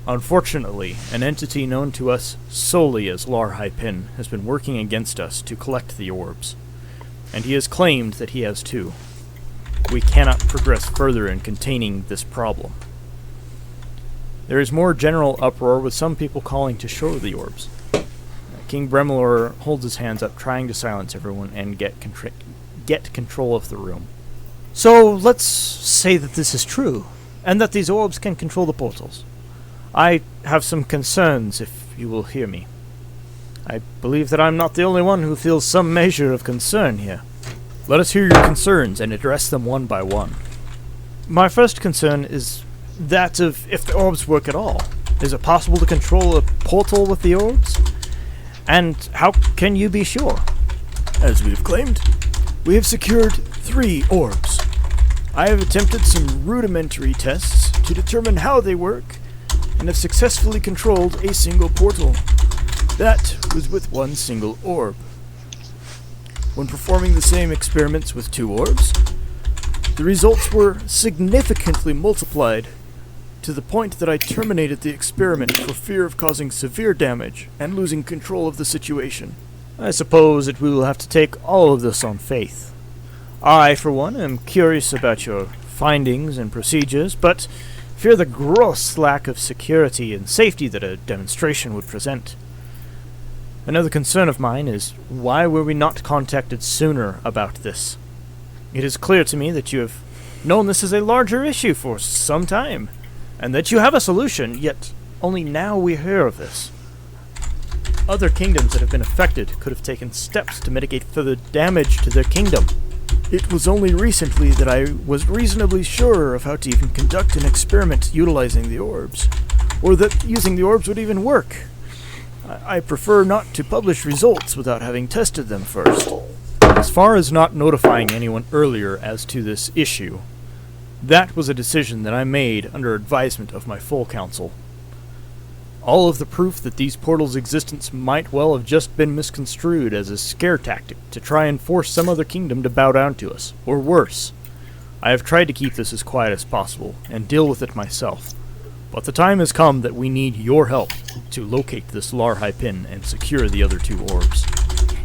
[SPEAKER 1] Unfortunately, an entity known to us solely as Lar Hypin has been working against us to collect the orbs, and he has claimed that he has 2. We cannot progress further in containing this problem. There is more general uproar, with some people calling to show the orbs. King Bremelor holds his hands up, trying to silence everyone and get control of the room. So, let's say that this is true, and that these orbs can control the portals. I have some concerns, if you will hear me. I believe that I'm not the only one who feels some measure of concern here. Let us hear your concerns and address them one by one. My first concern is that of if the orbs work at all. Is it possible to control a portal with the orbs? And how can you be sure? As we have claimed, we have secured 3 orbs. I have attempted some rudimentary tests to determine how they work, and have successfully controlled a single portal. That was with 1 single orb. When performing the same experiments with 2 orbs, the results were significantly multiplied, to the point that I terminated the experiment for fear of causing severe damage and losing control of the situation. I suppose that we will have to take all of this on faith. I, for one, am curious about your findings and procedures, but fear the gross lack of security and safety that a demonstration would present. Another concern of mine is, why were we not contacted sooner about this? It is clear to me that you have known this is a larger issue for some time, and that you have a solution, yet only now we hear of this. Other kingdoms that have been affected could have taken steps to mitigate further damage to their kingdom. It was only recently that I was reasonably sure of how to even conduct an experiment utilizing the orbs, or that using the orbs would even work. I prefer not to publish results without having tested them first. As far as not notifying anyone earlier as to this issue, that was a decision that I made under advisement of my full council. All of the proof that these portals' existence might well have just been misconstrued as a scare tactic to try and force some other kingdom to bow down to us, or worse. I have tried to keep this as quiet as possible and deal with it myself, but the time has come that we need your help to locate this Larhai pin and secure the other 2 orbs.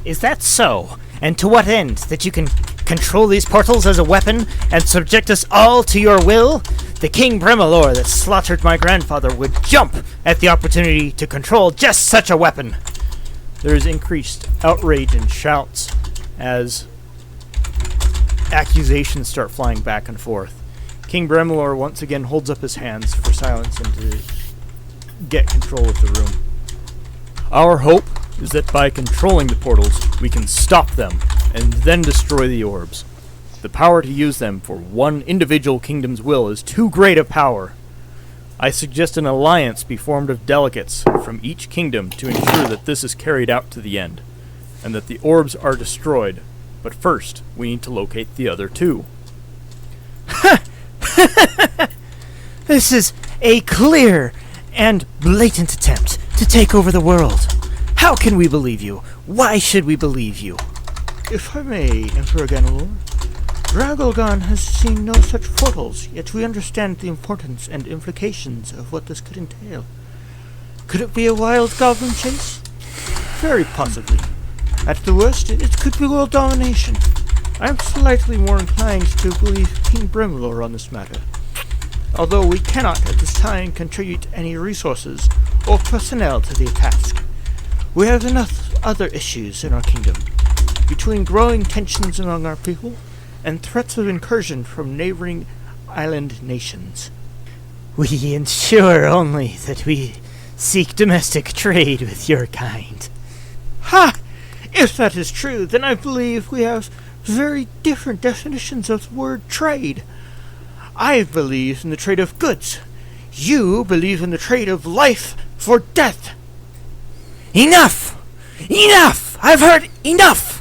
[SPEAKER 8] Is that so? And to what end? That you can control these portals as a weapon and subject us all to your will? The King Bremalor that slaughtered my grandfather would jump at the opportunity to control just such a weapon.
[SPEAKER 1] There is increased outrage and shouts as accusations start flying back and forth. King Bremalor once again holds up his hands for silence and to get control of the room. Our hope is that by controlling the portals, we can stop them and then destroy the orbs. The power to use them for one individual kingdom's will is too great a power. I suggest an alliance be formed of delegates from each kingdom to ensure that this is carried out to the end, and that the orbs are destroyed. But first, we need to locate the other 2.
[SPEAKER 8] This is a clear and blatant attempt to take over the world. How can we believe you? Why should we believe you?
[SPEAKER 9] If I may, Emperor Ganalor, Dragolgan has seen no such portals, yet we understand the importance and implications of what this could entail. Could it be a wild goblin chase? Very possibly. At the worst, it could be world domination. I am slightly more inclined to believe King Bremalor on this matter, although we cannot at this time contribute any resources or personnel to the task. We have enough other issues in our kingdom, between growing tensions among our people and threats of incursion from neighboring island nations.
[SPEAKER 8] We ensure only that we seek domestic trade with your kind.
[SPEAKER 9] Ha! If that is true, then I believe we have very different definitions of the word trade. I believe in the trade of goods. You believe in the trade of life for death.
[SPEAKER 8] Enough! Enough! I've heard enough!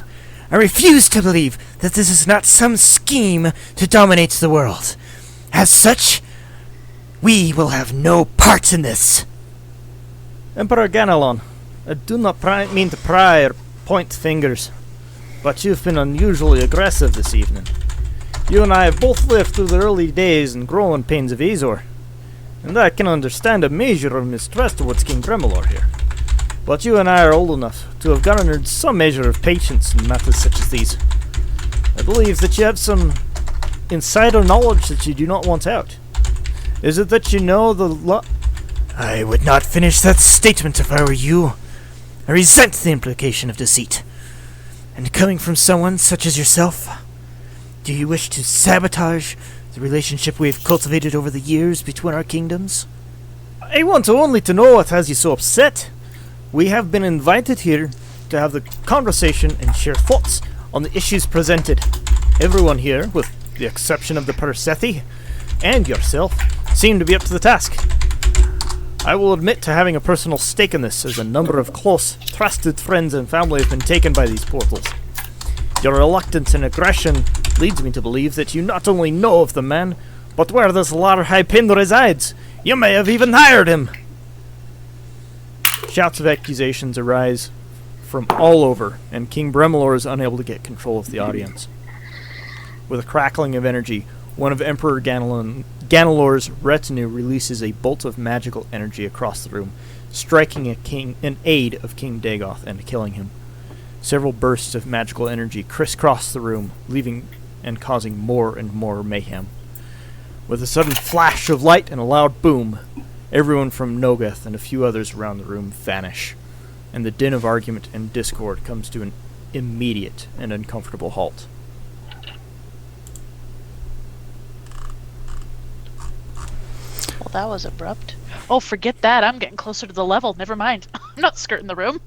[SPEAKER 8] I refuse to believe that this is not some scheme to dominate the world. As such, we will have no part in this.
[SPEAKER 1] Emperor Ganalon, I do not mean to pry or point fingers, but you've been unusually aggressive this evening. You and I have both lived through the early days and growing pains of Azor, and I can understand a measure of mistrust towards King Bremalor here. But you and I are old enough to have garnered some measure of patience in matters such as these. I believe that you have some insider knowledge that you do not want out. Is it that you know the
[SPEAKER 8] I would not finish that statement if I were you. I resent the implication of deceit. And coming from someone such as yourself, do you wish to sabotage the relationship we have cultivated over the years between our kingdoms?
[SPEAKER 1] I want only to know what has you so upset. We have been invited here to have the conversation and share thoughts on the issues presented. Everyone here, with the exception of the Persethi and yourself, seem to be up to the task. I will admit to having a personal stake in this, as a number of close, trusted friends and family have been taken by these portals. Your reluctance and aggression leads me to believe that you not only know of the man, but where this Larhai pin resides. You may have even hired him. Shouts of accusations arise from all over, and King Bremalor is unable to get control of the audience. With a crackling of energy, one of Emperor Ganalor's retinue releases a bolt of magical energy across the room, striking an aide of King Dagoth and killing him. Several bursts of magical energy crisscross the room, leaving and causing more and more mayhem. With a sudden flash of light and a loud boom, everyone from Nogeth and a few others around the room vanish, and the din of argument and discord comes to an immediate and uncomfortable halt.
[SPEAKER 5] Well, that was abrupt.
[SPEAKER 4] Oh, forget that. I'm getting closer to the level. Never mind. I'm not skirting the room.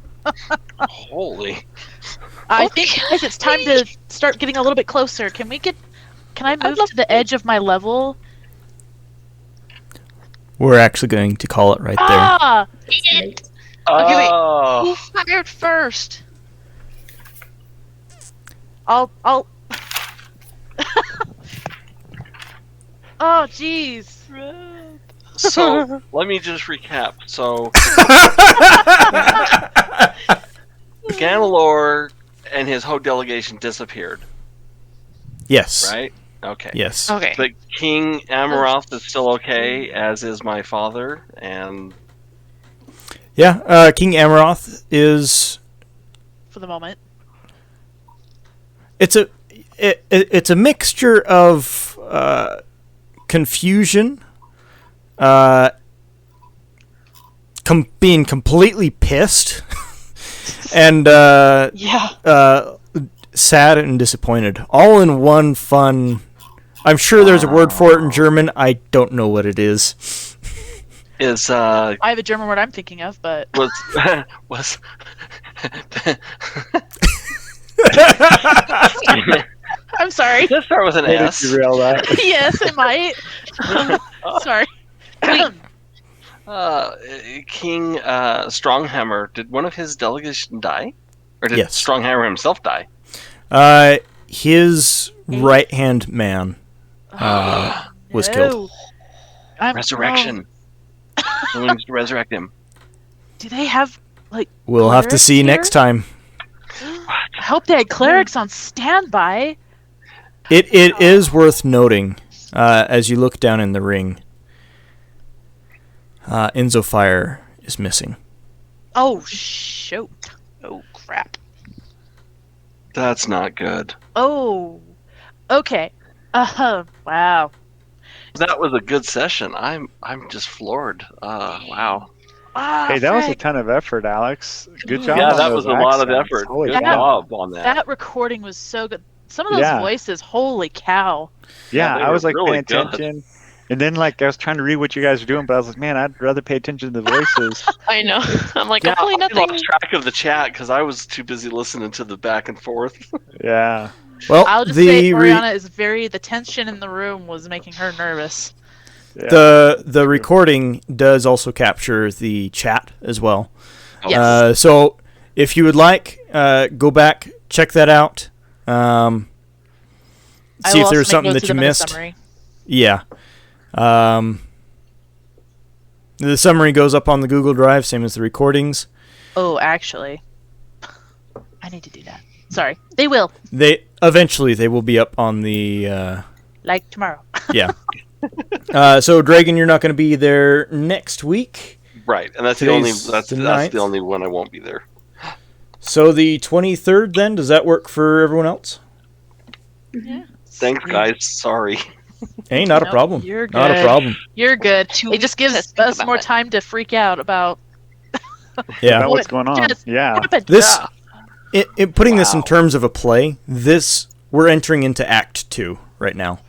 [SPEAKER 2] Holy.
[SPEAKER 4] I think, guys, it's time to start getting a little bit closer. Can I move to the edge of my level?
[SPEAKER 1] We're actually going to call it right there.
[SPEAKER 4] Ah!
[SPEAKER 5] Okay, wait.
[SPEAKER 2] Oh.
[SPEAKER 5] Who fired first?
[SPEAKER 4] I'll. Oh, jeez.
[SPEAKER 2] So let me just recap. So Ganalor and his whole delegation disappeared,
[SPEAKER 1] Yes.
[SPEAKER 2] right? Okay.
[SPEAKER 1] Yes.
[SPEAKER 5] Okay.
[SPEAKER 2] But King Amaroth is still okay, as is my father, and
[SPEAKER 1] Yeah. King Amaroth is.
[SPEAKER 4] For the moment.
[SPEAKER 1] It's a mixture of confusion, being completely pissed, and sad and disappointed, all in one fun. I'm sure there's a word for it in German. I don't know what it is.
[SPEAKER 2] is
[SPEAKER 4] I have a German word I'm thinking of, but
[SPEAKER 2] was
[SPEAKER 4] I'm sorry.
[SPEAKER 2] Let's start with an
[SPEAKER 6] Where did
[SPEAKER 2] S.
[SPEAKER 6] you reel that?
[SPEAKER 4] Yes, it might. Sorry.
[SPEAKER 2] King Stronghammer, did one of his delegation die? Or did
[SPEAKER 1] Yes.
[SPEAKER 2] Stronghammer himself die?
[SPEAKER 1] His right-hand man was killed.
[SPEAKER 2] Resurrection. Someone needs to resurrect him.
[SPEAKER 4] Do they have, like,
[SPEAKER 1] We'll have to
[SPEAKER 4] clerics
[SPEAKER 1] see
[SPEAKER 4] here?
[SPEAKER 1] next time.
[SPEAKER 4] I hope they had clerics on standby.
[SPEAKER 1] It is worth noting, as you look down in the ring, Enzo Fire is missing.
[SPEAKER 4] Oh, shoot.
[SPEAKER 5] Oh crap.
[SPEAKER 2] That's not good.
[SPEAKER 4] Oh. Okay. Wow.
[SPEAKER 2] That was a good session. I'm just floored. Wow.
[SPEAKER 4] Ah,
[SPEAKER 6] Hey, that was a
[SPEAKER 4] frick.
[SPEAKER 6] ton of effort, Alex. Good job.
[SPEAKER 2] Yeah,
[SPEAKER 6] on
[SPEAKER 2] that
[SPEAKER 6] those
[SPEAKER 2] was a lot of
[SPEAKER 6] accents.
[SPEAKER 2] effort.
[SPEAKER 6] Holy
[SPEAKER 2] Good
[SPEAKER 6] cow.
[SPEAKER 2] job on that.
[SPEAKER 4] That recording was so good. Some of those
[SPEAKER 6] Yeah.
[SPEAKER 4] voices, holy cow.
[SPEAKER 6] Yeah,
[SPEAKER 2] they
[SPEAKER 6] I was
[SPEAKER 2] were
[SPEAKER 6] like
[SPEAKER 2] really
[SPEAKER 6] paying
[SPEAKER 2] good.
[SPEAKER 6] attention. And then like I was trying to read what you guys were doing, but I was like, man, I'd rather pay attention to the voices.
[SPEAKER 5] I know. I'm like,
[SPEAKER 2] Yeah,
[SPEAKER 5] hopefully
[SPEAKER 2] I
[SPEAKER 5] nothing.
[SPEAKER 2] lost track of the chat because I was too busy listening to the back and forth.
[SPEAKER 6] Yeah.
[SPEAKER 1] Well,
[SPEAKER 4] I'll just say Oriana is the tension in the room was making her nervous.
[SPEAKER 6] Yeah.
[SPEAKER 1] the recording does also capture the chat as well.
[SPEAKER 4] Yes.
[SPEAKER 1] So if you would like, go back, check that out.
[SPEAKER 4] I
[SPEAKER 1] See
[SPEAKER 4] will
[SPEAKER 1] if there's
[SPEAKER 4] also
[SPEAKER 1] something
[SPEAKER 4] make
[SPEAKER 1] that you
[SPEAKER 4] notes of them in the
[SPEAKER 1] missed.
[SPEAKER 4] summary.
[SPEAKER 1] Yeah. The summary goes up on the Google Drive, same as the recordings.
[SPEAKER 4] Oh, actually. I need to do that. Sorry. They will.
[SPEAKER 1] Eventually they will be up on the
[SPEAKER 4] Like tomorrow.
[SPEAKER 1] yeah. So Dragon, you're not going to be there next week.
[SPEAKER 2] Right, and that's
[SPEAKER 1] Today's
[SPEAKER 2] that's
[SPEAKER 1] the
[SPEAKER 2] the
[SPEAKER 1] 9th.
[SPEAKER 2] only one I won't be there.
[SPEAKER 1] So the 23rd then, does that work for everyone else?
[SPEAKER 4] Yeah.
[SPEAKER 2] Thanks, guys. Sorry.
[SPEAKER 1] Hey, not a
[SPEAKER 4] Nope,
[SPEAKER 1] problem.
[SPEAKER 4] you're
[SPEAKER 1] Not a
[SPEAKER 4] good.
[SPEAKER 1] problem.
[SPEAKER 4] You're good.
[SPEAKER 5] Two
[SPEAKER 4] It just
[SPEAKER 5] weeks to
[SPEAKER 4] gives
[SPEAKER 5] think
[SPEAKER 4] us
[SPEAKER 5] about
[SPEAKER 4] more
[SPEAKER 5] it.
[SPEAKER 4] time to freak out about
[SPEAKER 1] Yeah.
[SPEAKER 6] About what's
[SPEAKER 4] What
[SPEAKER 6] going on.
[SPEAKER 4] just
[SPEAKER 6] Yeah.
[SPEAKER 4] happened.
[SPEAKER 1] This
[SPEAKER 4] Yeah.
[SPEAKER 1] putting this in
[SPEAKER 2] Wow.
[SPEAKER 1] terms of a play, we're entering into Act 2 right now.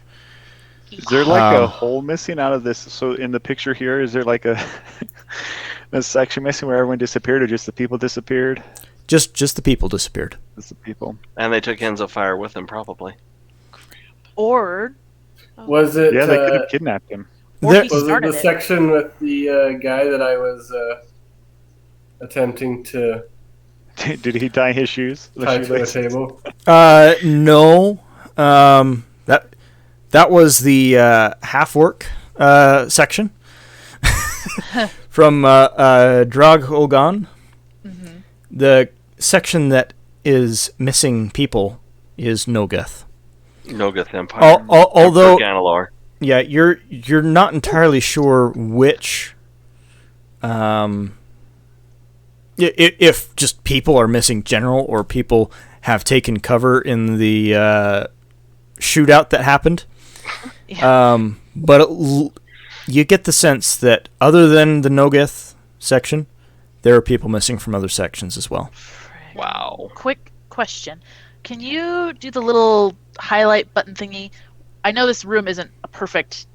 [SPEAKER 6] Is there like a
[SPEAKER 1] Um,
[SPEAKER 6] hole missing out of this? So in the picture here, is there like a section missing where everyone disappeared, or just the people disappeared?
[SPEAKER 1] Just the people disappeared.
[SPEAKER 6] Just the people.
[SPEAKER 2] And they took Enzo Fire with them, probably.
[SPEAKER 4] Or
[SPEAKER 3] Was it?
[SPEAKER 6] Yeah, they could have kidnapped him.
[SPEAKER 4] Or
[SPEAKER 1] There-
[SPEAKER 4] he
[SPEAKER 3] Was it
[SPEAKER 4] started
[SPEAKER 3] the
[SPEAKER 4] it.
[SPEAKER 3] section with the guy that I was attempting to
[SPEAKER 6] Did he tie his shoes? The
[SPEAKER 3] tie to a
[SPEAKER 6] shoelaces?
[SPEAKER 3] table?
[SPEAKER 1] No. That was the half work section from Drag Olgan.
[SPEAKER 4] Mm-hmm.
[SPEAKER 1] The section that is missing people is Nogeth.
[SPEAKER 2] Nogoth Empire.
[SPEAKER 1] Although,
[SPEAKER 2] Ganalor.
[SPEAKER 1] yeah, you're not entirely sure which. If just people are missing general, or people have taken cover in the shootout that happened.
[SPEAKER 4] Yeah.
[SPEAKER 1] But you get the sense that other than the Nogeth section, there are people missing from other sections as well.
[SPEAKER 2] Wow.
[SPEAKER 4] Quick question. Can you do the little highlight button thingy? I know this room isn't a perfect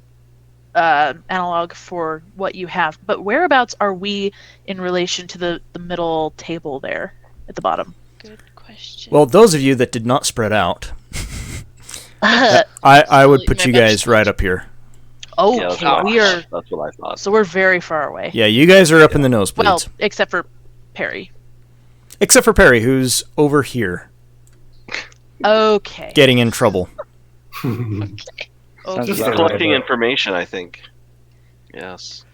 [SPEAKER 4] analog for what you have. But whereabouts are we in relation to the middle table there at the bottom?
[SPEAKER 5] Good question.
[SPEAKER 1] Well, those of you that did not spread out, I would put you guys right up here.
[SPEAKER 4] Oh,
[SPEAKER 2] Yeah,
[SPEAKER 4] okay. We are.
[SPEAKER 2] That's what I thought.
[SPEAKER 4] So we're very far away.
[SPEAKER 1] Yeah, you guys are up in the nosebleeds.
[SPEAKER 4] Well, except for Perry.
[SPEAKER 1] Except for Perry, who's over here,
[SPEAKER 4] Okay.
[SPEAKER 1] getting in trouble.
[SPEAKER 6] Sounds
[SPEAKER 2] Just
[SPEAKER 6] about
[SPEAKER 2] collecting
[SPEAKER 6] right.
[SPEAKER 2] information, I think. Yes.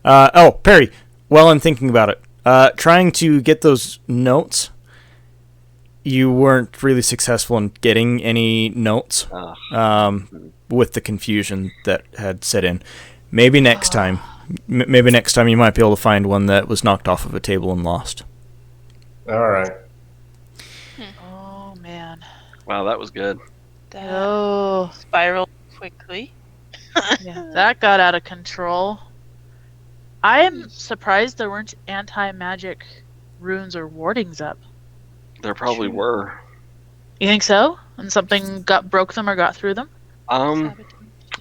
[SPEAKER 1] Perry, while I'm thinking about it, trying to get those notes, you weren't really successful in getting any notes with the confusion that had set in. Maybe next time. Maybe next time you might be able to find one that was knocked off of a table and lost.
[SPEAKER 3] All right.
[SPEAKER 4] Oh man.
[SPEAKER 2] Wow, that was good.
[SPEAKER 5] That
[SPEAKER 4] Oh,
[SPEAKER 5] spiraled quickly.
[SPEAKER 4] yeah, that got out of control. I am surprised there weren't anti-magic runes or wardings up.
[SPEAKER 2] There probably were.
[SPEAKER 4] You think so? And something broke them or got through them?
[SPEAKER 2] I'm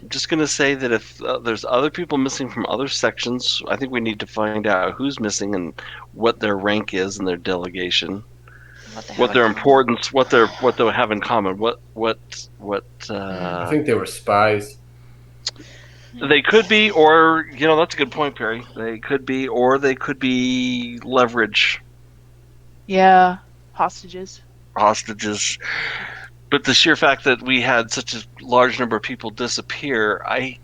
[SPEAKER 2] just gonna say that if there's other people missing from other sections, I think we need to find out who's missing and what their rank is and their delegation, what their importance, what they have in common, what
[SPEAKER 3] I think they were spies.
[SPEAKER 2] they could be, or that's a good point, Perry. They could be, or they could be leverage
[SPEAKER 4] Yeah, hostages.
[SPEAKER 2] hostages. But the sheer fact that we had such a large number of people disappear, I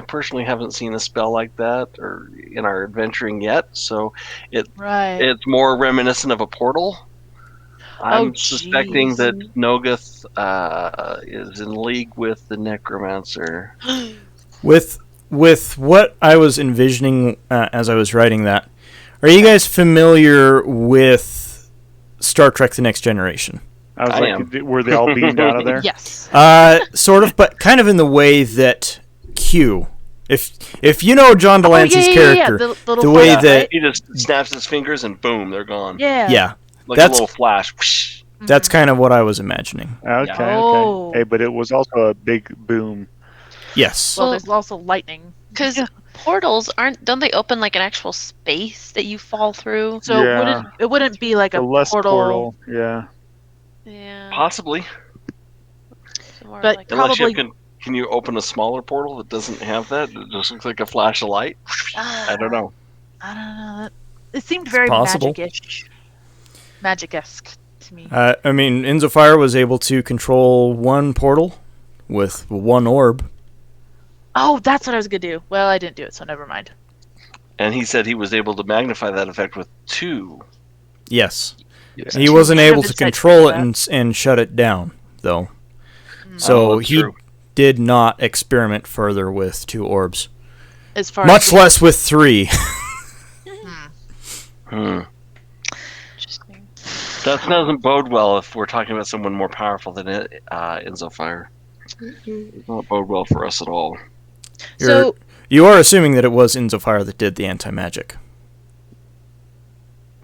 [SPEAKER 2] personally haven't seen a spell like that or in our adventuring yet. So
[SPEAKER 4] Right.
[SPEAKER 2] it's more reminiscent of a portal. I'm suspecting
[SPEAKER 4] jeez.
[SPEAKER 2] that Nogoth is in league with the Necromancer.
[SPEAKER 1] With what I was envisioning as I was writing that, are you guys familiar with Star Trek: The Next Generation?
[SPEAKER 6] I was were they all beamed out of there?
[SPEAKER 4] Yes.
[SPEAKER 1] Sort of, but kind of in the way that Q. If you know John Delancey's character,
[SPEAKER 4] The little
[SPEAKER 1] the way
[SPEAKER 4] flash,
[SPEAKER 1] that
[SPEAKER 4] right?
[SPEAKER 2] He just snaps his fingers and boom, they're gone.
[SPEAKER 4] Yeah.
[SPEAKER 2] Like
[SPEAKER 1] That's-
[SPEAKER 2] a little flash. Whoosh.
[SPEAKER 1] that's kind of what I was imagining.
[SPEAKER 6] Okay,
[SPEAKER 4] Oh.
[SPEAKER 6] okay. Hey, but it was also a big boom.
[SPEAKER 1] Yes.
[SPEAKER 4] Well, there's also lightning.
[SPEAKER 5] Because portals don't they open like an actual space that you fall through?
[SPEAKER 4] So
[SPEAKER 6] Yeah.
[SPEAKER 4] it wouldn't be like
[SPEAKER 6] A
[SPEAKER 4] a
[SPEAKER 6] less
[SPEAKER 4] portal.
[SPEAKER 6] Yeah.
[SPEAKER 5] Yeah.
[SPEAKER 2] Possibly.
[SPEAKER 5] So more
[SPEAKER 4] But
[SPEAKER 5] like
[SPEAKER 2] Unless you
[SPEAKER 4] Probably-
[SPEAKER 2] can you open a smaller portal that doesn't have that? It just looks like a flash of light. I don't know.
[SPEAKER 4] I don't know. It seemed very
[SPEAKER 1] possible.
[SPEAKER 4] magic-ish. Magic-esque to me.
[SPEAKER 1] I mean, Inzofire was able to control one portal with one orb.
[SPEAKER 4] Oh, that's what I was gonna do. Well, I didn't do it, so never mind.
[SPEAKER 2] And he said he was able to magnify that effect with 2.
[SPEAKER 1] Yes.
[SPEAKER 2] Yes.
[SPEAKER 1] He wasn't
[SPEAKER 4] I've
[SPEAKER 1] able
[SPEAKER 4] been
[SPEAKER 1] to
[SPEAKER 4] said
[SPEAKER 1] control it
[SPEAKER 4] that.
[SPEAKER 1] and shut it down, though.
[SPEAKER 2] Oh,
[SPEAKER 1] So
[SPEAKER 2] that's
[SPEAKER 1] he
[SPEAKER 2] true.
[SPEAKER 1] did not experiment further with 2 orbs.
[SPEAKER 4] As far
[SPEAKER 1] Much
[SPEAKER 4] as
[SPEAKER 1] less with 3.
[SPEAKER 5] interesting.
[SPEAKER 2] That doesn't bode well if we're talking about someone more powerful than Inzofire. It does not bode well for us at all.
[SPEAKER 4] So
[SPEAKER 1] You are assuming that it was Inzofire that did the anti-magic.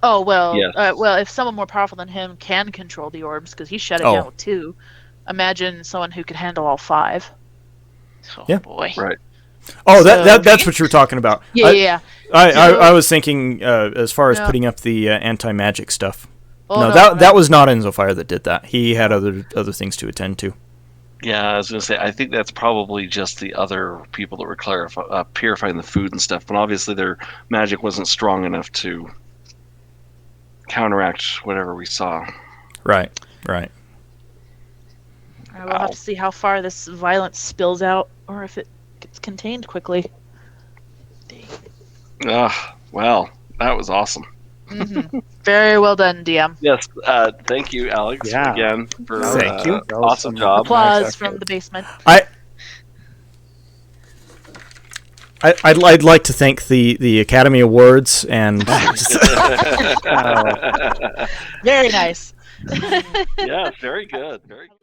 [SPEAKER 4] Oh well,
[SPEAKER 2] Yes.
[SPEAKER 4] well, if someone more powerful than him can control the orbs, because he shut it
[SPEAKER 1] Oh.
[SPEAKER 4] down with 2, imagine someone who could handle all 5.
[SPEAKER 5] Oh
[SPEAKER 1] Yeah.
[SPEAKER 5] boy.
[SPEAKER 2] Right.
[SPEAKER 1] Oh,
[SPEAKER 4] So-
[SPEAKER 1] that's what you were talking about.
[SPEAKER 4] Yeah, yeah.
[SPEAKER 1] I was thinking as far as
[SPEAKER 4] No.
[SPEAKER 1] putting up the anti-magic stuff.
[SPEAKER 4] Oh,
[SPEAKER 1] no, that was not Inzofire that did that. He had other things to attend to.
[SPEAKER 2] Yeah, I was going to say, I think that's probably just the other people that were purifying the food and stuff. But obviously their magic wasn't strong enough to counteract whatever we saw.
[SPEAKER 1] Right.
[SPEAKER 4] We'll have to see how far this violence spills out, or if it gets contained quickly.
[SPEAKER 2] Well, that was awesome.
[SPEAKER 4] Very well done, DM.
[SPEAKER 2] Yes, thank you, Alex,
[SPEAKER 6] Yeah.
[SPEAKER 2] again, for
[SPEAKER 1] Thank you.
[SPEAKER 6] That was
[SPEAKER 2] awesome
[SPEAKER 6] some-
[SPEAKER 2] job.
[SPEAKER 4] Applause
[SPEAKER 6] Nice
[SPEAKER 4] from
[SPEAKER 6] effort.
[SPEAKER 4] the basement.
[SPEAKER 1] I'd like to thank the Academy Awards and
[SPEAKER 4] Very nice.
[SPEAKER 2] Yeah, very good. Very good.